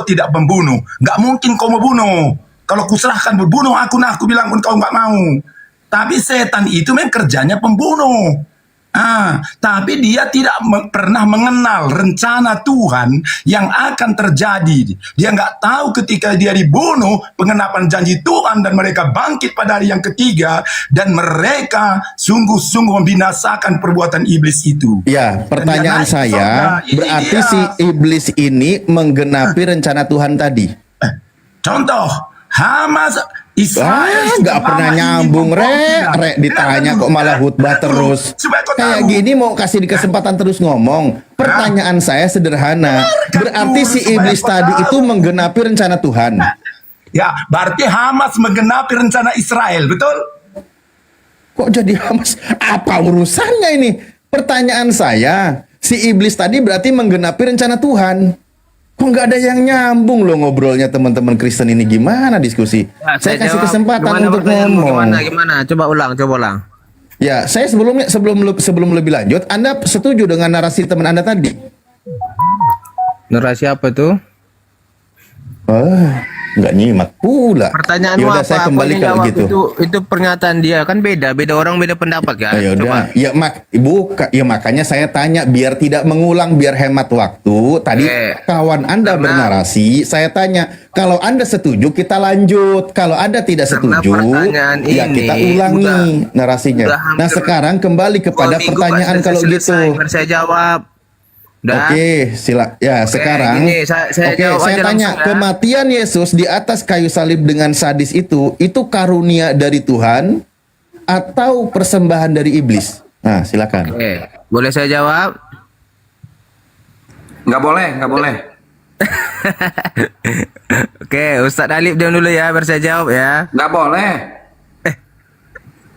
tidak membunuh, nggak mungkin kau membunuh. Kalau kuserahkan berbunuh aku bilang pun kau nggak mau. Tapi setan itu memang kerjanya pembunuh. Tapi dia tidak pernah mengenal rencana Tuhan yang akan terjadi. Dia nggak tahu ketika dia dibunuh, pengenapan janji Tuhan dan mereka bangkit pada hari yang ketiga dan mereka sungguh-sungguh membinasakan perbuatan iblis itu. Ya, pertanyaan saya, berarti si iblis ini menggenapi rencana Tuhan tadi. Contoh, Hamas Israel nggak pernah nyambung, Rek ditanya kok malah khutbah terus. Kayak gini mau kasih kesempatan terus ngomong. Pertanyaan saya sederhana. Berarti si iblis tadi itu menggenapi rencana Tuhan. Ya, berarti Hamas menggenapi rencana Israel, betul? Kok jadi Hamas? Apa urusannya ini? Pertanyaan saya, si iblis tadi berarti menggenapi rencana Tuhan. Kok nggak ada yang nyambung loh ngobrolnya teman-teman Kristen ini, gimana diskusi? Saya kasih kesempatan untuk ngomong. Gimana? Coba ulang. Ya, saya sebelum lebih lanjut, Anda setuju dengan narasi teman Anda tadi? Narasi apa itu? Nggak nyimak pula. Pertanyaanmu Yaudah, apa? saya Aku kembali yang kalau jawab gitu. itu pernyataan dia kan beda orang beda pendapat kan. Ya Coba. udah, ya makanya saya tanya biar tidak mengulang, biar hemat waktu. Tadi kawan Anda bernarasi, saya tanya kalau Anda setuju kita lanjut, kalau Anda tidak setuju pertanyaan ya ini kita ulangi narasinya. Nah sekarang kembali kepada pertanyaan kalau gitu. Saya jawab. Udah. Oke, ya sekarang. Gini, saya Oke, jawab saya aja tanya, langsung ya. kematian Yesus di atas kayu salib dengan sadis itu karunia dari Tuhan atau persembahan dari iblis? Nah, silakan. Oke, boleh saya jawab? Nggak boleh. Oke, Ustadz Alif diam dulu ya, biar saya jawab ya. Nggak boleh.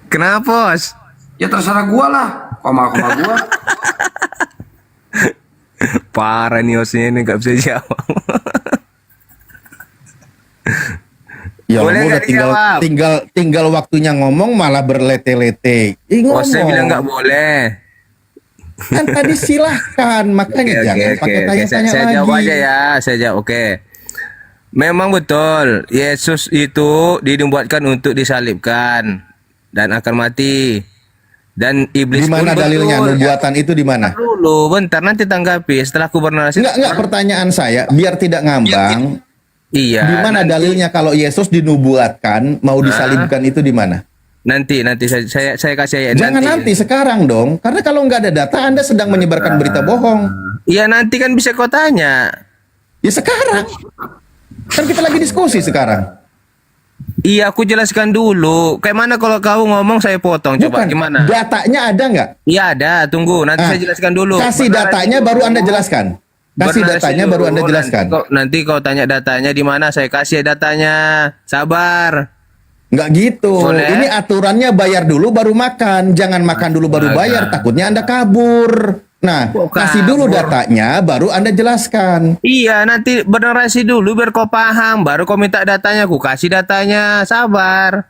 Kenapa, Bos? Ya terserah gua lah, koma-koma gua. Parah nih hostnya ini nggak bisa jawab. Ya Boleh kamu udah nggak dijawab? tinggal waktunya ngomong malah berlete-lete. Hostnya bilang nggak boleh. Kan tadi silahkan, makanya jangan pakai tanya-tanya Saya lagi. jawab aja ya, saya jawab. Oke. Memang betul, Yesus itu dibuatkan untuk disalibkan dan akan mati. Dan iblis Di mana pun dalilnya? betul. Nubuatan itu di mana? Dulu, bentar nanti tanggapi setelah aku bernarasi. Enggak pertanyaan saya, biar tidak ngambang. Iya. Di mana dalilnya kalau Yesus dinubuatkan mau disalibkan itu di mana? Nanti saya kasih Jangan nanti sekarang dong, karena kalau nggak ada data Anda sedang menyebarkan berita bohong. Iya nanti kan bisa kau tanya. Ya sekarang. Kan kita lagi diskusi sekarang. Iya, aku jelaskan dulu. Kayak mana kalau kau ngomong saya potong? Coba Bukan, gimana? datanya ada nggak? Iya ada. Tunggu, nanti saya jelaskan dulu. Kasih datanya baru Anda jelaskan. Kasih datanya baru Anda jelaskan. Nanti kau tanya datanya di mana? Saya kasih datanya. Sabar. Nggak gitu. Boleh. Ini aturannya bayar dulu baru makan. Jangan makan dulu baru bayar. Takutnya Anda kabur. Nah, kasih dulu datanya baru Anda jelaskan. Iya, nanti bernarasi dulu biar kau paham. Baru kau minta datanya. Aku kasih datanya. Sabar.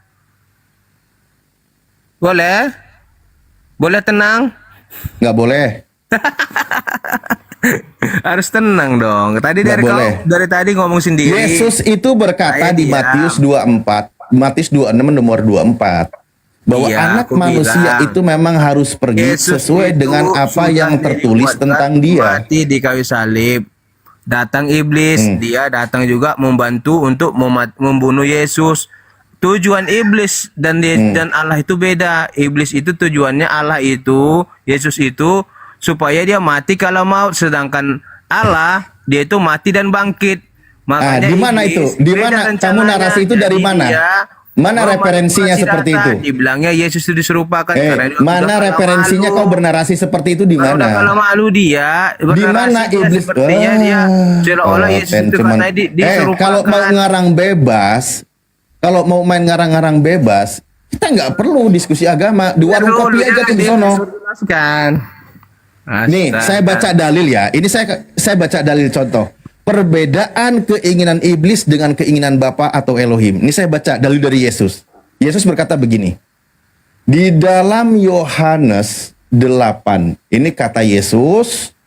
Boleh? Boleh tenang? Nggak boleh. Harus tenang dong. Tadi Nggak boleh. dari tadi ngomong sendiri. Yesus itu berkata Saya di diam. Matius 24, Matius 26 nomor 24 bahwa Iya, anak aku manusia bilang. itu memang harus pergi Yesus sesuai itu dengan apa sudah yang tertulis dibuatkan tentang dia. Mati di kayu salib. Datang iblis, dia datang juga membantu untuk membunuh Yesus. Tujuan iblis dan Allah itu beda. Iblis itu tujuannya Allah itu, Yesus itu supaya dia mati kalau maut, sedangkan Allah dia itu mati dan bangkit. Makanya di mana itu? Di mana kamu narasi itu dari mana? Mana referensinya seperti itu? Dibilangnya Yesus itu diserupakan karena dia mana udah referensinya malu. kau bernarasi seperti itu di Udah mana? kalau malu dia, Di mana iblis? sepertinya dia seolah-olah Yesus itu karena diserupakan. Kalau mau ngarang bebas, kalau mau main ngarang-ngarang bebas, kita nggak perlu diskusi agama. Di warung kopi aja tuh di sono. Nih, saya baca dalil ya. Ini saya baca dalil contoh. Perbedaan keinginan iblis dengan keinginan Bapa atau Elohim. Ini saya baca dalil dari Yesus. Yesus berkata begini. Di dalam Yohanes 8, ini kata Yesus,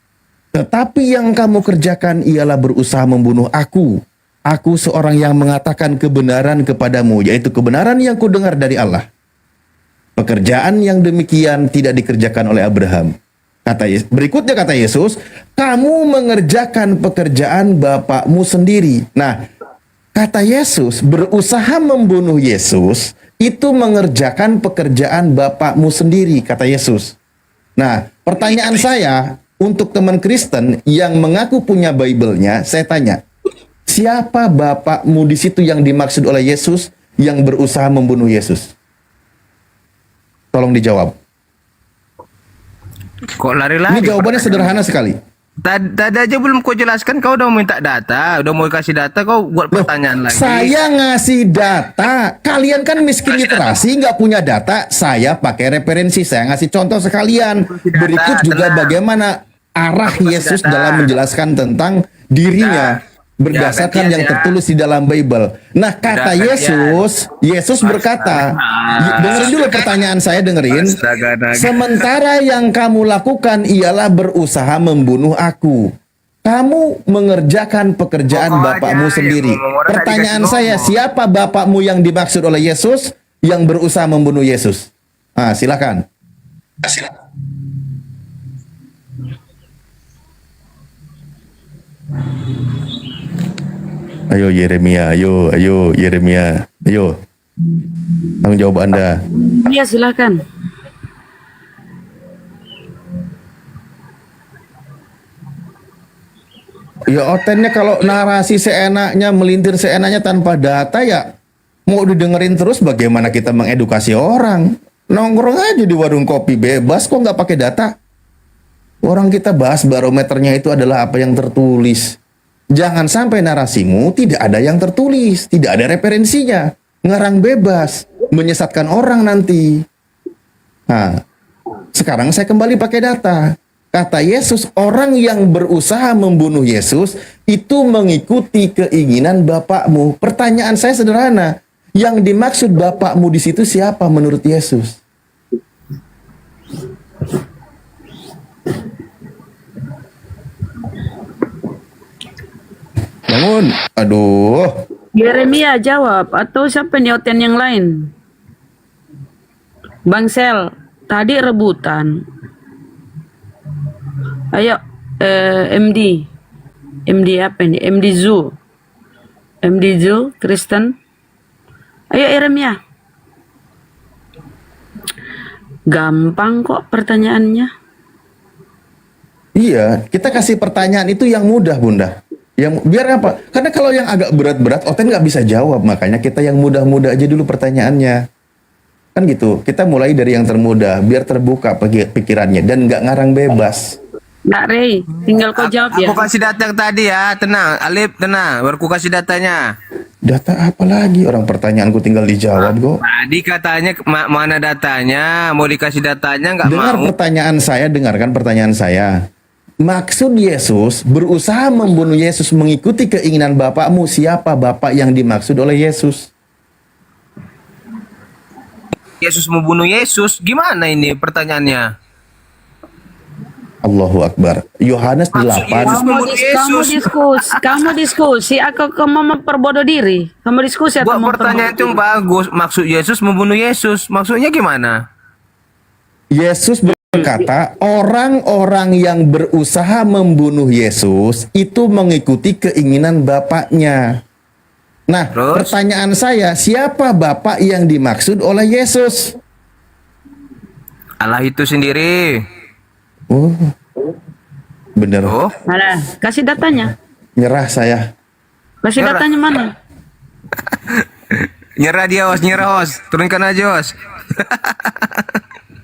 tetapi yang kamu kerjakan ialah berusaha membunuh aku. Aku seorang yang mengatakan kebenaran kepadamu, yaitu kebenaran yang kudengar dari Allah. Pekerjaan yang demikian tidak dikerjakan oleh Abraham. Berikutnya kata Yesus, kamu mengerjakan pekerjaan bapakmu sendiri. Nah, kata Yesus, berusaha membunuh Yesus, itu mengerjakan pekerjaan bapakmu sendiri, kata Yesus. Nah, pertanyaan saya, untuk teman Kristen yang mengaku punya Bible-nya, saya tanya, siapa bapakmu di situ yang dimaksud oleh Yesus yang berusaha membunuh Yesus? Tolong dijawab. Kok lari-lari? Ini jawabannya sederhana sekali. Tadi aja belum kau jelaskan, kau udah minta data, udah mau kasih data, kau buat pertanyaan lagi. Saya ngasih data, kalian kan miskin literasi, nggak punya data. Saya pakai referensi, saya ngasih contoh sekalian. Berikut juga bagaimana arah Yesus dalam menjelaskan tentang dirinya berdasarkan yang tertulis di dalam Bible. Nah, kata Yesus berkata, dengerin dulu pertanyaan saya, dengerin. Sementara yang kamu lakukan ialah berusaha membunuh aku. Kamu mengerjakan pekerjaan bapakmu sendiri. Pertanyaan saya, siapa bapakmu yang dimaksud oleh Yesus yang berusaha membunuh Yesus? Ah, silakan. Ayo Yeremia, ayo Yeremia, ayo. Tanggung jawab Anda. Iya, silakan. Ya Otennya kalau narasi seenaknya, melintir seenaknya tanpa data ya mau didengerin terus, bagaimana kita mengedukasi orang? Nongkrong aja di warung kopi bebas kok nggak pakai data. Orang kita bahas barometernya itu adalah apa yang tertulis. Jangan sampai narasimu tidak ada yang tertulis, tidak ada referensinya, ngarang bebas, menyesatkan orang nanti. Nah, sekarang saya kembali pakai data. Kata Yesus, orang yang berusaha membunuh Yesus itu mengikuti keinginan bapakmu. Pertanyaan saya sederhana, yang dimaksud bapakmu di situ siapa menurut Yesus? Bangun, aduh. Yeremia jawab atau siapa nih Oten yang lain? Bang Sel, tadi rebutan. Ayo, MD apa ini? MD Zoo, Kristen. Ayo Yeremia. Gampang kok pertanyaannya. Iya, kita kasih pertanyaan itu yang mudah, Bunda. Yang biar apa? Karena kalau yang agak berat-berat, Oten nggak bisa jawab. Makanya kita yang mudah-mudah aja dulu pertanyaannya. Kan gitu. Kita mulai dari yang termudah, biar terbuka pikirannya dan nggak ngarang bebas. Nggak Rey, tinggal kau jawab ya. Aku kasih data yang tadi ya, tenang, Alip tenang, baru ku kasih datanya. Data apa lagi? Orang pertanyaanku tinggal dijawab kok. Tadi katanya mana datanya, mau dikasih datanya nggak mau. Dengar pertanyaan saya, dengarkan pertanyaan saya. Maksud Yesus berusaha membunuh Yesus mengikuti keinginan bapakmu. Siapa bapak yang dimaksud oleh Yesus? Yesus membunuh Yesus, gimana ini pertanyaannya? Allahu Akbar. Yohanes 8. Kamu diskusi, kamu memperbodoh diri. Kamu diskusi atau Buat pertanyaan itu bagus. Maksud Yesus membunuh Yesus, maksudnya gimana? Yesus berkata, orang-orang yang berusaha membunuh Yesus itu mengikuti keinginan bapaknya. Nah, pertanyaan saya, siapa bapak yang dimaksud oleh Yesus? Allah itu sendiri. Oh, bener. Mana? Kasih datanya. Nyerah saya. Kasih datanya mana? Nyerah dia, Os. Nyerah, Os. Turunkan aja, Os.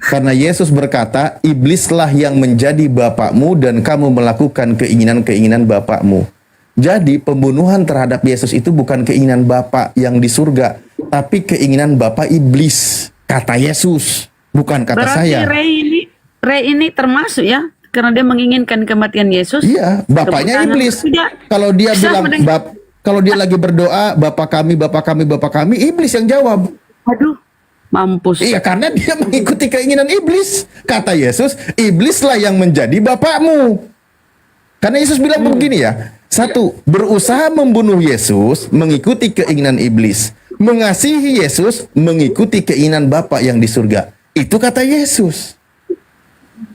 Karena Yesus berkata, iblislah yang menjadi bapakmu dan kamu melakukan keinginan-keinginan bapakmu. Jadi pembunuhan terhadap Yesus itu bukan keinginan bapak yang di surga, tapi keinginan bapak iblis. Kata Yesus, bukan kata saya. Berarti Rey ini termasuk ya, karena dia menginginkan kematian Yesus. Iya, bapaknya iblis. Kalau dia bilang, kalau dia lagi berdoa, Bapa kami, Bapa kami, Bapa kami, iblis yang jawab. Aduh, mampus. Iya, karena dia mengikuti keinginan iblis. Kata Yesus, iblislah yang menjadi bapakmu. Karena Yesus bilang begini ya, satu, berusaha membunuh Yesus, mengikuti keinginan iblis. Mengasihi Yesus, mengikuti keinginan Bapa yang di surga. Itu kata Yesus.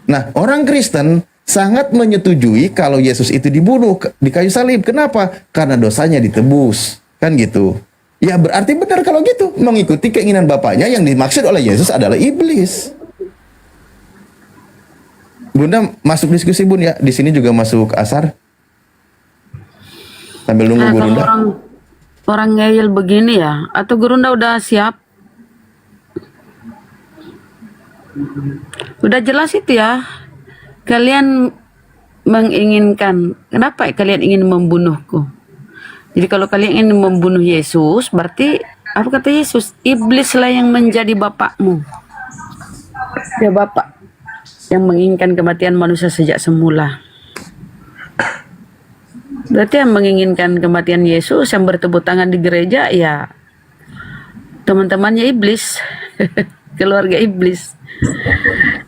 Nah, orang Kristen sangat menyetujui kalau Yesus itu dibunuh di kayu salib. Kenapa? Karena dosanya ditebus. Kan gitu. Ya berarti benar kalau gitu. Mengikuti keinginan bapaknya yang dimaksud oleh Yesus adalah iblis. Bunda masuk diskusi Bun ya. Di sini juga masuk asar. Sambil nunggu Gurunda. Orang ngeyel begini ya. Atau Gurunda udah siap? Udah jelas itu ya. Kalian menginginkan, kenapa kalian ingin membunuhku? Jadi kalau kalian ingin membunuh Yesus, berarti apa kata Yesus? Iblislah yang menjadi bapakmu. Ya bapak yang menginginkan kematian manusia sejak semula. Berarti yang menginginkan kematian Yesus, yang bertepuk tangan di gereja, ya teman-temannya iblis. keluarga iblis.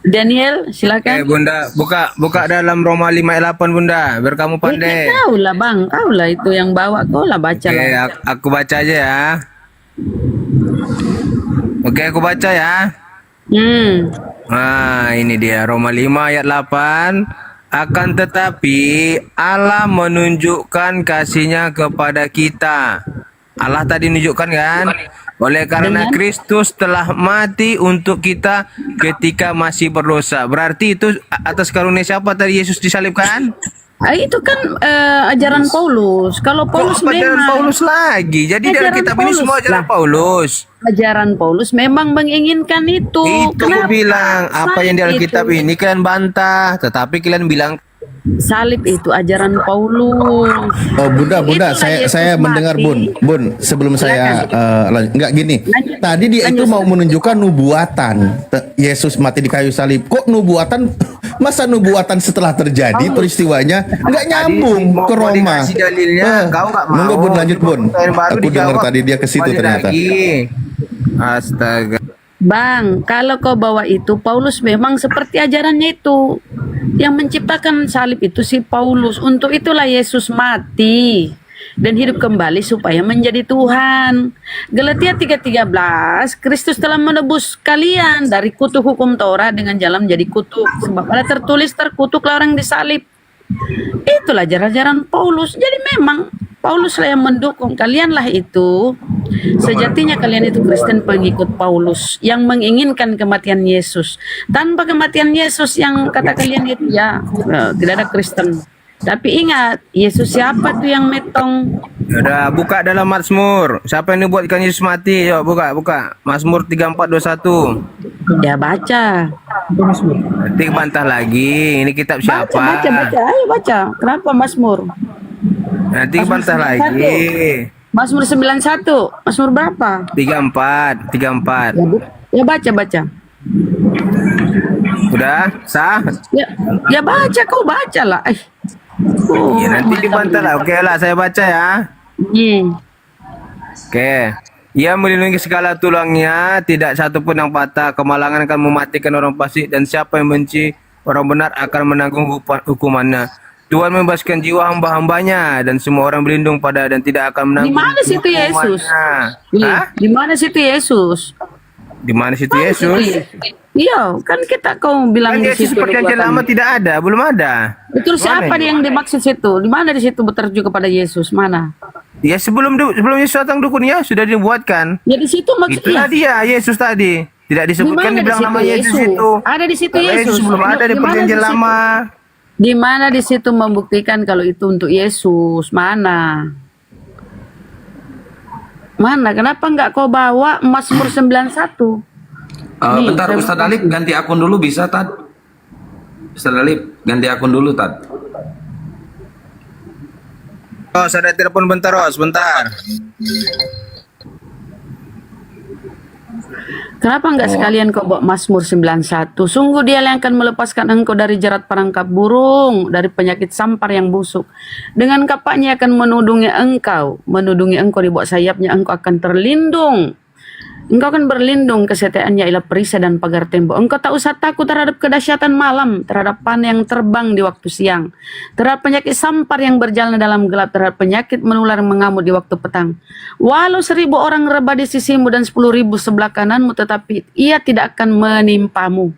Daniel, silakan. Bunda, buka dalam Roma 5 ayat 8 Bunda, biar kamu pandai. Kau lah bang, kau lah itu yang bawa, kau lah baca lah. Aku baca aja ya. Oke, aku baca ya. Nah, ini dia Roma 5 ayat 8. Akan tetapi Allah menunjukkan kasih-Nya kepada kita. Allah tadi menunjukkan kan? Oleh karena Kristus telah mati untuk kita ketika masih berdosa. Berarti itu atas karunia siapa tadi Yesus disalibkan? Itu kan ajaran Paulus. Kalau Paulus ajaran memang Paulus lagi. Jadi dari kitab ini semua ajaran Paulus. Ajaran Paulus memang menginginkan itu. Itu aku bilang, apa yang di Alkitab ini kalian bantah, tetapi kalian bilang salib itu ajaran Paulus. Oh Bunda, saya mendengar Bun, sebelum saya nggak gini. Tadi dia itu mau menunjukkan nubuatan Yesus mati di kayu salib. Kok nubuatan? Masa nubuatan setelah terjadi peristiwanya nggak nyambung ke Roma? Nunggu Bun, lanjut Bun. Aku dengar tadi dia ke situ ternyata. Astaga. Bang, kalau kau bawa itu, Paulus memang seperti ajarannya itu. Yang menciptakan salib itu si Paulus. Untuk itulah Yesus mati dan hidup kembali supaya menjadi Tuhan. Galatia 3:13, Kristus telah menebus kalian dari kutuk hukum Taurat dengan jalan menjadi kutuk. Sebab ada tertulis, terkutuklah orang disalib. Itulah ajaran Paulus. Jadi memang Pauluslah yang mendukung. Kalianlah itu, sejatinya kalian itu Kristen pengikut Paulus yang menginginkan kematian Yesus. Tanpa kematian Yesus yang kata kalian itu ya tidak ada Kristen. Tapi ingat, Yesus siapa tuh yang metong? Udah, buka dalam Mazmur. Siapa yang dibuatkan Yesus mati? Yuk, buka. Mazmur 34:21. Ya baca. Nanti bantah lagi. Ini kitab siapa? Baca. Ayo baca. Kenapa Mazmur? Nanti bantah lagi. Mazmur 91. Mazmur berapa? 34. Ya baca. Udah, sah? Ya baca, kau baca lah. Ya nanti dibantah lah. Oke lah, saya baca ya. Oke. Ia melindungi segala tulangnya, tidak satu pun yang patah. Kemalangan akan mematikan orang fasik, dan siapa yang benci orang benar akan menanggung hukumannya. Tuhan membebaskan jiwa hamba-hambanya, dan semua orang berlindung pada dan tidak akan menanggung hukumannya. Di mana situ Yesus? Di mana situ Yesus? Di mana situ Yesus? Iya, kan kau bilang kan di situ. Perjanjian lama tidak ada, belum ada. Itu siapa yang dimaksud situ? Di mana di situ berterju kepada Yesus? Mana? Ya sebelum Yesus datang dukunnya sudah dibuatkan. Ya di situ maksudnya. Itulah dia Yesus tadi. Tidak disebutkan dibilang nama Yesus itu. Ada di situ Yesus. Belum ada di perjanjian lama. Di mana di situ membuktikan kalau itu untuk Yesus? Mana? Kenapa enggak kau bawa Mazmur 91? Bentar Ustadz Alif, ganti akun dulu bisa Tad? Ustadz Alif, ganti akun dulu Tad. Oh, saya telepon bentar, sebentar. Kenapa enggak sekalian kau bawa Mazmur 91? Sungguh dia yang akan melepaskan engkau dari jerat perangkap burung, dari penyakit sampar yang busuk. Dengan kapaknya akan menudungi engkau di bawah sayapnya engkau akan terlindung. Engkau akan berlindung, kesetiaannya ialah perisai dan pagar tembok. Engkau tak usah takut terhadap kedahsyatan malam, terhadap panah yang terbang di waktu siang, terhadap penyakit sampar yang berjalan dalam gelap, terhadap penyakit menular yang mengamuk di waktu petang. Walau 1000 orang rebah di sisimu dan 10.000 sebelah kananmu, tetapi ia tidak akan menimpamu.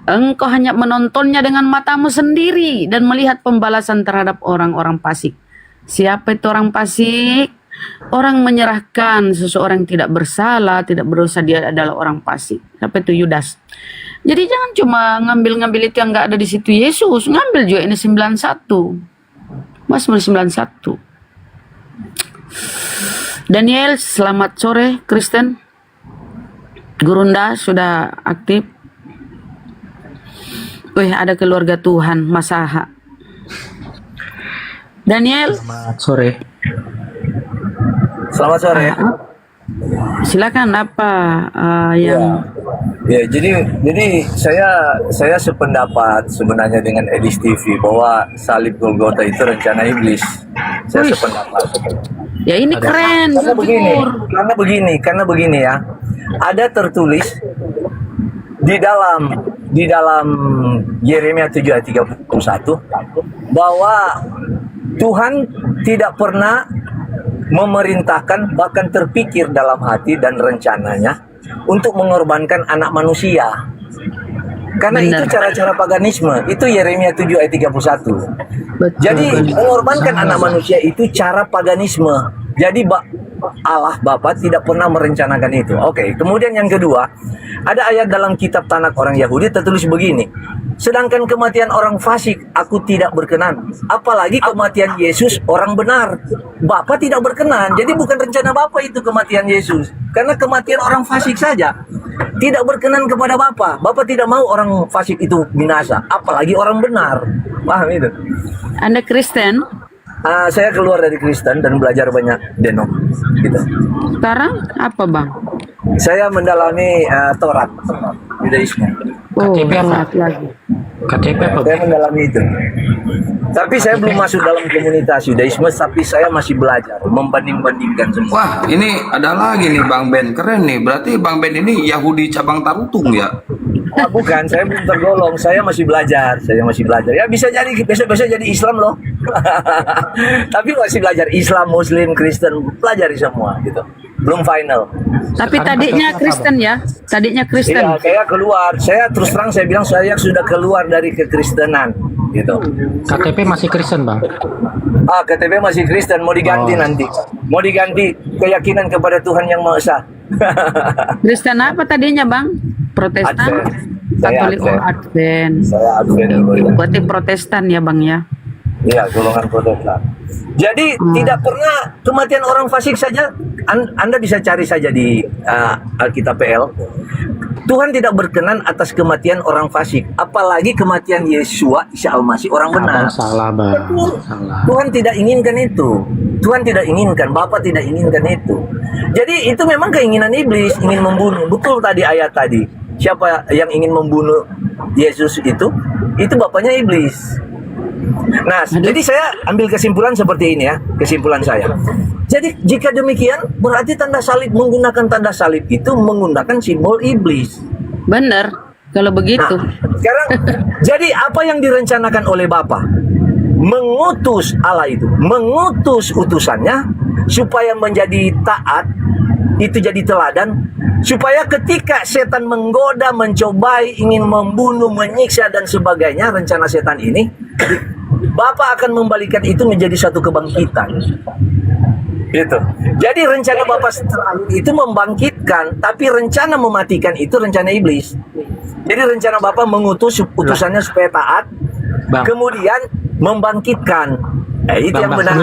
Engkau hanya menontonnya dengan matamu sendiri dan melihat pembalasan terhadap orang-orang fasik. Siapa itu orang fasik? Orang menyerahkan seseorang yang tidak bersalah, tidak berdosa, dia adalah orang fasik. Siapa itu? Yudas. Jadi jangan cuma ngambil itu yang nggak ada di situ Yesus, ngambil juga ini 91. Mazmur 91. Daniel, selamat sore, Kristen. Gurunda sudah aktif. Wih, ada keluarga Tuhan, Masaha. Daniel. Selamat sore. Silakan apa yang jadi saya sependapat sebenarnya dengan Edis TV bahwa salib Golgota itu rencana iblis. Saya sependapat. Ya ini keren. Karena begini ya. Ada tertulis di dalam Yeremia 7 ayat 31 bahwa Tuhan tidak pernah memerintahkan, bahkan terpikir dalam hati dan rencananya untuk mengorbankan anak manusia. Karena itu cara-cara paganisme. Itu Yeremia 7 ayat 31. Jadi mengorbankan anak manusia itu cara paganisme. Jadi Allah Bapa tidak pernah merencanakan itu. Oke, kemudian yang kedua, ada ayat dalam kitab Tanak orang Yahudi tertulis begini. Sedangkan kematian orang fasik aku tidak berkenan. Apalagi kematian Yesus orang benar. Bapa tidak berkenan. Jadi bukan rencana Bapa itu kematian Yesus. Karena kematian orang fasik saja tidak berkenan kepada Bapa. Bapa tidak mau orang fasik itu binasa. Apalagi orang benar. Paham itu? Anda Kristen? Saya keluar dari Kristen dan belajar banyak Deno. Gitu. Sekarang apa bang? Saya mendalami Taurat, Yudaisme. Oh, lagi. KTP apa? Saya mendalami itu. Tapi saya belum masuk dalam komunitas Yudaisme, tapi saya masih belajar membanding-bandingkan semua. Wah, ini ada lagi nih Bang Ben, keren nih. Berarti Bang Ben ini Yahudi cabang Tarutung ya? Bukan, saya belum tergolong. Saya masih belajar. Ya bisa jadi besok-besok jadi Islam loh. Tapi masih belajar Islam, Muslim, Kristen, pelajari semua gitu. Belum final. Tapi tadinya Kristen ya? Tadinya Kristen. Iya, saya keluar. Saya terus terang saya bilang saya sudah keluar dari kekristenan gitu. KTP masih Kristen, Bang? KTP masih Kristen, mau diganti nanti. Mau diganti keyakinan kepada Tuhan Yang Maha Esa. Kristen apa tadinya, Bang? Protestan? Katolik, Advent. Saya Advent. Berarti Protestan ya, Bang ya? Iya, golongan Protestan. Jadi tidak pernah kematian orang fasik saja. Anda bisa cari saja di Alkitab PL. Tuhan tidak berkenan atas kematian orang fasik, apalagi kematian Yesua Isa Al-Masih orang benar. Salah, Bang. Salah. Tuhan tidak inginkan itu. Tuhan tidak inginkan, Bapa tidak inginkan itu. Jadi itu memang keinginan iblis, ingin membunuh. Betul tadi ayat tadi. Siapa yang ingin membunuh Yesus itu bapaknya iblis. Nah, jadi saya ambil kesimpulan seperti ini ya, kesimpulan saya. Jadi jika demikian, berarti tanda salib, menggunakan tanda salib itu menggunakan simbol iblis. Benar, kalau begitu. Nah, sekarang, jadi apa yang direncanakan oleh Bapa? Mengutus Allah itu, mengutus utusannya supaya menjadi taat, itu jadi teladan, supaya ketika setan menggoda, mencobai, ingin membunuh, menyiksa dan sebagainya, rencana setan ini, Bapa akan membalikan itu menjadi satu kebangkitan. Gitu. Jadi rencana Bapa terakhir itu membangkitkan, tapi rencana mematikan itu rencana iblis. Jadi rencana Bapa mengutus utusannya supaya taat, kemudian membangkitkan. Itu yang benar.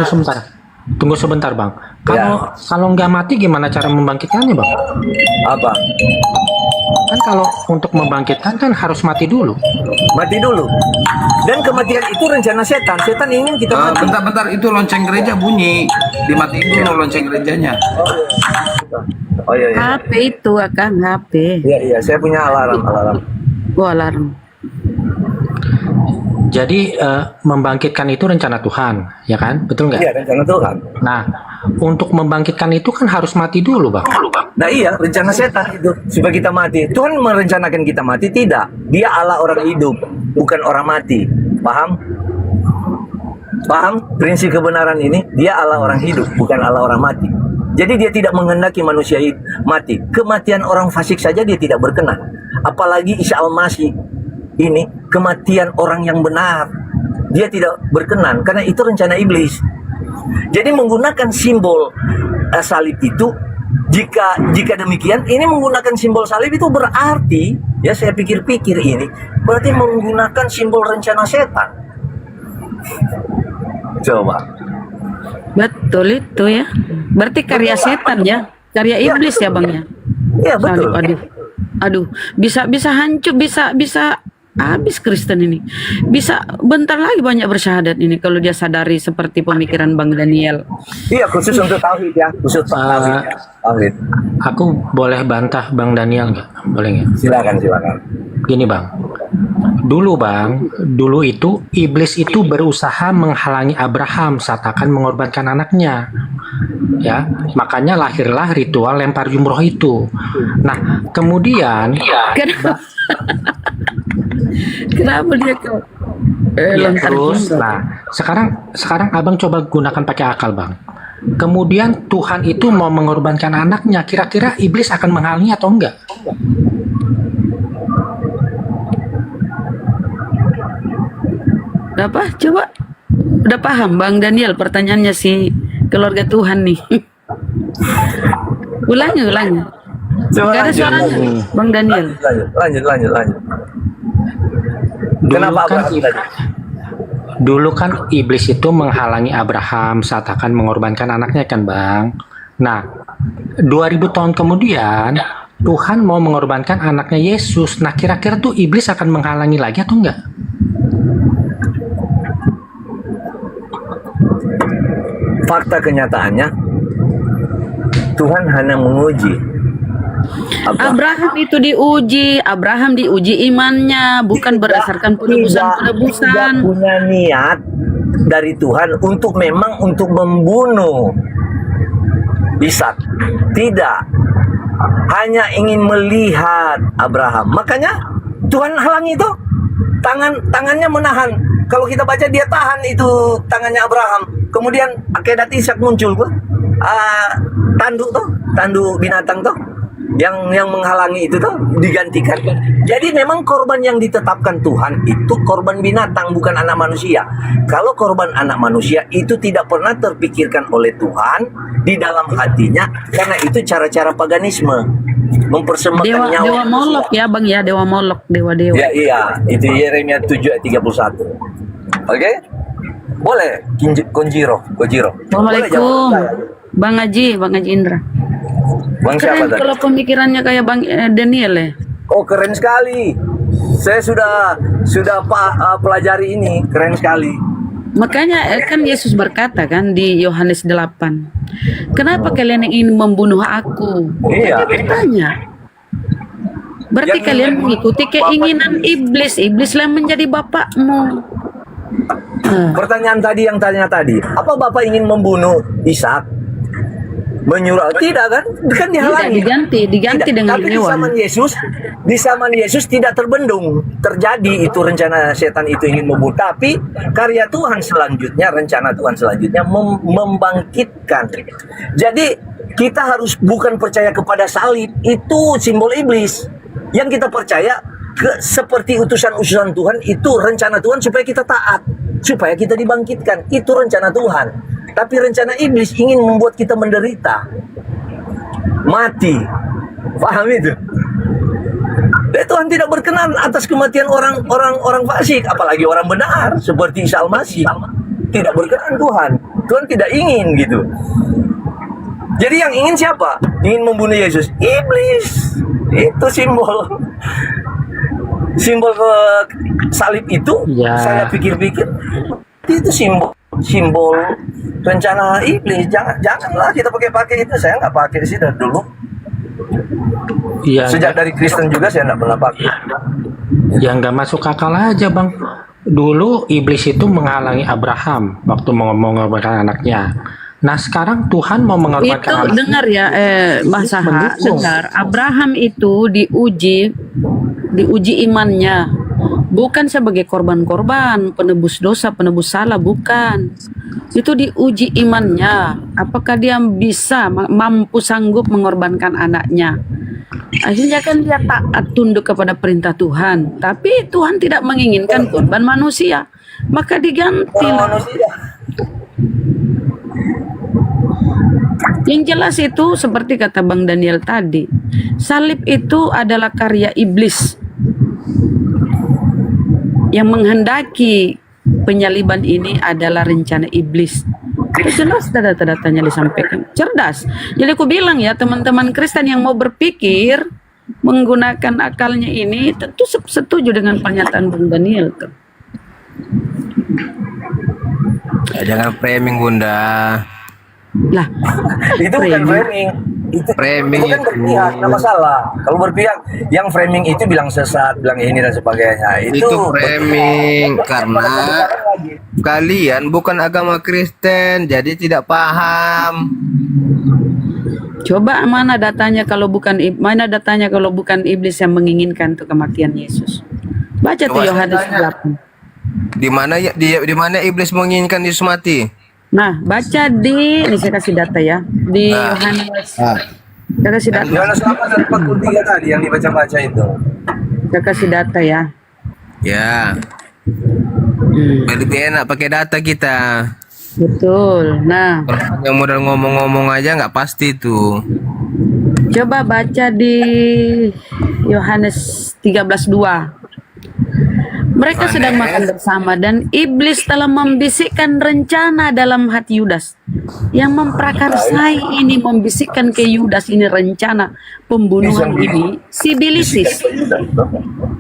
Tunggu sebentar, Bang. Kalau nggak mati gimana cara membangkitkannya, Bang? Apa? Kan kalau untuk membangkitkan kan harus mati dulu. Mati dulu. Dan kematian itu rencana setan. Setan ingin kita mati. Bentar, itu lonceng gereja bunyi. Dimatiin dulu lonceng gerejanya. Oh iya. HP itu, Kang, HP. Iya, saya punya alarm. Oh, alarm. Jadi membangkitkan itu rencana Tuhan, ya kan? Betul nggak? Iya, rencana Tuhan. Nah, untuk membangkitkan itu kan harus mati dulu, Bang. Nah iya, rencana setan itu supaya kita mati. Tuhan merencanakan kita mati tidak. Dia Allah orang hidup, bukan orang mati. Paham? Paham prinsip kebenaran ini? Dia Allah orang hidup, bukan Allah orang mati. Jadi dia tidak menghendaki manusia mati. Kematian orang fasik saja dia tidak berkenan. Apalagi Isa Al-Masih ini kematian orang yang benar. Dia tidak berkenan karena itu rencana iblis. Jadi menggunakan simbol salib itu, jika demikian, ini menggunakan simbol salib itu berarti, ya saya pikir-pikir ini, berarti menggunakan simbol rencana setan. Coba. Betul itu ya. Berarti karya setan ya, karya iblis ya, Bang ya. Iya betul. Aduh, bisa hancur, bisa habis Kristen ini. Bisa bentar lagi banyak bersyahadat ini kalau dia sadari seperti pemikiran Bang Daniel. Iya, khusus untuk tauhid ya, khusus tauhid. Aku boleh bantah Bang Daniel nggak? Boleh nggak? Silakan. Gini Bang, dulu itu iblis itu berusaha menghalangi Abraham saat akan mengorbankan anaknya. ya, makanya lahirlah ritual lempar jumroh itu. Nah, kemudian Kenapa dia ke ya, lempar terus, jumroh? nah sekarang abang coba gunakan pakai akal, bang. Kemudian Tuhan itu mau mengorbankan anaknya, kira-kira iblis akan menghalangi atau enggak? Apa? Coba. Udah paham Bang Daniel pertanyaannya si keluarga Tuhan nih. ulangi. Coba Gak ada lanjut. suaranya Bang Daniel. Lanjut. Kenapa Dulu kan iblis itu menghalangi Abraham saat akan mengorbankan anaknya kan, Bang. Nah, 2000 tahun kemudian Tuhan mau mengorbankan anaknya Yesus. Nah, kira-kira tuh iblis akan menghalangi lagi atau enggak? Fakta kenyataannya Tuhan hanya menguji Abraham itu diuji, Abraham diuji imannya, bukan berdasarkan tidak penebusan. punya niat dari Tuhan untuk membunuh Ishak. Tidak, hanya ingin melihat Abraham. Makanya Tuhan halangi itu, tangannya menahan. Kalau kita baca dia tahan itu tangannya Abraham. Kemudian akedat Ishak muncul tuh, tanduk binatang tuh. Yang menghalangi itu tuh digantikan. Jadi memang korban yang ditetapkan Tuhan itu korban binatang, bukan anak manusia. Kalau korban anak manusia itu tidak pernah terpikirkan oleh Tuhan di dalam hatinya, karena itu cara-cara paganisme, mempersembahkan nyawa Dewa Molok ya Bang ya, Dewa Molok, dewa-dewa. Ya, iya, itu Yeremia 7 ayat 31. Oke? Boleh Gojiro. Assalamualaikum Bang Haji Indra. Bang siapa Keren tadi? kalau pemikirannya kayak Bang Daniel ya. Oh, keren sekali. Saya sudah pelajari ini, keren sekali. Makanya kan Yesus berkata kan di Yohanes 8, kenapa kalian ingin membunuh aku? Iya. Dia bertanya. Berarti kalian mengikuti keinginan iblis. Iblislah menjadi bapakmu. Pertanyaan tadi yang tanya tadi, apa Bapak ingin membunuh Ishak? Menyuruh? Tidak kan? Kan dihalangi. Diganti dengan Tapi hewan. di zaman Yesus tidak terbendung. Terjadi itu rencana setan itu ingin membunuh. Tapi karya Tuhan selanjutnya, rencana Tuhan selanjutnya membangkitkan. Jadi kita harus bukan percaya kepada salib, itu simbol iblis. Yang kita percaya seperti utusan-utusan Tuhan, itu rencana Tuhan supaya kita taat, supaya kita dibangkitkan. Itu rencana Tuhan. Tapi rencana iblis ingin membuat kita menderita, mati. Paham itu? Dan Tuhan tidak berkenan atas kematian orang fasik, apalagi orang benar seperti Isa Al-Masih. Tidak berkenan Tuhan. Tuhan tidak ingin gitu. Jadi yang ingin siapa? Ingin membunuh Yesus. Iblis. Itu simbol ke salib itu. Ya. Saya pikir-pikir itu simbol rencana iblis. Janganlah kita pakai itu. Saya nggak pakai sih dari dulu. Ya, Sejak dari Kristen juga saya nggak pernah pakai. Ya nggak masuk akal aja, Bang. Dulu iblis itu menghalangi Abraham waktu mau mengorbankan anaknya. Nah, sekarang Tuhan mau mengorbankan Itu anaknya. dengar ya Mas Saha, dengar. Abraham itu diuji imannya, bukan sebagai korban-korban, penebus dosa, penebus salah, bukan. Itu diuji imannya, apakah dia bisa mampu sanggup mengorbankan anaknya. Akhirnya kan dia taat tunduk kepada perintah Tuhan, tapi Tuhan tidak menginginkan korban manusia, maka digantilah. Yang jelas itu seperti kata Bang Daniel tadi, salib itu adalah karya iblis yang menghendaki penyaliban ini adalah rencana iblis. Itu jelas data-datanya disampaikan. Cerdas. Jadi aku bilang ya teman-teman Kristen yang mau berpikir menggunakan akalnya ini tentu setuju dengan pernyataan Bang Daniel tuh. Ya, jangan framing Bunda. Lah, Itu bukan framing. Framing itu kan berpihak, nggak masalah. Kalau berpihak, yang framing itu bilang sesat, bilang ini dan sebagainya. itu framing karena kalian bukan agama Kristen, jadi tidak paham. Coba mana datanya kalau bukan iblis yang menginginkan untuk kematian Yesus. Baca tuh Coba Yohanes saya 8. Di mana di mana iblis menginginkan Yesus mati? Nah, baca ini saya kasih data ya. Di Yohanes. Saya kasih data. Yohanes 8:43 tadi yang dibaca-baca itu. Saya kasih data ya. Ya. Lebih enak pakai data kita. Betul. Nah, Yang modal ngomong-ngomong aja nggak pasti tuh. coba baca di Yohanes 13:2. Mereka sedang makan bersama dan iblis telah membisikkan rencana dalam hati Yudas. Yang memprakarsai ini membisikkan ke Yudas ini rencana pembunuhan ini si Bilisis.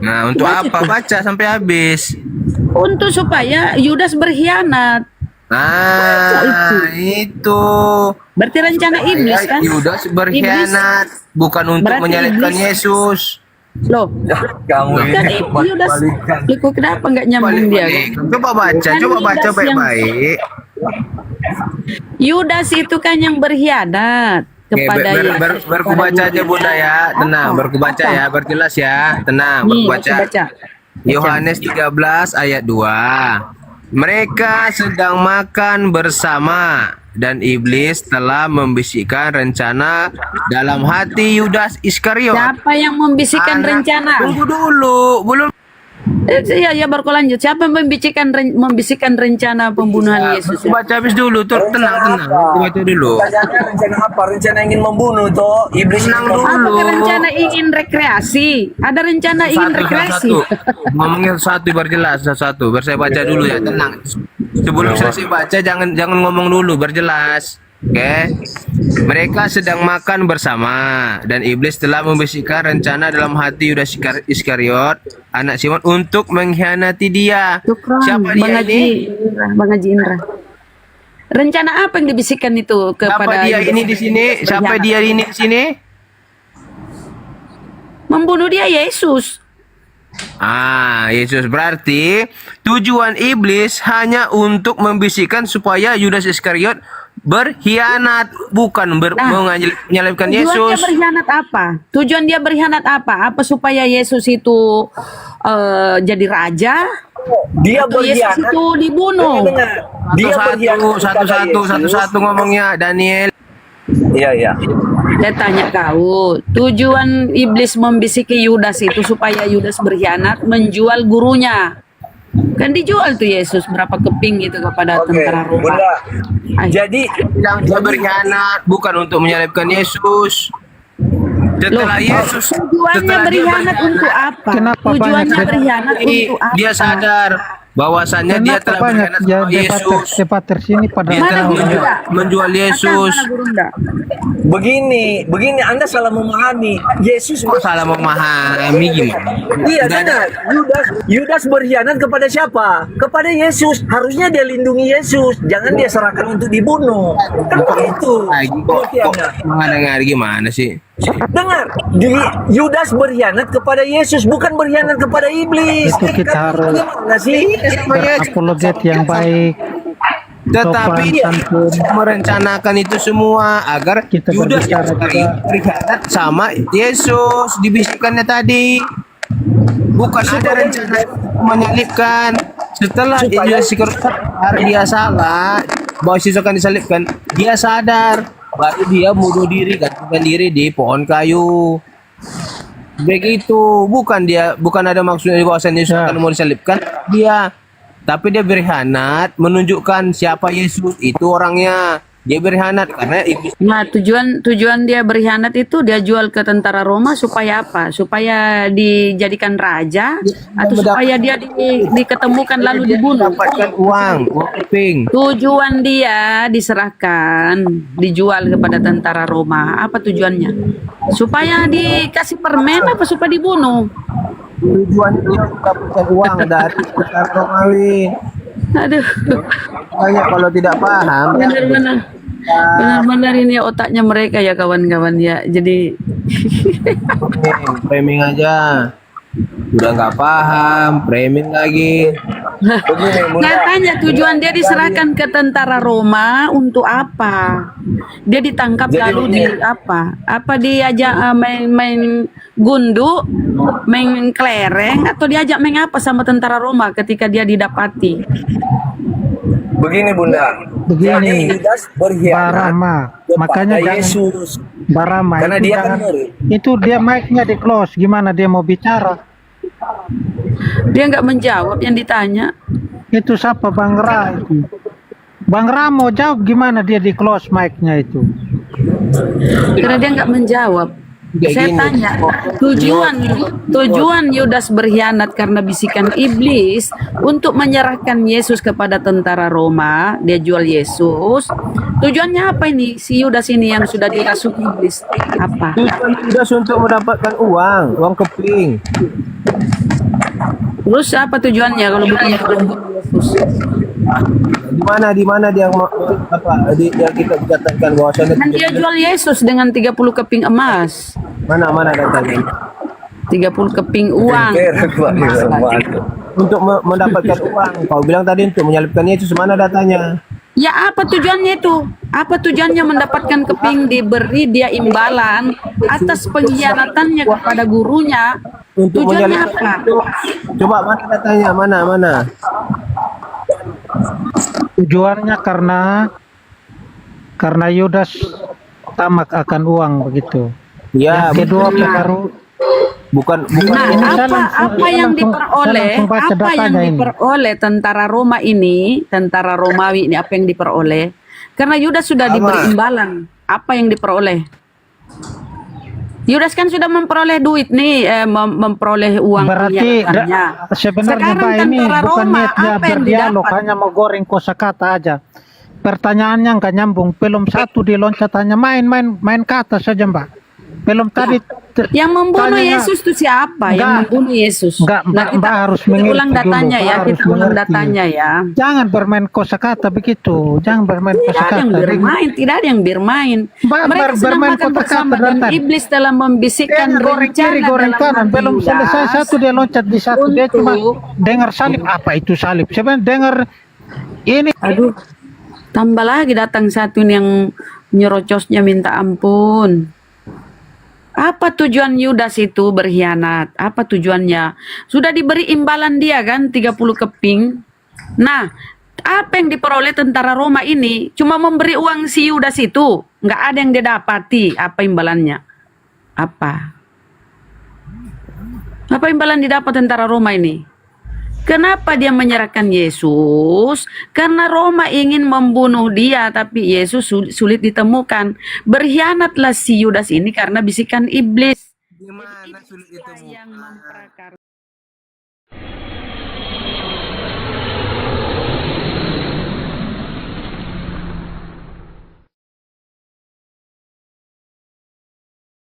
Nah, untuk apa baca sampai habis? Untuk supaya Yudas berkhianat. Nah, itu. Berarti rencana iblis kan? Yudas berkhianat, bukan untuk Berarti menyalibkan iblis- Yesus. Loh, Kamu kan Yudas, Liku kenapa nggak nyambung dia? Coba baca, Kan coba baca Yudas yang- baik-baik. Yudas itu kan yang berkhianat kepada Yesus. Berkubaca aja Bunda ya, tenang, berkubaca ya, berjelas ya, tenang, berkubaca. Baca. Yohanes 13 ayat 2. Mereka sedang makan bersama dan iblis telah membisikkan rencana dalam hati Yudas Iskariot. Siapa yang membisikkan rencana? Tunggu dulu, belum. Ya berkelanjut. Siapa yang membisikkan rencana pembunuhan Yesus? Baca habis dulu, tuh tenang. Baca dulu. Rencana apa? Rencana ingin membunuh toh iblis Tenang ingin dulu. Apakah rencana ingin rekreasi? Ada rencana ingin rekreasi. Ngomongnya satu berjelas satu. Biar saya baca dulu ya, tenang. Sebelum selesai baca jangan ngomong dulu, berjelas. Oke. Mereka sedang makan bersama dan iblis telah membisikkan rencana dalam hati Yudas Iskariot, anak Simon, untuk mengkhianati dia. Siapa dia ini? Bang Haji Indra. Rencana apa yang dibisikkan itu kepada Siapa dia Yudas ini di sini? Siapa berkhianat? dia ini di sini? Membunuh dia Yesus. Yesus berarti tujuan iblis hanya untuk membisikkan supaya Yudas Iskariot berkhianat, bukan menyalibkan Tujuan Yesus. dia berkhianat apa? Tujuan dia berkhianat apa? Apa supaya Yesus itu jadi raja? Dia Atau Yesus berkhianat. itu dibunuh? Dia berkhianat kepada Yesus. Satu ngomongnya Daniel. Iya. Saya tanya kau, tujuan iblis membisiki Yudas itu supaya Yudas berkhianat menjual gurunya. Kan dijual tuh Yesus berapa keping gitu kepada tentara Roma. Bunda. Jadi dia berkhianat bukan untuk menyalibkan Yesus. Setelah Yesus Tujuannya berkhianat untuk apa? Tujuannya berkhianat untuk apa? dia sadar bahwasannya dia telah berkhianat sama Yesus. Debater sini pada Dia telah menjual Yesus. Begini Anda salah memahami. Yesus salah memahami gimana? Iya, benar. Yudas berkhianat kepada siapa? Kepada Yesus. Harusnya dia lindungi Yesus, jangan dia serahkan untuk dibunuh. Kan begitu. Dengar gimana sih? Dengar, Yudas berkhianat kepada Yesus, bukan berkhianat kepada iblis. Itu kita harus Gimana sih? berapologet yang baik. Tetapi merencanakan itu semua agar Yudas berkhianat sama Yesus, dibisikkannya tadi. Bukan ada rencana menyalibkan. Setelah Yudas dia salah, bahwa Yesus akan disalibkan, dia sadar, baru dia bunuh diri, gantung diri di pohon kayu. Begitu, bukan ada maksudnya bahwasannya Yesus akan mau disalibkan, tapi dia berkhianat menunjukkan siapa Yesus itu orangnya. Dia berkhianat karena iblis. Nah, tujuan dia berkhianat itu dia jual ke tentara Roma supaya apa? Supaya dijadikan raja atau supaya dia diketemukan lalu dibunuh? Dapatkan uang keping. Tujuan dia diserahkan, dijual kepada tentara Roma. Apa tujuannya? Supaya dikasih permen apa supaya dibunuh? Tujuannya dia mendapatkan uang dari tentara Romawi. Aduh. Banyak kalau tidak paham. Benar-benar. Benar-benar ini otaknya mereka ya kawan-kawan ya. Jadi Framing aja. Udah nggak paham, framing lagi. katanya tujuan dia diserahkan ke tentara Roma untuk apa? Dia ditangkap lalu di apa? Apa diajak main gundu, main kelereng, atau diajak main apa sama tentara Roma ketika dia didapati? Begini Bunda. Begini, Jadi Yudas berkhianat Barama, kepada makanya jangan Yesus. Barama Karena itu dia kan jangan, murid. itu dia mic-nya di close, gimana dia mau bicara? Dia nggak menjawab yang ditanya. Itu siapa Bang Ra itu? Bang Ra mau jawab gimana dia di close mic-nya itu? Karena dia nggak menjawab. Saya tanya, tujuan Yudas berkhianat karena bisikan iblis untuk menyerahkan Yesus kepada tentara Roma. Dia jual Yesus. Tujuannya apa ini? Si Yudas ini yang sudah dirasuki iblis. Apa? Tujuan Yudas untuk mendapatkan uang keping. Terus apa tujuannya kalau bukan untuk Yesus? Di mana dia yang kita katakan bahwasanya Kan dia jual Yesus dengan 30 keping emas. mana datanya 30 keping uang. untuk mendapatkan uang. Kau bilang tadi untuk menyalibkan Yesus, mana datanya? Ya apa tujuannya itu? Apa tujuannya mendapatkan keping? Diberi dia imbalan atas pengkhianatannya kepada gurunya. Untuk Tujuannya menyalibkan apa? Yesus. Coba mana datanya? Mana? Tujuannya karena Yudas tamak akan uang begitu. Ya, Yang kedua betul. baru bukan Nah, apa yang diperoleh tentara Roma ini, tentara Romawi ini, apa yang diperoleh? Karena Yudas sudah diberi imbalan. Apa yang diperoleh? Yudas kan sudah memperoleh duit nih, memperoleh uang berarti pengkhianatannya. sebenarnya Sekarang Pak ini tentara bukan Roma, niatnya apa yang berdialog, didapat? hanya mau goreng kosakata aja. Pertanyaannya nggak nyambung, belum satu diloncat hanya main kata saja Mbak. Belum tadi Yang membunuh tanyanya- Yesus itu siapa? Yang Enggak. membunuh Yesus? Enggak, Mbak harus mengerti ulang dulu, datanya Mbak ya, harus kita ulang mengerti. datanya ya. Jangan bermain kosakata begitu, jangan bermain Tidak ada kosakata. yang bermain, tidak ada yang bermain. Mereka sedang bermain makan kota-kata bersama dan dan iblis telah membisikkan goreng kiri, goreng dalam kanan, hati belum Yudas selesai satu dia loncat di satu, dia cuma dengar salib. Apa itu salib? Sebenarnya dengar ini. Aduh, tambah lagi datang satu yang nyerocosnya minta ampun. Apa tujuan Yudas itu berkhianat? Apa tujuannya? Sudah diberi imbalan dia kan 30 keping. Nah, apa yang diperoleh tentara Roma ini? Cuma memberi uang si Yudas itu. Nggak ada yang dia dapati. Apa imbalannya? Apa? Apa imbalan didapat tentara Roma ini? Kenapa dia menyerahkan Yesus? Karena Roma ingin membunuh dia, tapi Yesus sulit ditemukan. Berkhianatlah si Yudas ini karena bisikan iblis. Gimana sulit ditemukan? Yang memprakarsai